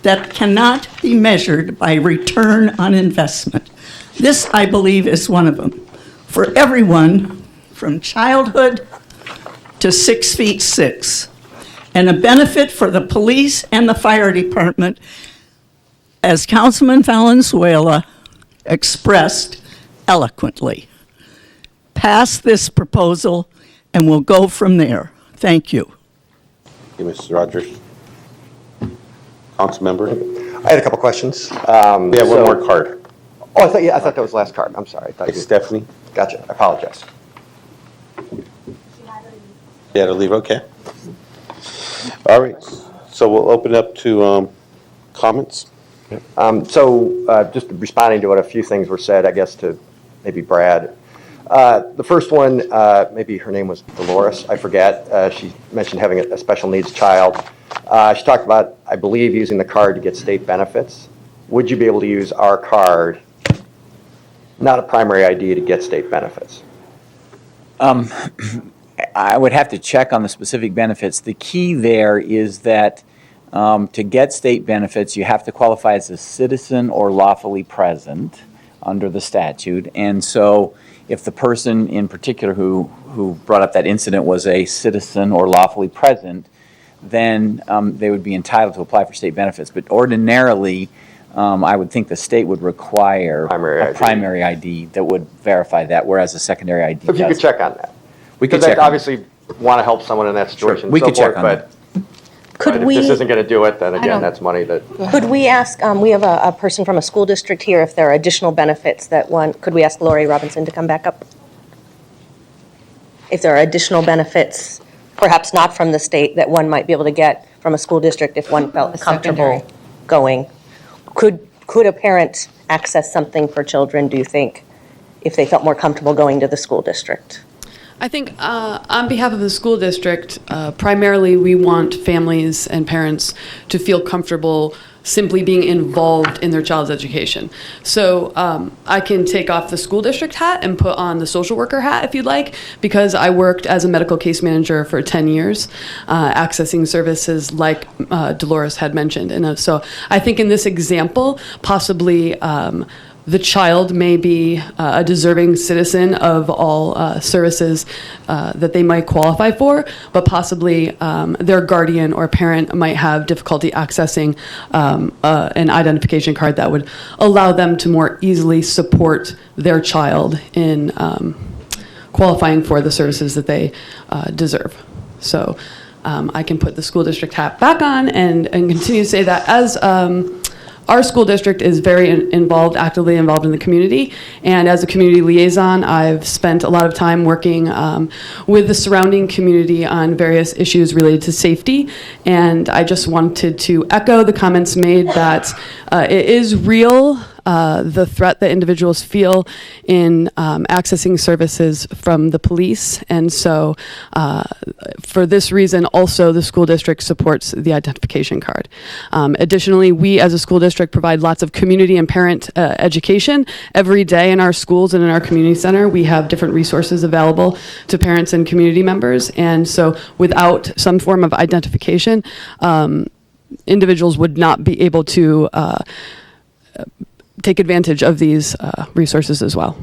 that cannot be measured by return on investment. This, I believe, is one of them. For everyone from childhood to 6'6", and a benefit for the police and the fire department, as Councilman Valenzuela expressed eloquently. Pass this proposal, and we'll go from there. Thank you. Thank you, Mrs. Rogers. Council member? I had a couple questions. We have one more card. Oh, I thought that was the last card. I'm sorry. I thought It's Stephanie. Gotcha. I apologize. You had to leave, okay. All right, so we'll open up to comments. Just responding to what a few things were said, I guess, to maybe Brad. The first one, maybe her name was Dolores, I forget. She mentioned having a special needs child. She talked about, I believe, using the card to get state benefits. Would you be able to use our card, not a primary ID, to get state benefits? I would have to check on the specific benefits. The key there is that to get state benefits, you have to qualify as a citizen or lawfully present under the statute. And so if the person in particular who brought up that incident was a citizen or lawfully present, then they would be entitled to apply for state benefits. But ordinarily, I would think the state would require a primary ID that would verify that, whereas a secondary ID If you could doesn't. check on that. We could Because check I on obviously want to help someone in that situation. We and so could check forth, on but Could if we- this isn't going to do it, then I again, don't- that's money that. Could we ask, we have a person from a school district here, if there are additional benefits that could we ask Lori Robinson to come back up? If there are additional benefits, perhaps not from the state, that one might be able to get from a school district if one felt comfortable going. Could a parent access something for children, do you think, if they felt more comfortable going to the school district? I think on behalf of the school district, primarily we want families and parents to feel comfortable simply being involved in their child's education. So I can take off the school district hat and put on the social worker hat if you'd like, because I worked as a medical case manager for 10 years, accessing services like Dolores had mentioned. And so I think in this example, possibly the child may be a deserving citizen of all services that they might qualify for, but possibly their guardian or parent might have difficulty accessing an identification card that would allow them to more easily support their child in qualifying for the services that they deserve. So I can put the school district hat back on and continue to say that as our school district is very actively involved in the community, and as a community liaison, I've spent a lot of time working with the surrounding community on various issues related to safety, and I just wanted to echo the comments made that it is real, the threat that individuals feel in accessing services from the police, and so for this reason also the school district supports the identification card. Additionally, we as a school district provide lots of community and parent education every day in our schools and in our community center. We have different resources available to parents and community members, and so without some form of identification, individuals would not be able to take advantage of these resources as well.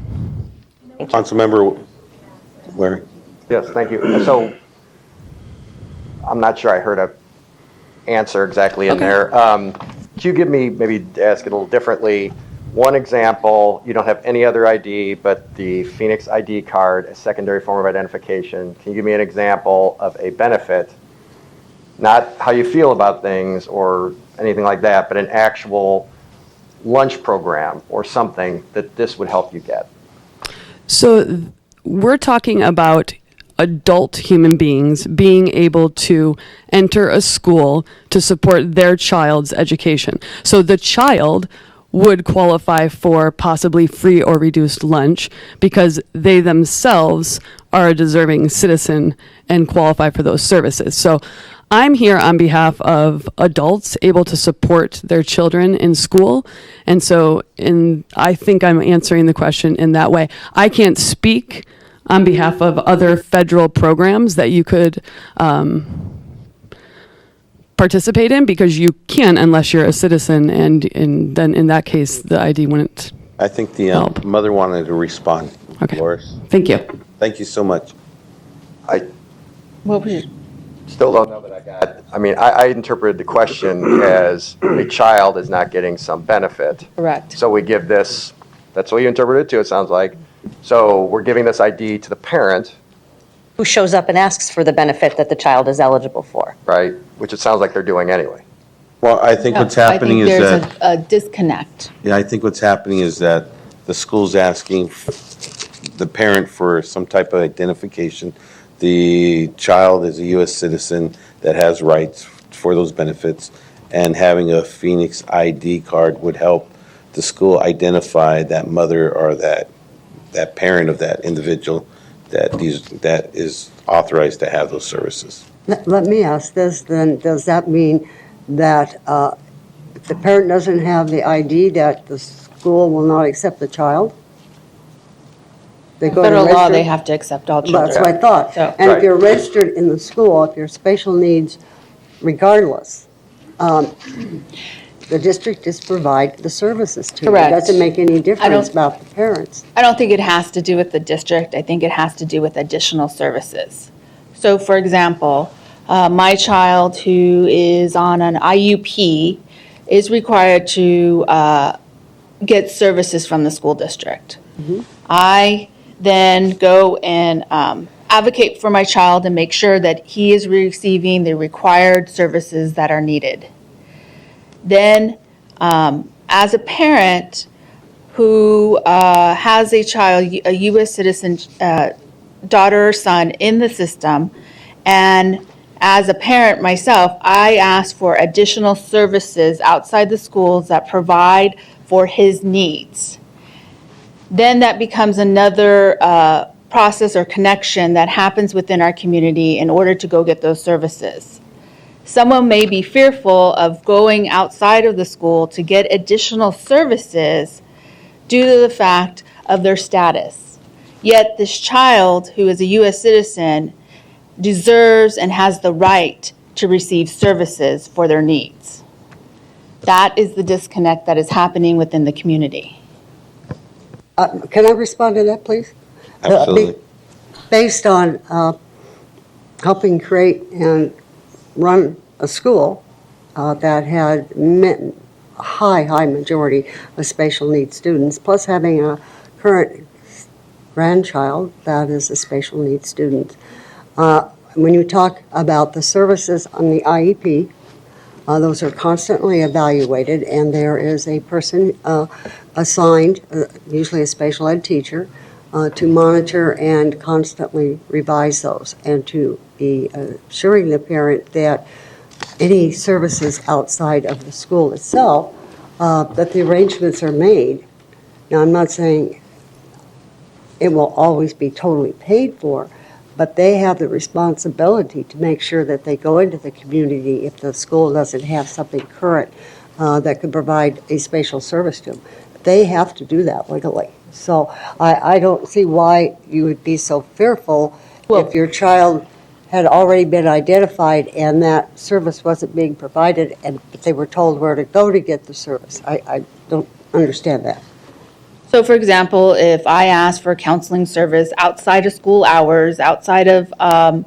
Councilmember Waring. Yes, thank you. So I'm not sure I heard a answer exactly in there. Can you give me, maybe ask it a little differently, one example, you don't have any other ID but the Phoenix ID card, a secondary form of identification. Can you give me an example of a benefit, not how you feel about things or anything like that, but an actual lunch program or something that this would help you get? So we're talking about adult human beings being able to enter a school to support their child's education. So the child would qualify for possibly free or reduced lunch because they themselves are a deserving citizen and qualify for those services. So I'm here on behalf of adults able to support their children in school. And so I think I'm answering the question in that way. I can't speak on behalf of other federal programs that you could participate in, because you can't unless you're a citizen, and then in that case, the ID wouldn't. I think the mother wanted to respond. Okay. Dolores. Thank you. Thank you so much. What was your? Still don't know that I got, I mean, I interpreted the question as a child is not getting some benefit. Correct. So we give this, that's what you interpreted it too, it sounds like. So we're giving this ID to the parent. Who shows up and asks for the benefit that the child is eligible for. Right, which it sounds like they're doing anyway. Well, I think what's happening is there's that, a disconnect. yeah, I think what's happening is that the school's asking the parent for some type of identification. The child is a U.S. citizen that has rights for those benefits, and having a Phoenix ID card would help the school identify that mother or that parent of that individual that is authorized to have those services. Let me ask this then, does that mean that if the parent doesn't have the ID, that the school will not accept the child? They go to Federal law, register- they have to accept all children. That's what I thought. So- And if you're registered in the school, if you're special needs, regardless, the district just provide the services to you. Correct. It doesn't make any difference don't- about the parents. I don't think it has to do with the district. I think it has to do with additional services. So for example, my child who is on an IUP is required to get services from the school district. I then go and advocate for my child and make sure that he is receiving the required services that are needed. Then, as a parent who has a child, a U.S. citizen daughter or son in the system, and as a parent myself, I ask for additional services outside the schools that provide for his needs. Then that becomes another process or connection that happens within our community in order to go get those services. Someone may be fearful of going outside of the school to get additional services due to the fact of their status. Yet this child, who is a U.S. citizen, deserves and has the right to receive services for their needs. That is the disconnect that is happening within the community. Can I respond to that, please? Absolutely. Based on helping create and run a school that had a high majority of special needs students, plus having a current grandchild that is a special needs student. When you talk about the services on the IEP, those are constantly evaluated, and there is a person assigned, usually a special ed teacher, to monitor and constantly revise those, and to be assuring the parent that any services outside of the school itself, that the arrangements are made. Now, I'm not saying it will always be totally paid for, but they have the responsibility to make sure that they go into the community if the school doesn't have something current that could provide a special service to them. They have to do that legally. So I don't see why you would be so fearful if your child had already been identified and that service wasn't being provided, but they were told where to go to get the service. I don't understand that. So for example, if I ask for counseling service outside of school hours, outside of ask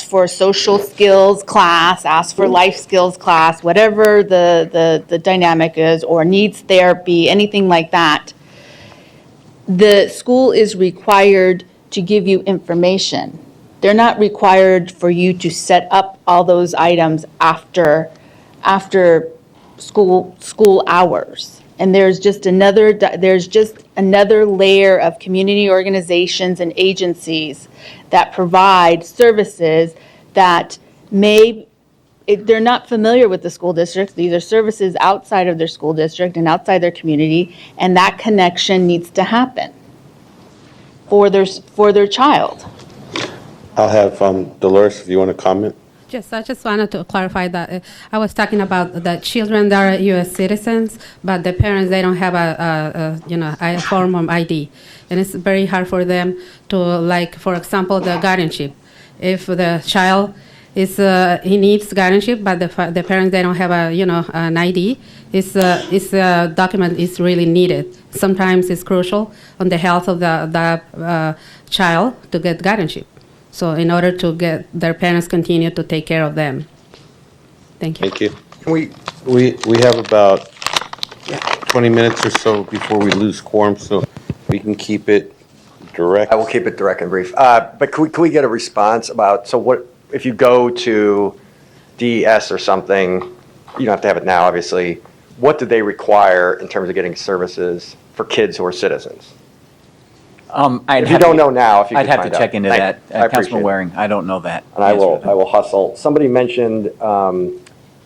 for social skills class, ask for life skills class, whatever the dynamic is, or needs therapy, anything like that, the school is required to give you information. They're not required for you to set up all those items after school hours. And there's just another layer of community organizations and agencies that provide services that they're not familiar with the school district. These are services outside of their school district and outside their community, and that connection needs to happen for their child. I'll have Dolores, if you want to comment. Yes, I just wanted to clarify that I was talking about the children that are U.S. citizens, but the parents, they don't have a form of ID, and it's very hard for them to, like, for example, the guardianship. If the child he needs guardianship, but the parents, they don't have an ID, this document is really needed. Sometimes it's crucial on the health of the child to get guardianship. So in order to get their parents continue to take care of them. Thank you. Thank you. We have about 20 minutes or so before we lose quorum, so we can keep it direct. I will keep it direct and brief. But can we get a response about, so what, if you go to DES or something, you don't have to have it now, obviously, what do they require in terms of getting services for kids who are citizens? If you don't know now, if you could I'd have to find out. check into Thank that, you. I appreciate Councilman it. Waring. I don't know that. And I will hustle. Somebody mentioned, I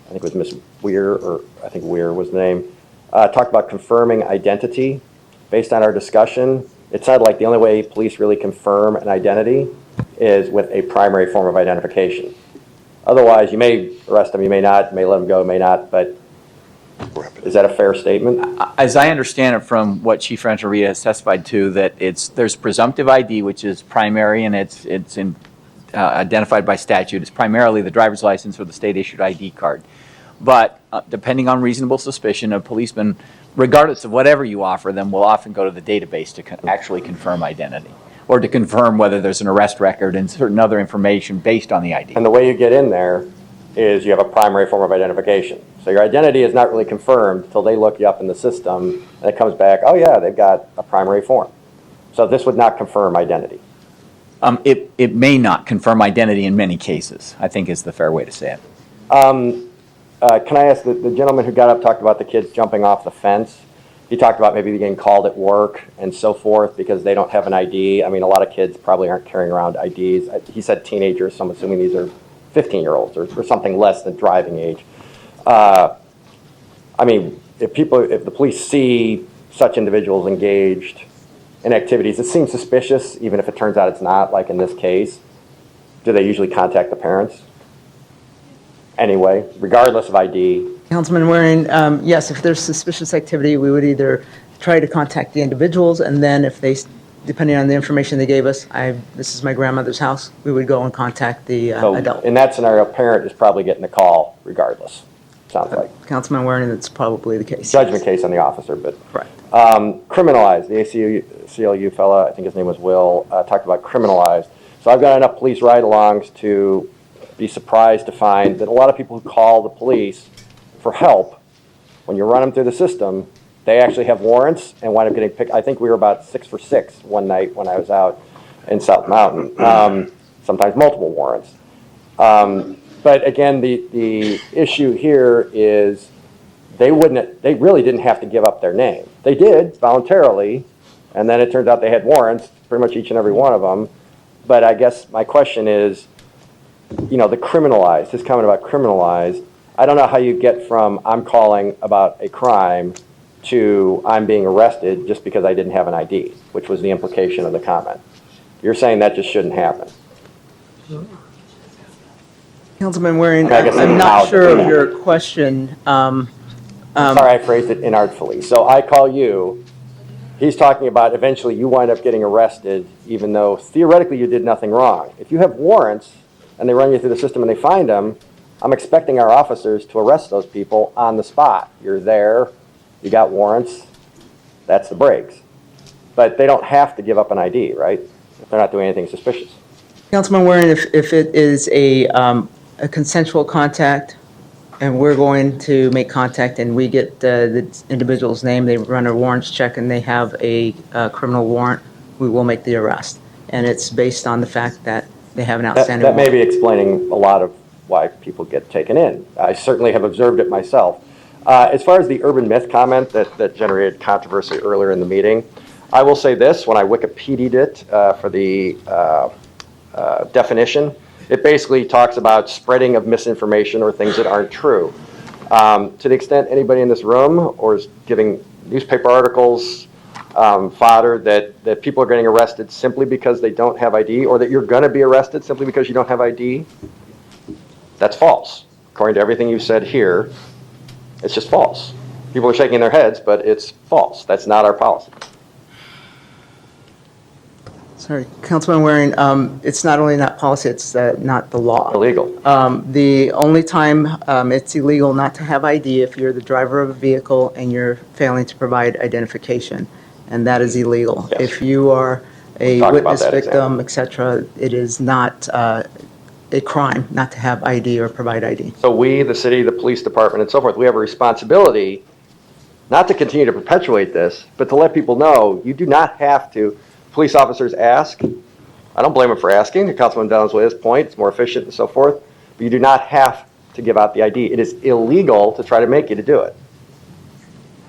think it was Ms. Weir, or I think Weir was the name, talked about confirming identity. Based on our discussion, it sounded like the only way police really confirm an identity is with a primary form of identification. Otherwise, you may arrest them, you may not, may let them go, may not, but is that a fair statement? As I understand it from what Chief Renteria has testified to, that there's presumptive ID, which is primary, and it's identified by statute. It's primarily the driver's license or the state-issued ID card. But depending on reasonable suspicion, a policeman, regardless of whatever you offer them, will often go to the database to actually confirm identity, or to confirm whether there's an arrest record and certain other information based on the ID. And the way you get in there is you have a primary form of identification. So your identity is not really confirmed until they look you up in the system and it comes back, oh yeah, they've got a primary form. So this would not confirm identity. It may not confirm identity in many cases, I think is the fair way to say it. Can I ask, the gentleman who got up talked about the kids jumping off the fence. he talked about maybe getting called at work and so forth because they don't have an ID. I mean, a lot of kids probably aren't carrying around IDs. He said teenagers, so I'm assuming these are 15-year-olds or something less than driving age. I mean, if the police see such individuals engaged in activities that seem suspicious, even if it turns out it's not, like in this case, do they usually contact the parents? Anyway, regardless of ID. Councilman Waring, yes, if there's suspicious activity, we would either try to contact the individuals, and then if they, depending on the information they gave us, this is my grandmother's house, we would go and contact the So adult. in that scenario, a parent is probably getting the call regardless, sounds like. Councilman Waring, that's probably the case. Judgment case on the officer, but. Right. Criminalized, the ACLU fella, I think his name was Will, talked about criminalized. So I've got enough police ride-alongs to be surprised to find that a lot of people who call the police for help, when you run them through the system, they actually have warrants and wind up getting picked. I think we were about 6 for 6 one night when I was out in South Mountain, sometimes multiple warrants. But again, the issue here is they really didn't have to give up their name. They did voluntarily, and then it turns out they had warrants, pretty much each and every one of them. But I guess my question is, the criminalized, his comment about criminalized, I don't know how you get from I'm calling about a crime to I'm being arrested just because I didn't have an ID, which was the implication of the comment. You're saying that just shouldn't happen. Councilman Waring, I guess I'm not how- sure of your question. Sorry, I phrased it inartfully. So I call you, he's talking about eventually you wind up getting arrested even though theoretically you did nothing wrong. If you have warrants and they run you through the system and they find them, I'm expecting our officers to arrest those people on the spot. You're there, you got warrants, that's the breaks. But they don't have to give up an ID, right? If they're not doing anything suspicious. Councilman Waring, if it is a consensual contact, and we're going to make contact and we get the individual's name, they run a warrants check and they have a criminal warrant, we will make the arrest. And it's based on the fact that they have an outstanding That may warrant. be explaining a lot of why people get taken in. I certainly have observed it myself. As far as the urban myth comment that generated controversy earlier in the meeting, I will say this, when I Wikipedia'd it for the definition, it basically talks about spreading of misinformation or things that aren't true. To the extent anybody in this room or is giving newspaper articles fodder that people are getting arrested simply because they don't have ID, or that you're going to be arrested simply because you don't have ID, that's false. According to everything you said here, it's just false. People are shaking their heads, but it's false. That's not our policy. Sorry, Councilman Waring, it's not only not policy, it's not the law. Illegal. The only time it's illegal not to have ID if you're the driver of a vehicle and you're failing to provide identification, and that is illegal. Yes. If you are a Talked about witness, that victim, et cetera, it is not a crime not to have ID or provide ID. So we, the city, the police department, and so forth, we have a responsibility not to continue to perpetuate this, but to let people know you do not have to. Police officers ask. I don't blame them for asking. To Councilman Valenzuela's point, it's more efficient and so forth. But you do not have to give out the ID. It is illegal to try to make you to do it.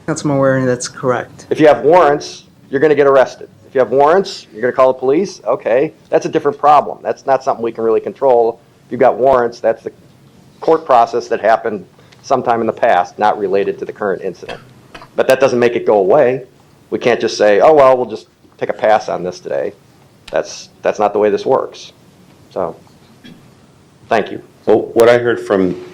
Councilman Waring, that's correct. If you have warrants, you're going to get arrested. If you have warrants, you're going to call the police. Okay, that's a different problem. That's not something we can really control. If you've got warrants, that's the court process that happened sometime in the past, not related to the current incident. But that doesn't make it go away. We can't just say, oh, well, we'll just take a pass on this today. That's not the way this works. So, thank you. Well, what I heard from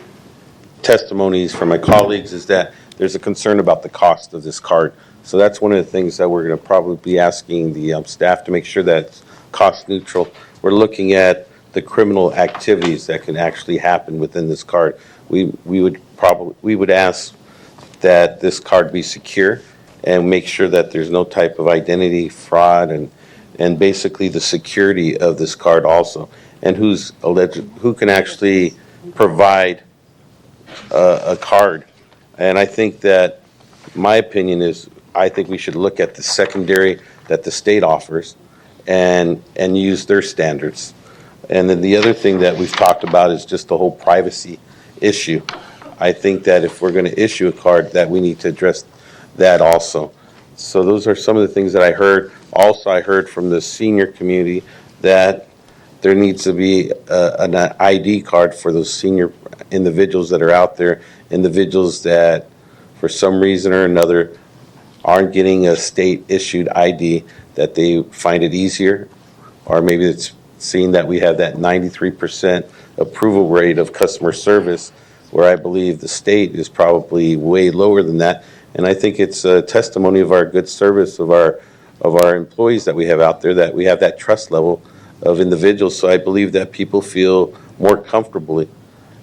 testimonies from my colleagues is that there's a concern about the cost of this card. So that's one of the things that we're going to probably be asking the staff to make sure that it's cost neutral. We're looking at the criminal activities that can actually happen within this card. We would ask that this card be secure and make sure that there's no type of identity fraud and basically the security of this card also, and who can actually provide a card. And I think that my opinion is I think we should look at the secondary that the state offers and use their standards. And then the other thing that we've talked about is just the whole privacy issue. I think that if we're going to issue a card, that we need to address that also. So those are some of the things that I heard. Also, I heard from the senior community that there needs to be an ID card for those senior individuals that are out there, individuals that for some reason or another aren't getting a state-issued ID, that they find it easier, or maybe it's seeing that we have that 93% approval rate of customer service, where I believe the state is probably way lower than that. And I think it's a testimony of our good service of our employees that we have out there, that we have that trust level of individuals. So I believe that people feel more comfortably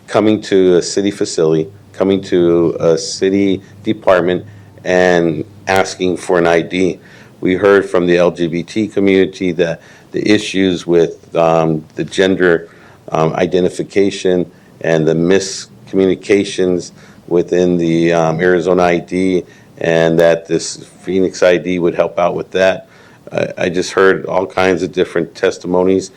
coming to a city facility, coming to a city department and asking for an ID. We heard from the LGBT community that the issues with the gender identification and the miscommunications within the Arizona ID, and that this Phoenix ID would help out with that. I just heard all kinds of different testimonies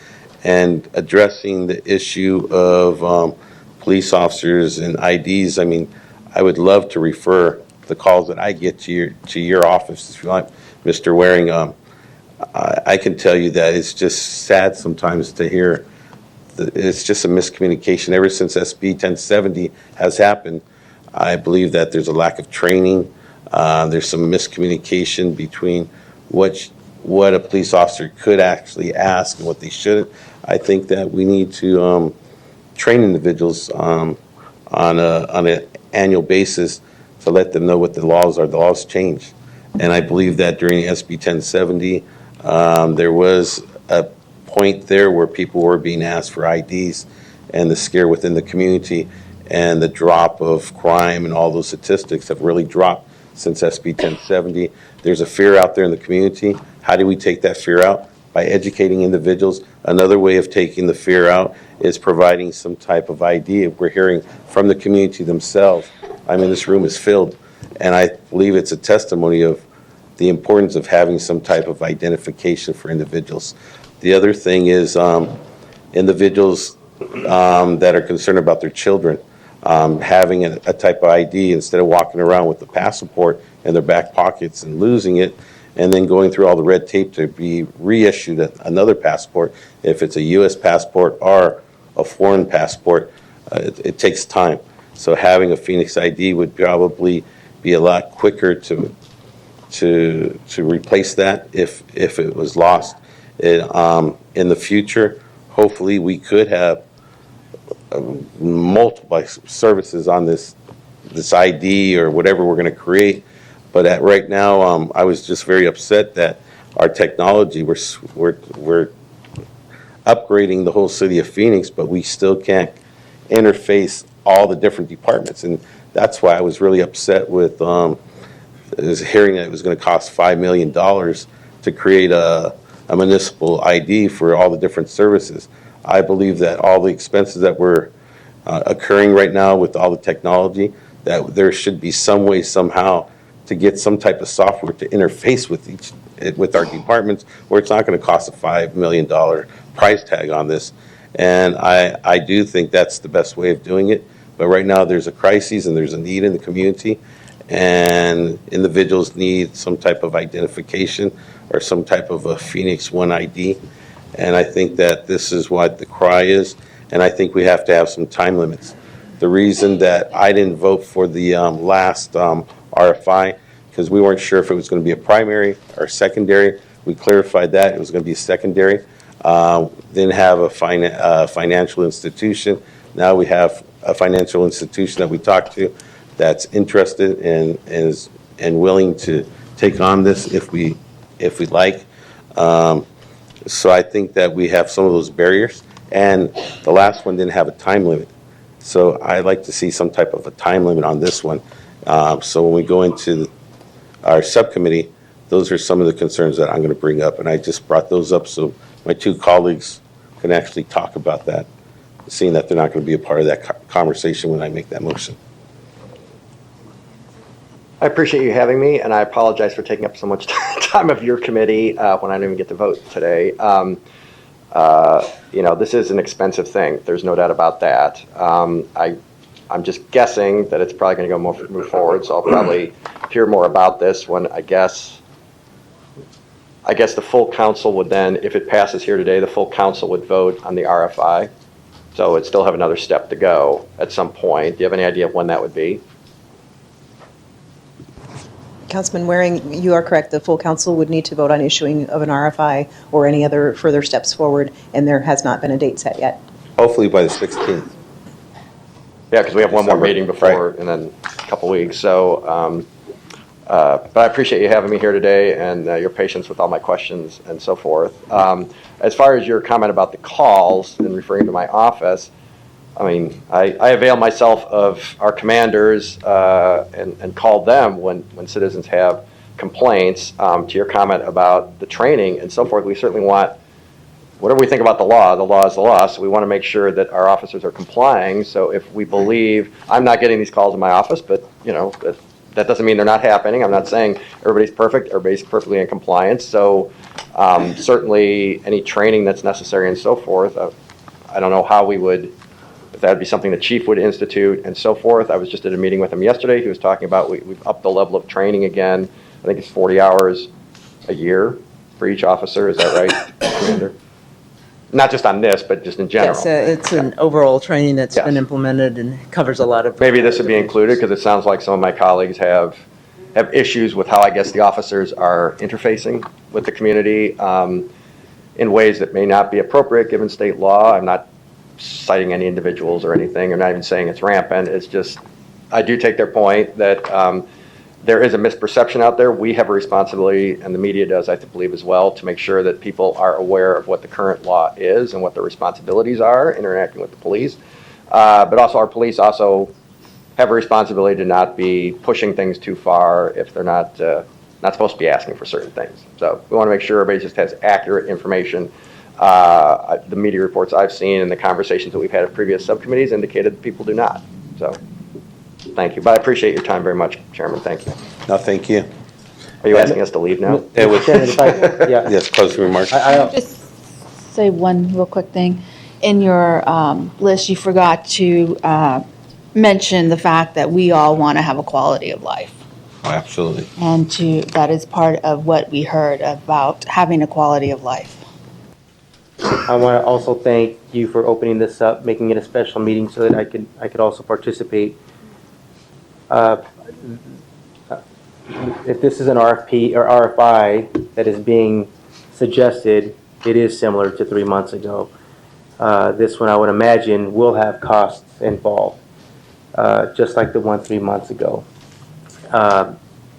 and addressing the issue of police officers and IDs. I mean, I would love to refer the calls that I get to your office, if you want, Mr. Waring. I can tell you that it's just sad sometimes to hear. It's just a miscommunication. Ever since SB 1070 has happened, I believe that there's a lack of training. There's some miscommunication between what a police officer could actually ask and what they shouldn't. I think that we need to train individuals on an annual basis to let them know what the laws are. The laws change. And I believe that during SB 1070, there was a point there where people were being asked for IDs, and the scare within the community and the drop of crime and all those statistics have really dropped since SB 1070. There's a fear out there in the community. How do we take that fear out? By educating individuals. Another way of taking the fear out is providing some type of ID. We're hearing from the community themselves. I mean, this room is filled, and I believe it's a testimony of the importance of having some type of identification for individuals. The other thing is individuals that are concerned about their children having a type of ID instead of walking around with the passport in their back pockets and losing it, and then going through all the red tape to be reissued another passport. If it's a U.S. passport or a foreign passport, it takes time. So having a Phoenix ID would probably be a lot quicker to replace that if it was lost. In the future, hopefully we could have multiple services on this ID or whatever we're going to create. But right now, I was just very upset that our technology, we're upgrading the whole city of Phoenix, but we still can't interface all the different departments. And that's why I was really upset with hearing that it was going to cost $5 million to create a municipal ID for all the different services. I believe that all the expenses that were occurring right now with all the technology, that there should be some way, somehow, to get some type of software to interface with our departments, where it's not going to cost a $5 million price tag on this. And I do think that's the best way of doing it. But right now there's a crisis and there's a need in the community, and individuals need some type of identification or some type of a Phoenix One ID. And I think that this is what the cry is, and I think we have to have some time limits. The reason that I didn't vote for the last RFI, because we weren't sure if it was going to be a primary or secondary. We clarified that it was going to be a secondary. Didn't have a financial institution. Now we have a financial institution that we talked to that's interested and willing to take on this if we like. So I think that we have some of those barriers, and the last one didn't have a time limit. So I'd like to see some type of a time limit on this one. So when we go into our subcommittee, those are some of the concerns that I'm going to bring up, and I just brought those up so my two colleagues can actually talk about that, seeing that they're not going to be a part of that conversation when I make that motion. I appreciate you having me, and I apologize for taking up so much time of your committee when I didn't even get to vote today. This is an expensive thing. There's no doubt about that. I'm just guessing that it's probably going to move forward, so I'll probably hear more about this when, I guess, I guess the full council would then, if it passes here today, the full council would vote on the RFI. So it'd still have another step to go at some point. Do you have any idea of when that would be? Councilman Waring, you are correct. The full council would need to vote on issuing of an RFI or any other further steps forward, and there has not been a date set yet. Hopefully by the 16th. Yeah, because we have one more December, meeting before and then a couple weeks. So, but I appreciate you having me here today and your patience with all my questions and so forth. As far as your comment about the calls and referring to my office, I mean, I avail myself of our commanders and call them when citizens have complaints. To your comment about the training and so forth, we certainly want, whatever we think about the law is the law, so we want to make sure that our officers are complying. So if we believe, I'm not getting these calls in my office, but you know, that doesn't mean they're not happening. I'm not saying everybody's perfect, everybody's perfectly in compliance. So certainly any training that's necessary and so forth, I don't know how we would, if that would be something the chief would institute and so forth. I was just at a meeting with him yesterday. He was talking about we've upped the level of training again. I think it's 40 hours a year for each officer. Is that right, Commander? Not just on this, but just in general. Yes, it's an overall training that's been implemented and covers a lot of. Maybe this would be included because it sounds like some of my colleagues have issues with how I guess the officers are interfacing with the community in ways that may not be appropriate given state law. I'm not citing any individuals or anything. I'm not even saying it's rampant. It's just, I do take their point that there is a misperception out there. We have a responsibility, and the media does, I believe, as well, to make sure that people are aware of what the current law is and what their responsibilities are interacting with the police. But also our police also have a responsibility to not be pushing things too far if they're not supposed to be asking for certain things. So we want to make sure everybody just has accurate information. The media reports I've seen and the conversations that we've had at previous subcommittees indicated that people do not. So thank you. But I appreciate your time very much, Chairman. Thank you. No, thank you. Are you asking us to leave now? Yes, closing remarks. Just say one real quick thing. In your list, you forgot to mention the fact that we all want to have a quality of life. Oh, absolutely. And that is part of what we heard about having a quality of life. I want to also thank you for opening this up, making it a special meeting so that I could also participate. If this is an RFP or RFI that is being suggested, it is similar to 3 months ago. This one, I would imagine, will have costs involved, just like the one 3 months ago.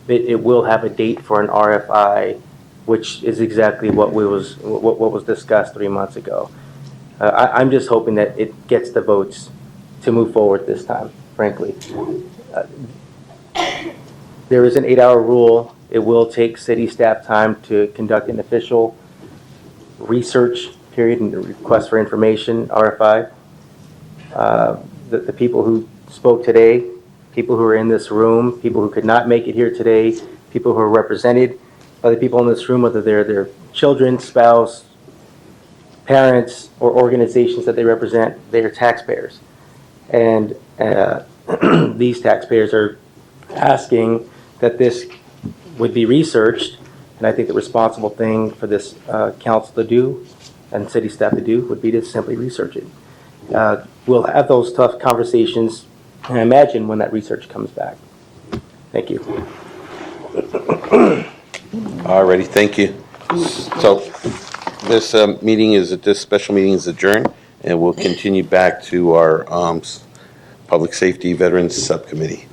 It will have a date for an RFI, which is exactly what was discussed 3 months ago. I'm just hoping that it gets the votes to move forward this time, frankly. There is an 8-hour rule. It will take city staff time to conduct an official research period and request for information, RFI. The people who spoke today, people who are in this room, people who could not make it here today, people who are represented by the people in this room, whether they're their children, spouse, parents, or organizations that they represent, they are taxpayers. And these taxpayers are asking that this would be researched, and I think the responsible thing for this council to do and city staff to do would be to simply research it. We'll have those tough conversations, and I imagine when that research comes back. Thank you. Alrighty, thank you. So this special meeting is adjourned, and we'll continue back to our Public Safety Veterans Subcommittee.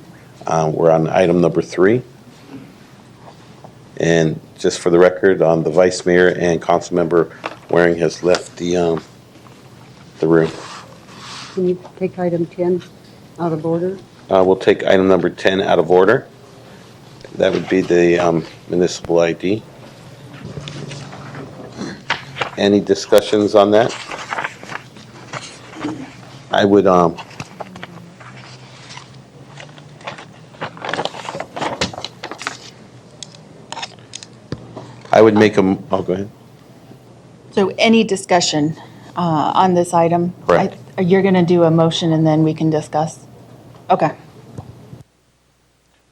We're on item number 3. And just for the record, the Vice Mayor and Councilmember Waring has left the room. Can you take item 10 out of order? We'll take item number 10 out of order. That would be the municipal ID. Any discussions on that? I would make a, oh, go ahead. So any discussion on this item? Correct. You're going to do a motion and then we can discuss? Okay.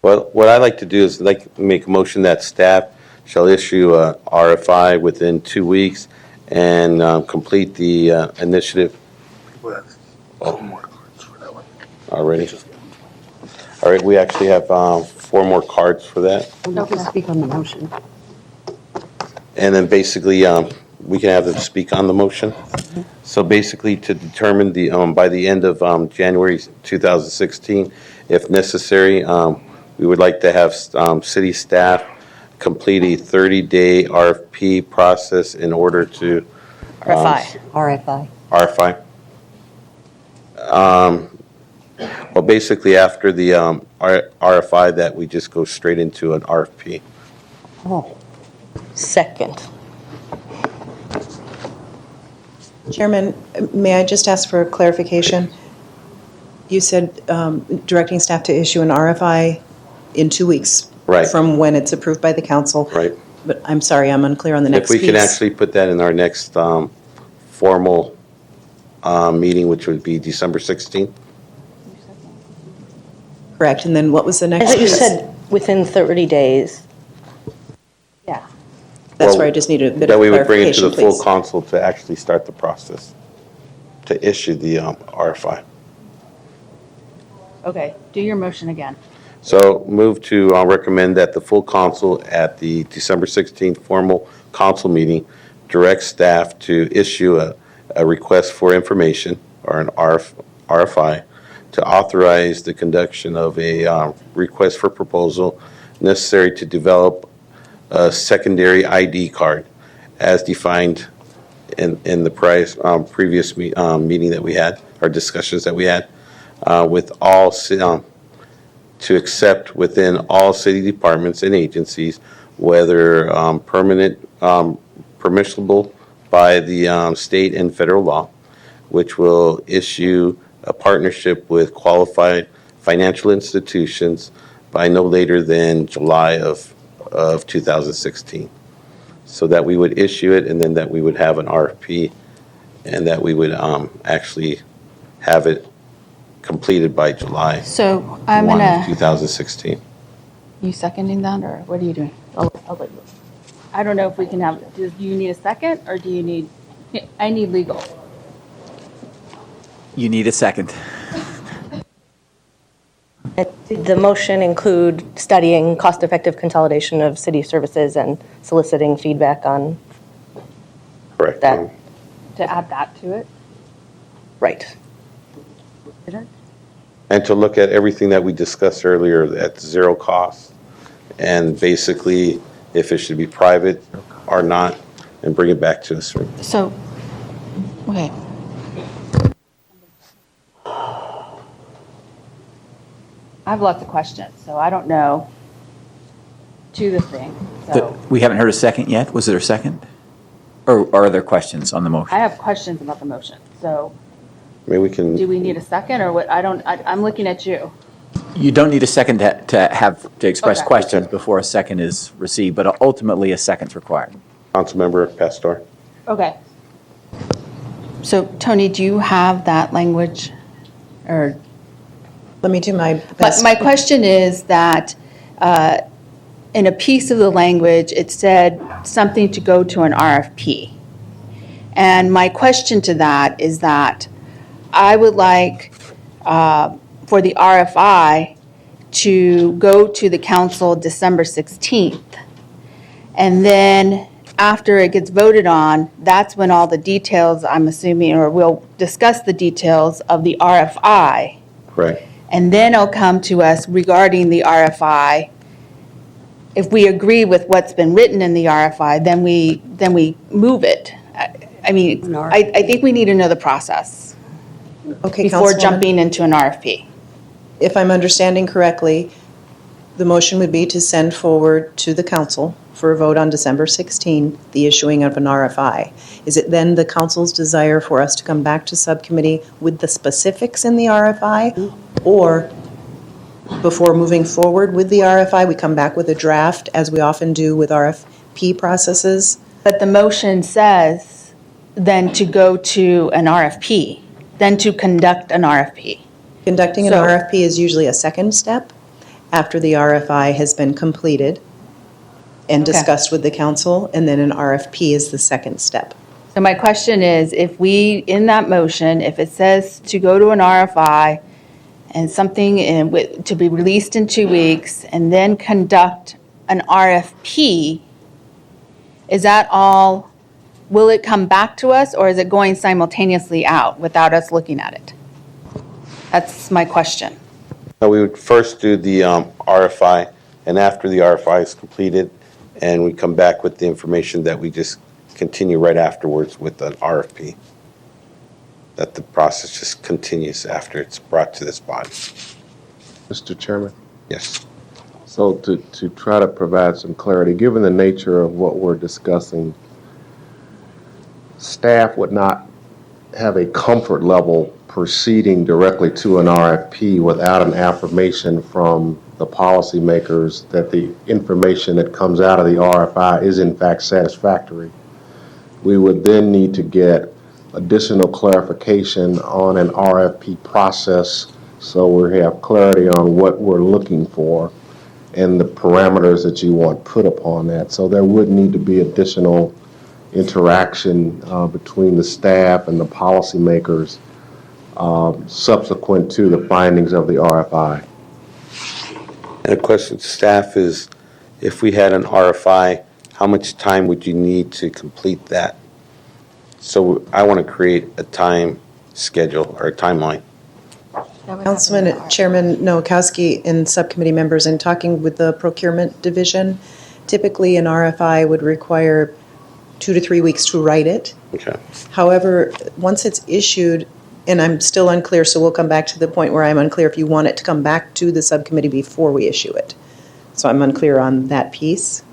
Well, what I like to do is make a motion that staff shall issue a RFI within 2 weeks and complete the initiative. Already? All right, we actually have 4 more cards for that. You can speak on the motion. And then basically, we can have them speak on the motion. So basically, to determine the, by the end of January 2016, if necessary, we would like to have city staff complete a 30-day RFP process in order to. RFI. RFI. Well, basically, after the RFI, that we just go straight into an RFP. Oh. Second. Chairman, may I just ask for clarification? You said directing staff to issue an RFI in 2 weeks. Right. From when it's approved by the council. Right. But I'm sorry, I'm unclear on the next If we piece. can actually put that in our next formal meeting, which would be December 16th. Correct, and then what was the I next thought you piece? said within 30 days. Yeah. That's Well, where I just needed a bit that of we would bring it to clarification, the full please. council to actually start the process, to issue the RFI. Okay, do your motion again. So move to recommend that the full council at the December 16th formal council meeting direct staff to issue a request for information or an RFI to authorize the conduction of a request for proposal necessary to develop a secondary ID card as defined in the previous meeting that we had, or discussions that we had, with all to accept within all city departments and agencies, whether permanent, permissible by the state and federal law, which will issue a partnership with qualified financial institutions by no later than July of 2016. So that we would issue it, and then that we would have an RFP, and that we would actually have it completed by July So I'm 1 of gonna, 2016. you seconding that, or what are you doing? I'll let you. I don't know if we can have, do you need a second, or do you need, I need legal. You need a second. Did the motion include studying cost-effective consolidation of city services and soliciting feedback on Correct. that? To add that to it? Right. And to look at everything that we discussed earlier at zero cost, and basically if it should be private or not, and bring it back to us. So, okay. I have lots of questions, so I don't know to the thing, so. We haven't heard a second yet. Was there a second? Or are there questions on the motion? I have questions about the motion, so Maybe we can. do we need a second, or what, I'm looking at you. You don't need a second to express Okay. questions before a second is received, but ultimately a second's required. Councilmember Pastor. Okay. So Tony, do you have that language, or? Let me do my But best. my question is that in a piece of the language, it said something to go to an RFP. And my question to that is that I would like for the RFI to go to the council December 16th. And then after it gets voted on, that's when all the details, I'm assuming, or we'll discuss the details of the RFI. Correct. And then it'll come to us regarding the RFI. If we agree with what's been written in the RFI, then we move it. I mean, I think we need to know the process Okay, before Councilwoman. jumping into an RFP. If I'm understanding correctly, the motion would be to send forward to the council for a vote on December 16, the issuing of an RFI. Is it then the council's desire for us to come back to subcommittee with the specifics in the RFI? Or before moving forward with the RFI, we come back with a draft, as we often do with RFP processes? But the motion says then to go to an RFP, then to conduct an RFP. Conducting an So- RFP is usually a second step after the RFI has been completed. and Okay. discussed with the council, and then an RFP is the second step. So my question is, if we, in that motion, if it says to go to an RFI and something to be released in 2 weeks, and then conduct an RFP, is that all, will it come back to us, or is it going simultaneously out without us looking at it? That's my question. No, we would first do the RFI, and after the RFI is completed, and we come back with the information, that we just continue right afterwards with an RFP. That the process just continues after it's brought to this body. Mr. Chairman? Yes. So to try to provide some clarity, given the nature of what we're discussing, staff would not have a comfort level proceeding directly to an RFP without an affirmation from the policymakers that the information that comes out of the RFI is in fact satisfactory. We would then need to get additional clarification on an RFP process so we have clarity on what we're looking for and the parameters that you want put upon that. So there would need to be additional interaction between the staff and the policymakers subsequent to the findings of the RFI. And a question to staff is, if we had an RFI, how much time would you need to complete that? So I want to create a time schedule or a timeline. Councilman Chairman Nowakowski and subcommittee members, in talking with the procurement division, typically an RFI would require 2 to 3 weeks to write it. Okay. However, once it's issued, and I'm still unclear, so we'll come back to the point where I'm unclear if you want it to come back to the subcommittee before we issue it. So I'm unclear on that piece.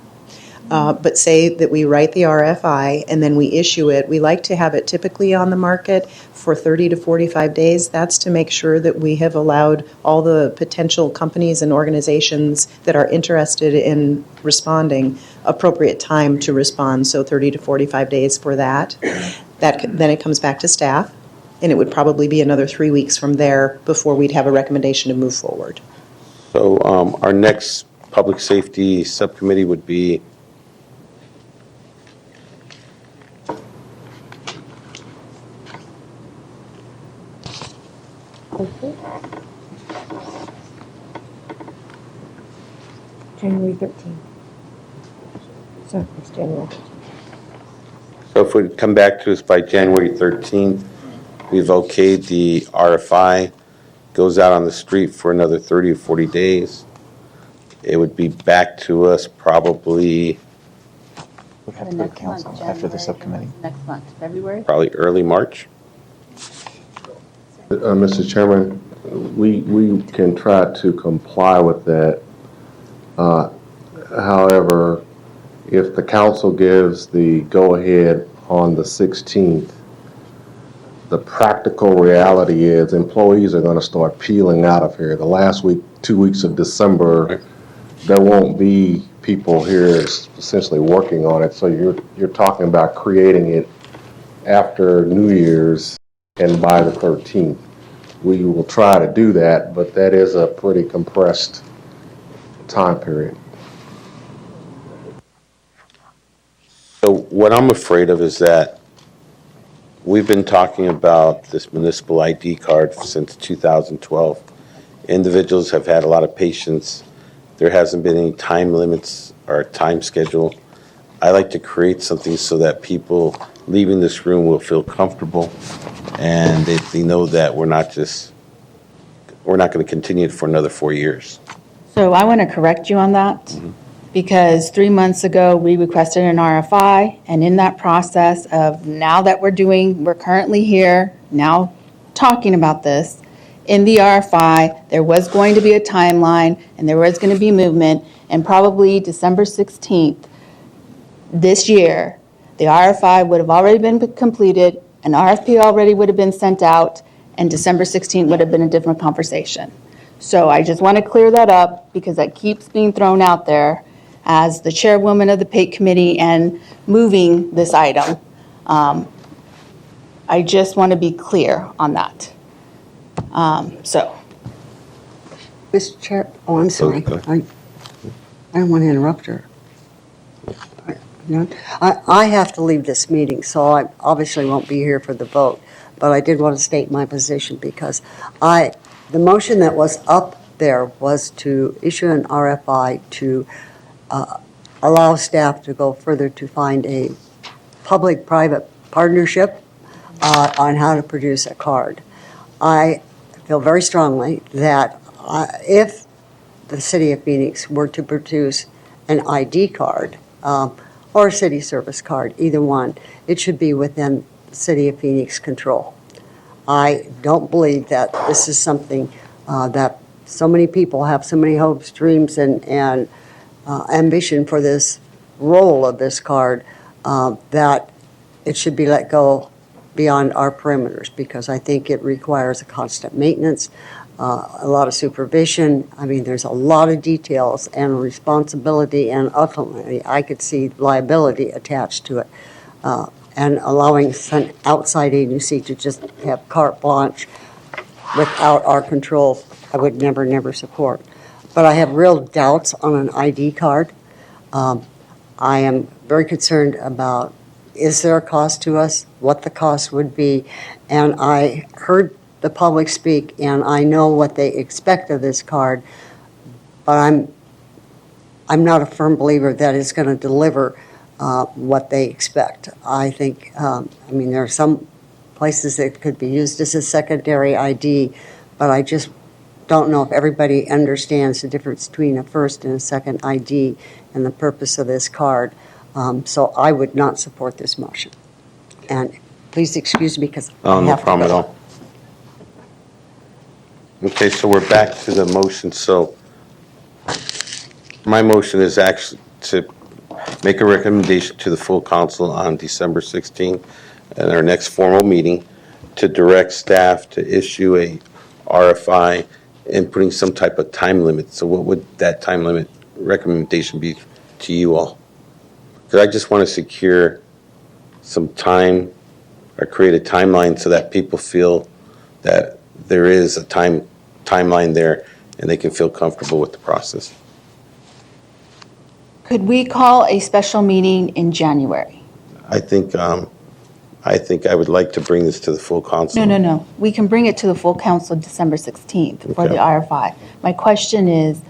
But say that we write the RFI and then we issue it, we like to have it typically on the market for 30 to 45 days. That's to make sure that we have allowed all the potential companies and organizations that are interested in responding appropriate time to respond, so 30 to 45 days for that. Then it comes back to staff, and it would probably be another 3 weeks from there before we'd have a recommendation to move forward. So our next public safety subcommittee would be January 13th. So it's January 13th. So if we come back to us by January 13th, we've okayed the RFI, goes out on the street for another 30 or 40 days. It would be back to us probably We'd have to go to council after the subcommittee. Next month, February? probably early March. Mr. Chairman, we can try to comply with that. However, if the council gives the go-ahead on the 16th, the practical reality is employees are going to start peeling out of here. The last week, 2 weeks of December, there won't be people here essentially working on it. So you're talking about creating it after New Year's and by the 13th. We will try to do that, but that is a pretty compressed time period. So what I'm afraid of is that we've been talking about this municipal ID card since 2012. Individuals have had a lot of patience. There hasn't been any time limits or time schedule. I like to create something so that people leaving this room will feel comfortable and they know that we're not going to continue it for another 4 years. So I want to correct you on that, because 3 months ago, we requested an RFI, and in that process of now that we're currently here, now talking about this, in the RFI, there was going to be a timeline, and there was going to be movement, and probably December 16th this year, the RFI would have already been completed, an RFP already would have been sent out, and December 16th would have been a different conversation. So I just want to clear that up, because that keeps being thrown out there as the chairwoman of the PATE committee and moving this item. I just want to be clear on that. So. Mr. Chair, oh, I'm sorry. Okay. I don't want to interrupt her. None? I have to leave this meeting, so I obviously won't be here for the vote. But I did want to state my position because the motion that was up there was to issue an RFI to allow staff to go further to find a public-private partnership on how to produce a card. I feel very strongly that if the city of Phoenix were to produce an ID card or a city service card, either one, it should be within the city of Phoenix control. I don't believe that this is something that so many people have so many hopes, dreams, and ambition for this role of this card that it should be let go beyond our perimeters, because I think it requires a constant maintenance, a lot of supervision. I mean, there's a lot of details and responsibility, and ultimately, I could see liability attached to it. And allowing an outside agency to just have carte blanche without our control, I would never support. But I have real doubts on an ID card. I am very concerned about, is there a cost to us, what the cost would be, and I heard the public speak, and I know what they expect of this card, but I'm not a firm believer that it's going to deliver what they expect. I think, there are some places that could be used as a secondary ID, but I just don't know if everybody understands the difference between a first and a second ID and the purpose of this card. So I would not support this motion. And please excuse me because I have No to problem at go. all. Okay, so we're back to the motion. So my motion is actually to make a recommendation to the full council on December 16th at our next formal meeting to direct staff to issue a RFI and putting some type of time limit. So what would that time limit recommendation be to you all? Because I just want to secure some time or create a timeline so that people feel that there is a timeline there and they can feel comfortable with the process. Could we call a special meeting in January? I think I would like to bring this to the full council. No. We can bring it to the full council December 16th for the RFI. My question is,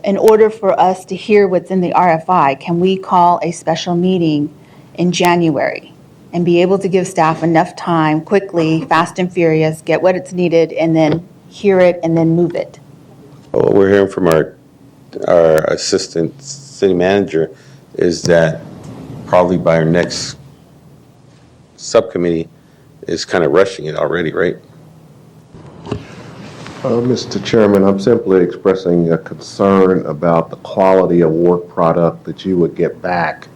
in order for us to hear what's in the RFI, can we call a special meeting in January and be able to give staff enough time quickly, fast and furious, get what it's needed, and then hear it and then move it? Well, what we're hearing from our assistant city manager is that probably by our next subcommittee is kind of rushing it already, right? Mr. Chairman, I'm simply expressing a concern about the quality of work product that you would get back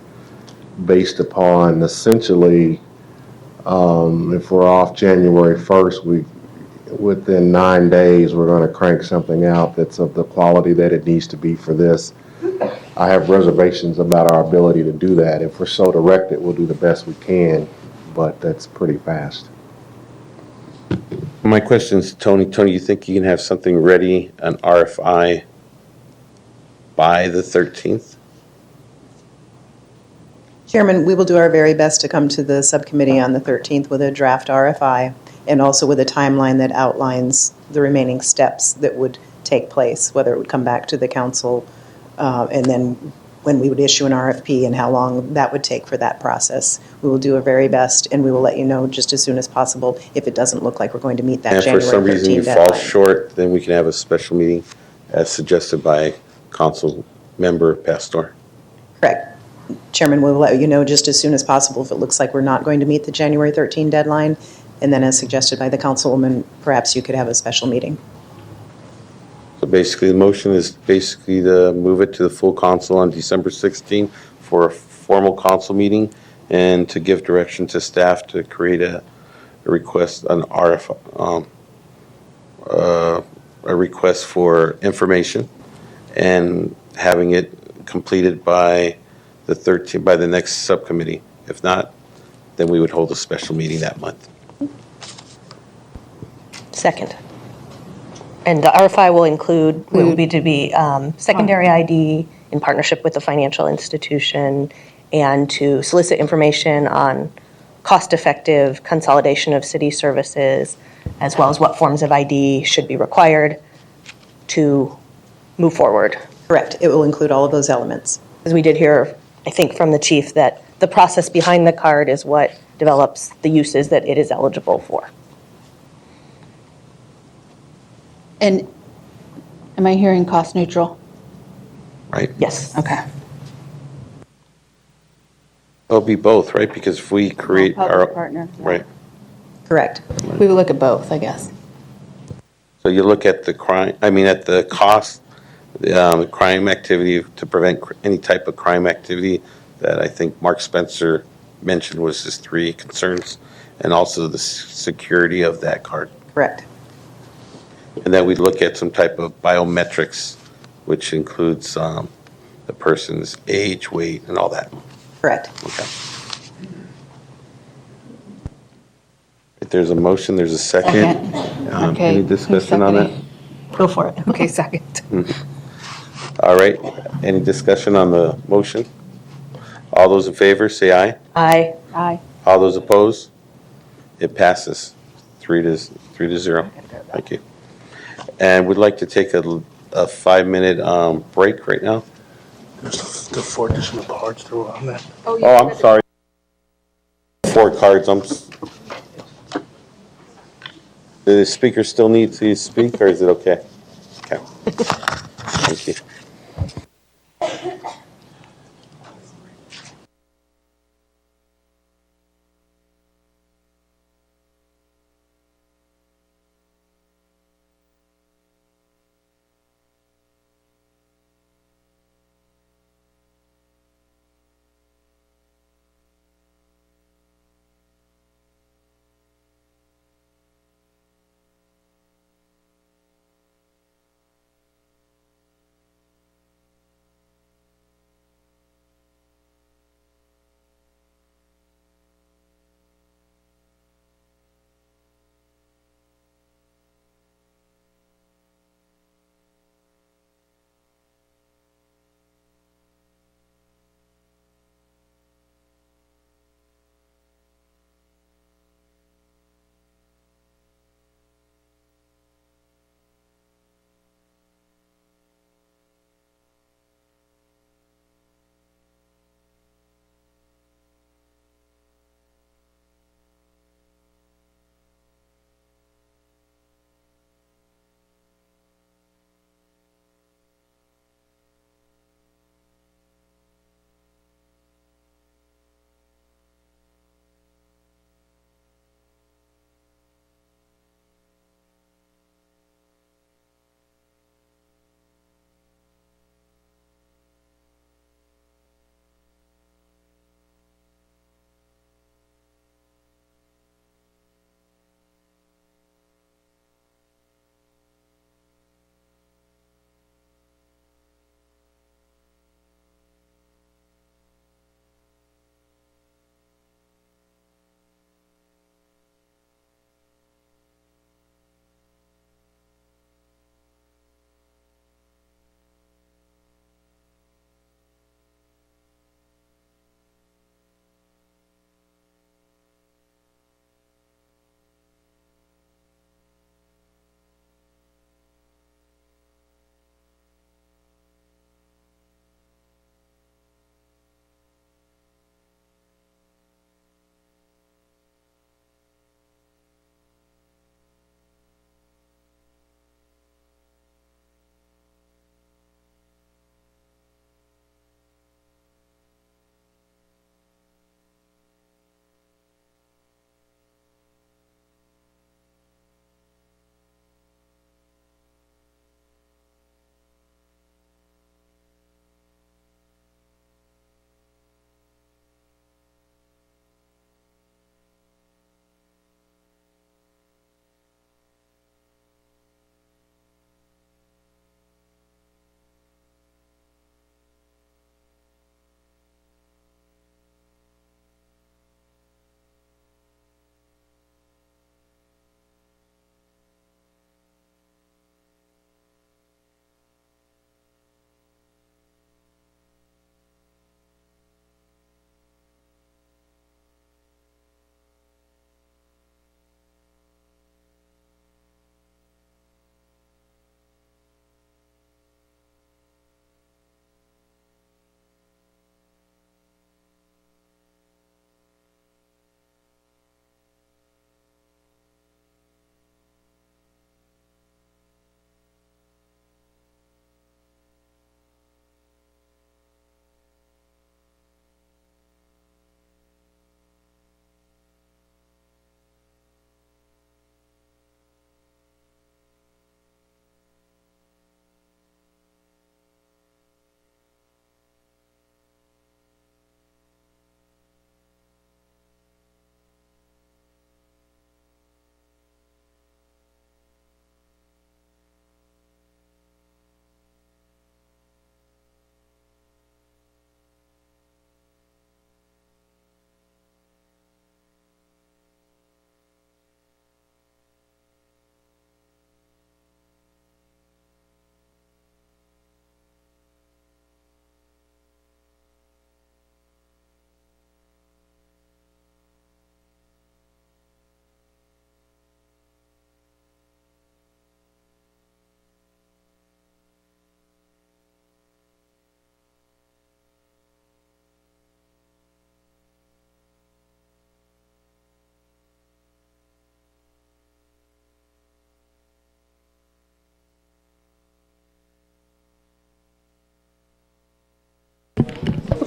based upon essentially, if we're off January 1st, within 9 days, we're going to crank something out that's of the quality that it needs to be for this. I have reservations about our ability to do that. If we're so directed, we'll do the best we can, but that's pretty fast. My question is, Tony, you think you can have something ready, an RFI, by the 13th? Chairman, we will do our very best to come to the subcommittee on the 13th with a draft RFI and also with a timeline that outlines the remaining steps that would take place, whether it would come back to the council and then when we would issue an RFP and how long that would take for that process. We will do our very best, and we will let you know just as soon as possible if it doesn't look like we're going to meet that And if January 13th for some reason you deadline. fall short, then we can have a special meeting as suggested by Council Member Pastor. Correct. Chairman, we will let you know just as soon as possible if it looks like we're not going to meet the January 13 deadline. And then as suggested by the councilwoman, perhaps you could have a special meeting. So basically, the motion is basically to move it to the full council on December 16th for a formal council meeting and to give direction to staff to create a request, an RFI, a request for information and having it completed by the 13th, by the next subcommittee. If not, then we would hold a special meeting that month. Second. And the RFI will include, will be to be secondary ID, in partnership with the financial institution and to solicit information on cost-effective consolidation of city services, as well as what forms of ID should be required to move forward. Correct. It will include all of those elements. As we did hear, I think from the chief, that the process behind the card is what develops the uses that it is eligible for. And am I hearing cost neutral? Right? Yes. Okay. It'll be both, right? Because if we create our, Public partner. right. Correct. We would look at both, I guess. So you look at the crime, I mean, at the cost, crime activity, to prevent any type of crime activity that I think Mark Spencer mentioned was his three concerns, and also the security of that card. Correct. And then we look at some type of biometrics, which includes the person's age, weight, and all that. Correct. Okay. If there's a motion, there's a second. Okay. Any Who's discussion on that? seconding? Go for it. Okay, second. All right, any discussion on the motion? All those in favor, say aye. Aye. Aye. All those opposed? It passes 3-0. Thank you. And we'd like to take a 5-minute break right now. There's the 4 additional cards that were on that. Oh, I'm sorry. 4 cards, Do the speaker still need to speak, or is it okay? Okay. Thank you.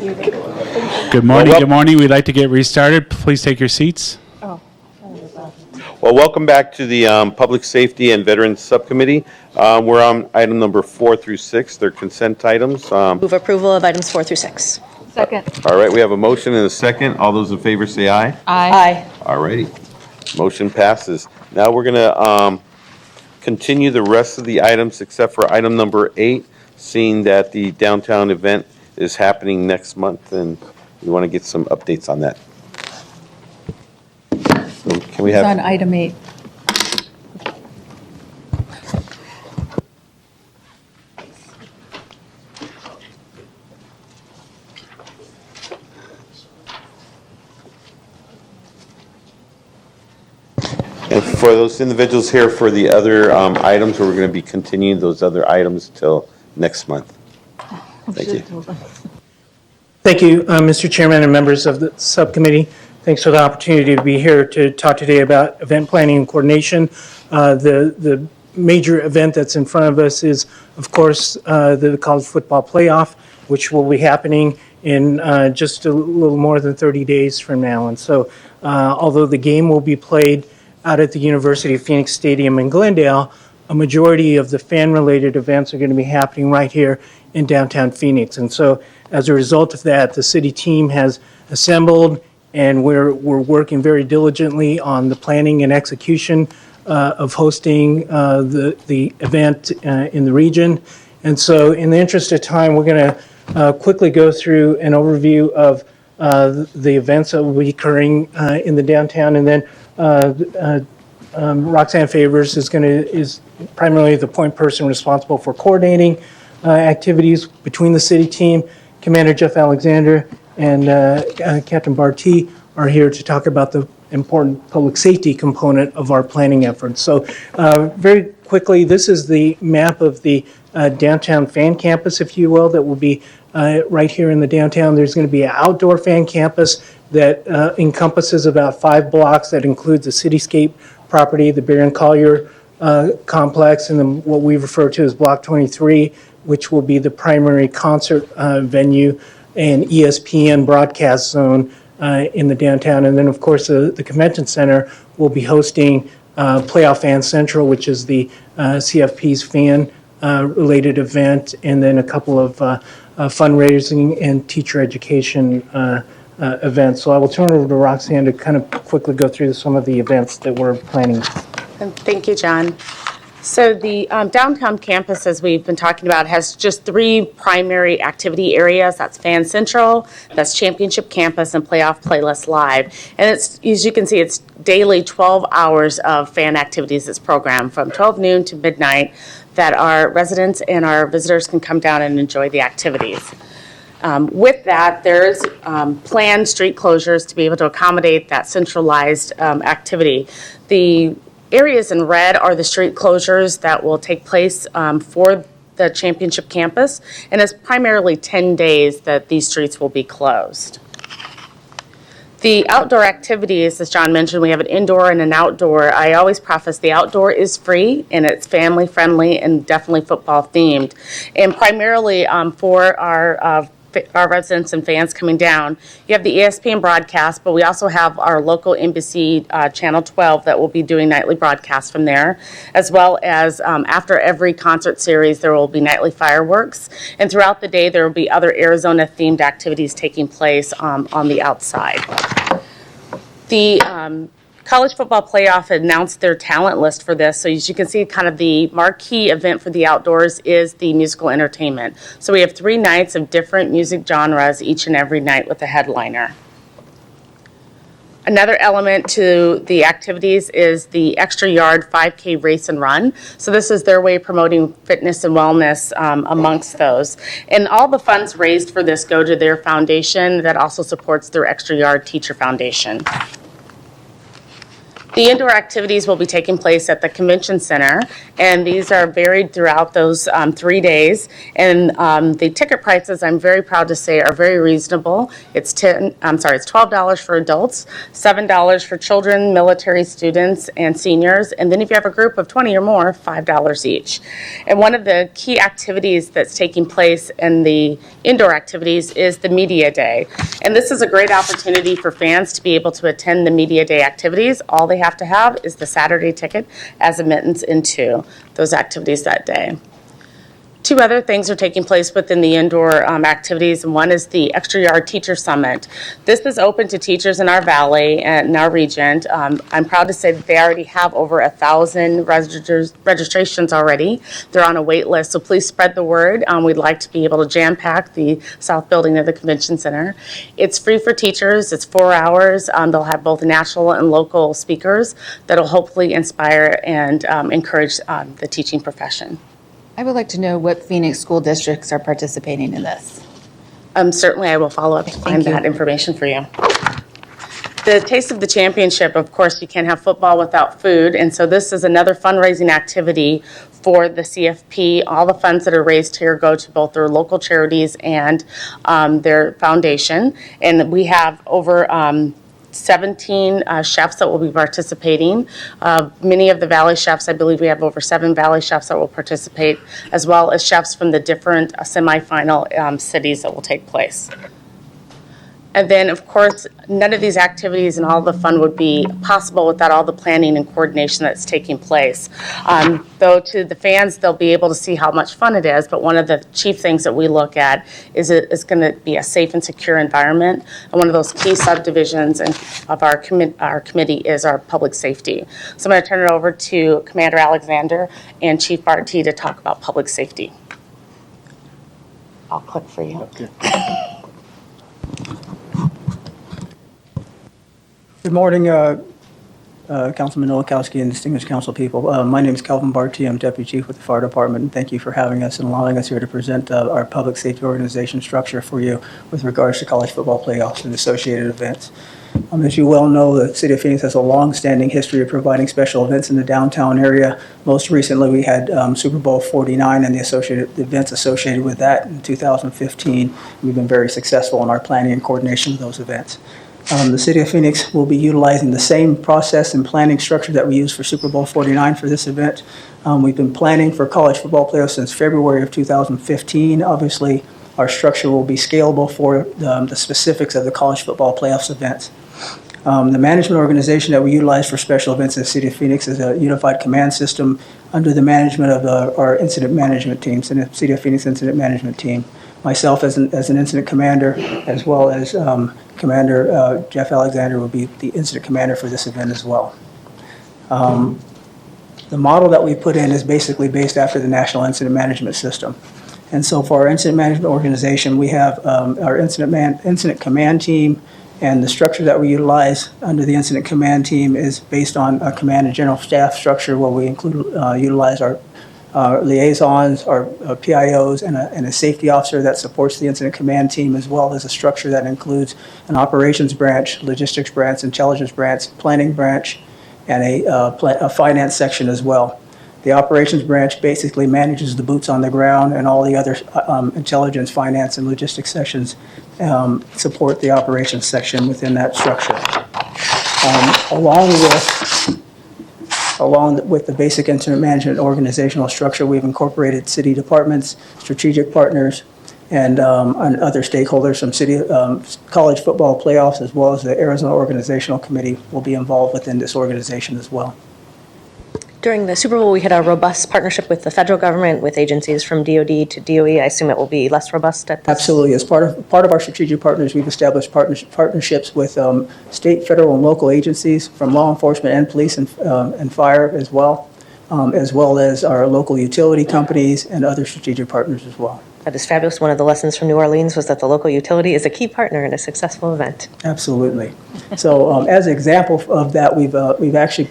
Good morning. Well, Good morning. We'd like to get restarted. Please take your seats. Well, welcome back to the Public Safety and Veterans Subcommittee. We're on item number 4 through 6. They're consent items. Move approval of items 4 through 6. Second. All right, we have a motion and a second. All those in favor say aye. Aye. All righty. Motion passes. Now we're going to continue the rest of the items except for item number 8, seeing that the downtown event is happening next month, and we want to get some updates on that. So can we It's on have, item 8. and for those individuals here for the other items, we're going to be continuing those other items till next month. Thank you. Thank you, Mr. Chairman and members of the subcommittee. Thanks for the opportunity to be here to talk today about event planning and coordination. The major event that's in front of us is, of course, the college football playoff, which will be happening in just a little more than 30 days from now. And so, although the game will be played out at the University of Phoenix Stadium in Glendale, a majority of the fan-related events are going to be happening right here in downtown Phoenix. And so, as a result of that, the city team has assembled, and we're working very diligently on the planning and execution of hosting the event in the region. And so, in the interest of time, we're going to quickly go through an overview of the events that will be occurring in the downtown, and then Roxanne Favors is primarily the point person responsible for coordinating activities between the city team. Commander Jeff Alexander and Captain Barty are here to talk about the important public safety component of our planning efforts. So very quickly, this is the map of the downtown fan campus, if you will, that will be right here in the downtown. There's going to be an outdoor fan campus that encompasses about 5 blocks. That includes the Cityscape property, the Baron Collier complex, and then what we refer to as Block 23, which will be the primary concert venue and ESPN broadcast zone in the downtown. And then, of course, the convention center will be hosting Playoff Fan Central, which is the CFP's fan-related event, and then a couple of fundraising and teacher education events. So I will turn it over to Roxanne to kind of quickly go through some of the events that we're planning. Thank you, John. So the downtown campus, as we've been talking about, has just 3 primary activity areas. That's Fan Central, that's Championship Campus, and Playoff Playlist Live. And it's, as you can see, it's daily 12 hours of fan activities that's programmed from 12 noon to midnight that our residents and our visitors can come down and enjoy the activities. With that, there's planned street closures to be able to accommodate that centralized activity. The areas in red are the street closures that will take place for the Championship Campus, and it's primarily 10 days that these streets will be closed. The outdoor activities, as John mentioned, we have an indoor and an outdoor. I always preface the outdoor is free, and it's family friendly and definitely football themed. And primarily for our residents and fans coming down, you have the ESPN broadcast, but we also have our local NBC Channel 12 that will be doing nightly broadcasts from there, as well as after every concert series, there will be nightly fireworks. And throughout the day, there will be other Arizona-themed activities taking place on the outside. The College Football Playoff announced their talent list for this. So as you can see, kind of the marquee event for the outdoors is the musical entertainment. So we have 3 nights of different music genres each and every night with a headliner. Another element to the activities is the Extra Yard 5K Race and Run. So this is their way of promoting fitness and wellness amongst those. And all the funds raised for this go to their foundation that also supports their Extra Yard Teacher Foundation. The indoor activities will be taking place at the Convention Center, and these are varied throughout those 3 days. And the ticket prices, I'm very proud to say, are very reasonable. It's $12 for adults, $7 for children, military students, and seniors. And then if you have a group of 20 or more, $5 each. And one of the key activities that's taking place in the indoor activities is the Media Day. And this is a great opportunity for fans to be able to attend the Media Day activities. All they have to have is the Saturday ticket as admittance into those activities that day. Two other things are taking place within the indoor activities, and one is the Extra Yard Teacher Summit. This is open to teachers in our valley and in our region. I'm proud to say that they already have over 1,000 registrations already. They're on a wait list, so please spread the word. We'd like to be able to jam-pack the south building of the Convention Center. It's free for teachers. It's 4 hours. They'll have both national and local speakers that will hopefully inspire and encourage the teaching profession. I would like to know what Phoenix school districts are participating in this. Certainly, I will follow up to find that information for you. The Taste of the Championship, of course, you can't have football without food, and so this is another fundraising activity for the CFP. All the funds that are raised here go to both their local charities and their foundation, and we have over 17 chefs that will be participating. Many of the Valley chefs, I believe we have over 7 Valley chefs that will participate, as well as chefs from the different semifinal cities that will take place. And then, of course, none of these activities and all the fun would be possible without all the planning and coordination that's taking place. Though to the fans, they'll be able to see how much fun it is, but one of the chief things that we look at is it's going to be a safe and secure environment. And one of those key subdivisions of our committee is our public safety. So I'm going to turn it over to Commander Alexander and Chief Barty to talk about public safety. I'll click for you. Okay. Good morning, Councilman Nowakowski and distinguished council people. My name is Calvin Barty. I'm Deputy Chief with the Fire Department, and thank you for having us and allowing us here to present our public safety organization structure for you with regards to college football playoffs and associated events. As you well know, the City of Phoenix has a long-standing history of providing special events in the downtown area. Most recently, we had Super Bowl 49 and the events associated with that in 2015. We've been very successful in our planning and coordination of those events. The City of Phoenix will be utilizing the same process and planning structure that we used for Super Bowl 49 for this event. We've been planning for college football playoffs since February of 2015. Obviously, our structure will be scalable for the specifics of the college football playoffs events. The management organization that we utilize for special events in the City of Phoenix is a unified command system under the management of our incident management teams and the City of Phoenix Incident Management Team. Myself as an incident commander, as well as Commander Jeff Alexander will be the incident commander for this event as well. The model that we put in is basically based after the National Incident Management System. And so for our incident management organization, we have our incident command team, and the structure that we utilize under the incident command team is based on a command and general staff structure where we utilize our liaisons, our PIOs, and a safety officer that supports the incident command team, as well as a structure that includes an operations branch, logistics branch, intelligence branch, planning branch, and a finance section as well. The operations branch basically manages the boots on the ground, and all the other intelligence, finance, and logistics sections support the operations section within that structure. Along with the basic incident management organizational structure, we've incorporated city departments, strategic partners, and other stakeholders from college football playoffs, as well as the Arizona Organizational Committee will be involved within this organization as well. During the Super Bowl, we had a robust partnership with the federal government, with agencies from DOD to DOE. I assume it will be less robust at this? Absolutely. As part of our strategic partners, we've established partnerships with state, federal, and local agencies from law enforcement and police and fire as well as our local utility companies and other strategic partners as well. That is fabulous. One of the lessons from New Orleans was that the local utility is a key partner in a successful event. Absolutely. So as an example of that, we've actually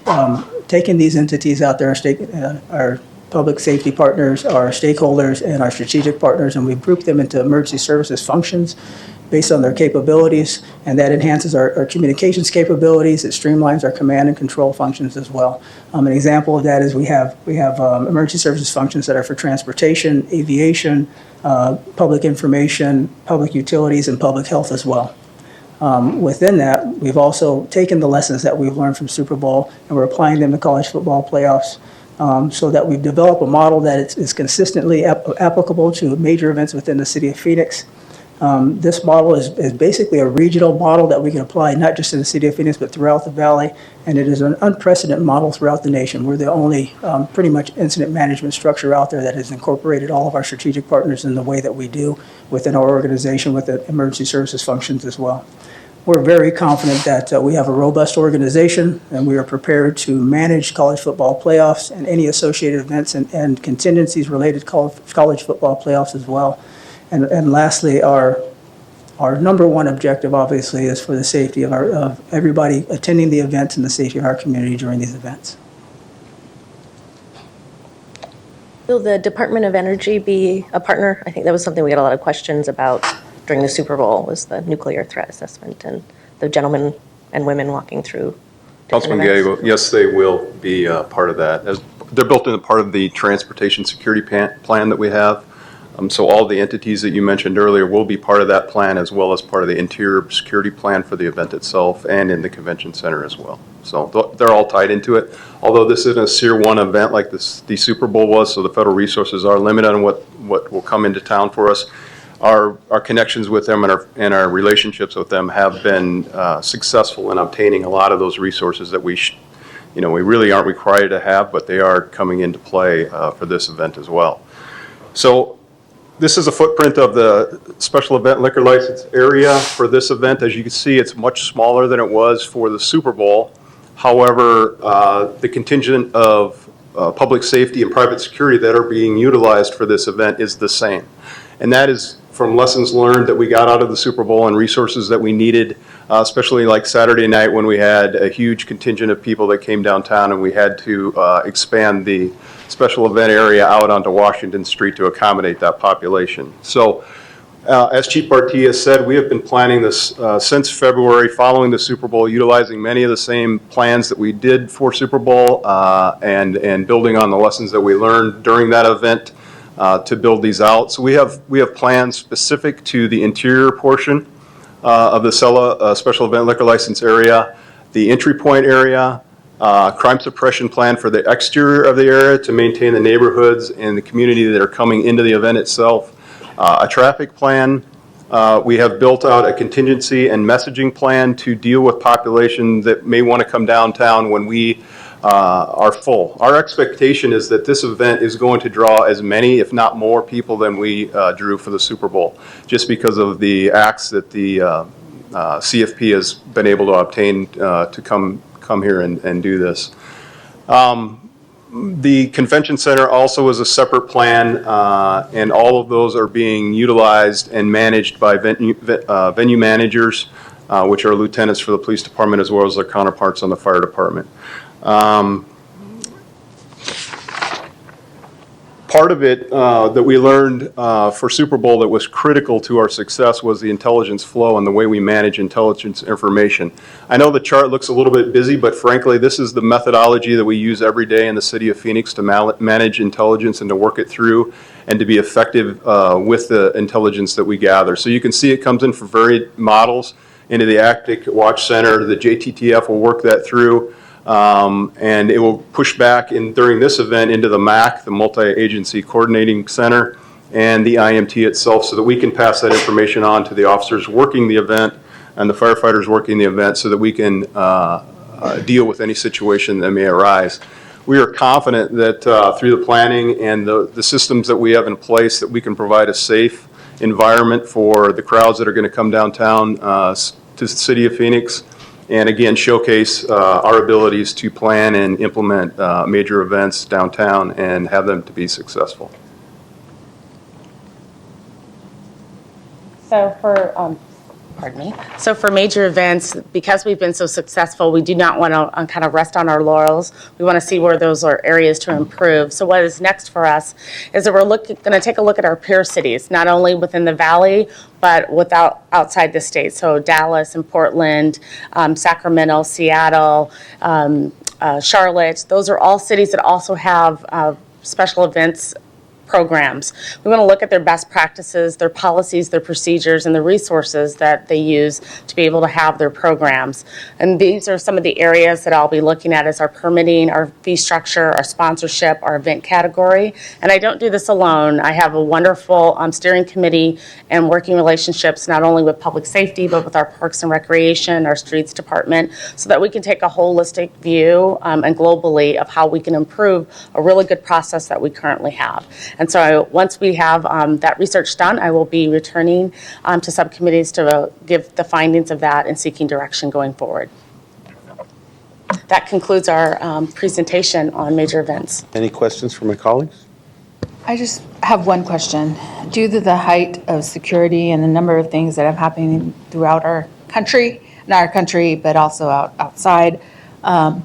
taken these entities out there, our public safety partners, our stakeholders, and our strategic partners, and we've grouped them into emergency services functions based on their capabilities, and that enhances our communications capabilities. It streamlines our command and control functions as well. An example of that is we have emergency services functions that are for transportation, aviation, public information, public utilities, and public health as well. Within that, we've also taken the lessons that we've learned from Super Bowl and we're applying them to college football playoffs, so that we've developed a model that is consistently applicable to major events within the city of Phoenix. This model is basically a regional model that we can apply not just in the city of Phoenix, but throughout the valley, and it is an unprecedented model throughout the nation. We're the only pretty much incident management structure out there that has incorporated all of our strategic partners in the way that we do within our organization with the emergency services functions as well. We're very confident that we have a robust organization and we are prepared to manage college football playoffs and any associated events and contingencies related to college football playoffs as well. And lastly, our number one objective obviously is for the safety of everybody attending the events and the safety of our community during these events. Will the Department of Energy be a partner? I think that was something we had a lot of questions about during the Super Bowl, was the nuclear threat assessment and the gentlemen and women walking through. Councilman Gallego, yes, they will be part of that. They're built in a part of the transportation security plan that we have. So all the entities that you mentioned earlier will be part of that plan, as well as part of the interior security plan for the event itself and in the convention center as well. So they're all tied into it. Although this isn't a Tier 1 event like the Super Bowl was, so the federal resources are limited on what will come into town for us. Our connections with them and our relationships with them have been successful in obtaining a lot of those resources that we really aren't required to have, but they are coming into play for this event as well. So this is a footprint of the special event liquor license area for this event. As you can see, it's much smaller than it was for the Super Bowl. However, the contingent of public safety and private security that are being utilized for this event is the same. And that is from lessons learned that we got out of the Super Bowl and resources that we needed, especially like Saturday night when we had a huge contingent of people that came downtown and we had to expand the special event area out onto Washington Street to accommodate that population. So as Chief Barti has said, we have been planning this since February following the Super Bowl, utilizing many of the same plans that we did for Super Bowl and building on the lessons that we learned during that event to build these out. So we have plans specific to the interior portion of the Sella special event liquor license area, the entry point area, crime suppression plan for the exterior of the area to maintain the neighborhoods and the community that are coming into the event itself, a traffic plan. We have built out a contingency and messaging plan to deal with population that may want to come downtown when we are full. Our expectation is that this event is going to draw as many, if not more, people than we drew for the Super Bowl, just because of the acts that the CFP has been able to obtain to come here and do this. The convention center also is a separate plan, and all of those are being utilized and managed by venue managers, which are lieutenants for the police department as well as their counterparts on the fire department. Part of it that we learned for Super Bowl that was critical to our success was the intelligence flow and the way we manage intelligence information. I know the chart looks a little bit busy, but frankly, this is the methodology that we use every day in the city of Phoenix to manage intelligence and to work it through and to be effective with the intelligence that we gather. So you can see it comes in for varied models into the Actic Watch Center. The JTTF will work that through. And it will push back during this event into the MAC, the Multi-Agency Coordinating Center, and the IMT itself so that we can pass that information on to the officers working the event and the firefighters working the event so that we can deal with any situation that may arise. We are confident that through the planning and the systems that we have in place that we can provide a safe environment for the crowds that are going to come downtown to the city of Phoenix. And again, showcase our abilities to plan and implement major events downtown and have them to be successful. So for Pardon me. So for major events, because we've been so successful, we do not want to kind of rest on our laurels. We want to see where those are areas to improve. So what is next for us is that we're going to take a look at our peer cities, not only within the valley, but outside the state. So Dallas and Portland, Sacramento, Seattle, Charlotte. Those are all cities that also have special events programs. We want to look at their best practices, their policies, their procedures, and the resources that they use to be able to have their programs. And these are some of the areas that I'll be looking at as our permitting, our fee structure, our sponsorship, our event category. And I don't do this alone. I have a wonderful steering committee and working relationships not only with public safety, but with our Parks and Recreation, our Streets Department, so that we can take a holistic view and globally of how we can improve a really good process that we currently have. And so once we have that research done, I will be returning to subcommittees to give the findings of that and seeking direction going forward. That concludes our presentation on major events. Any questions from my colleagues? I just have one question. Due to the height of security and the number of things that are happening throughout our country, not our country, but also outside, I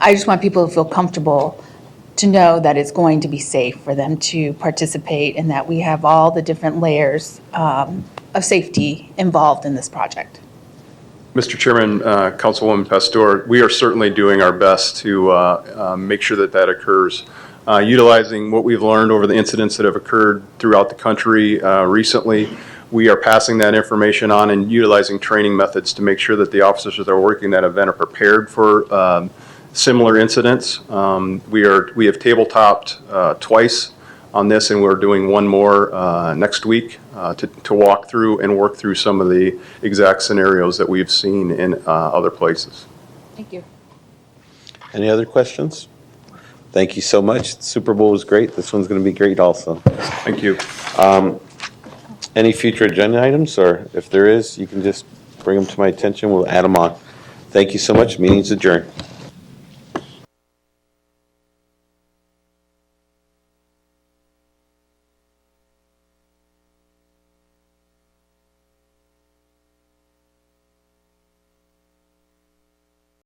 just want people to feel comfortable to know that it's going to be safe for them to participate and that we have all the different layers of safety involved in this project. Mr. Chairman, Councilwoman Pastor, we are certainly doing our best to make sure that that occurs. Utilizing what we've learned over the incidents that have occurred throughout the country recently, we are passing that information on and utilizing training methods to make sure that the officers that are working that event are prepared for similar incidents. We have tabletopped twice on this, and we're doing one more next week to walk through and work through some of the exact scenarios that we've seen in other places. Thank you. Any other questions? Thank you so much. The Super Bowl was great. This one's going to be great also. Thank you. Any future agenda items, or if there is, you can just bring them to my attention. We'll add them on. Thank you so much. Meeting's adjourned.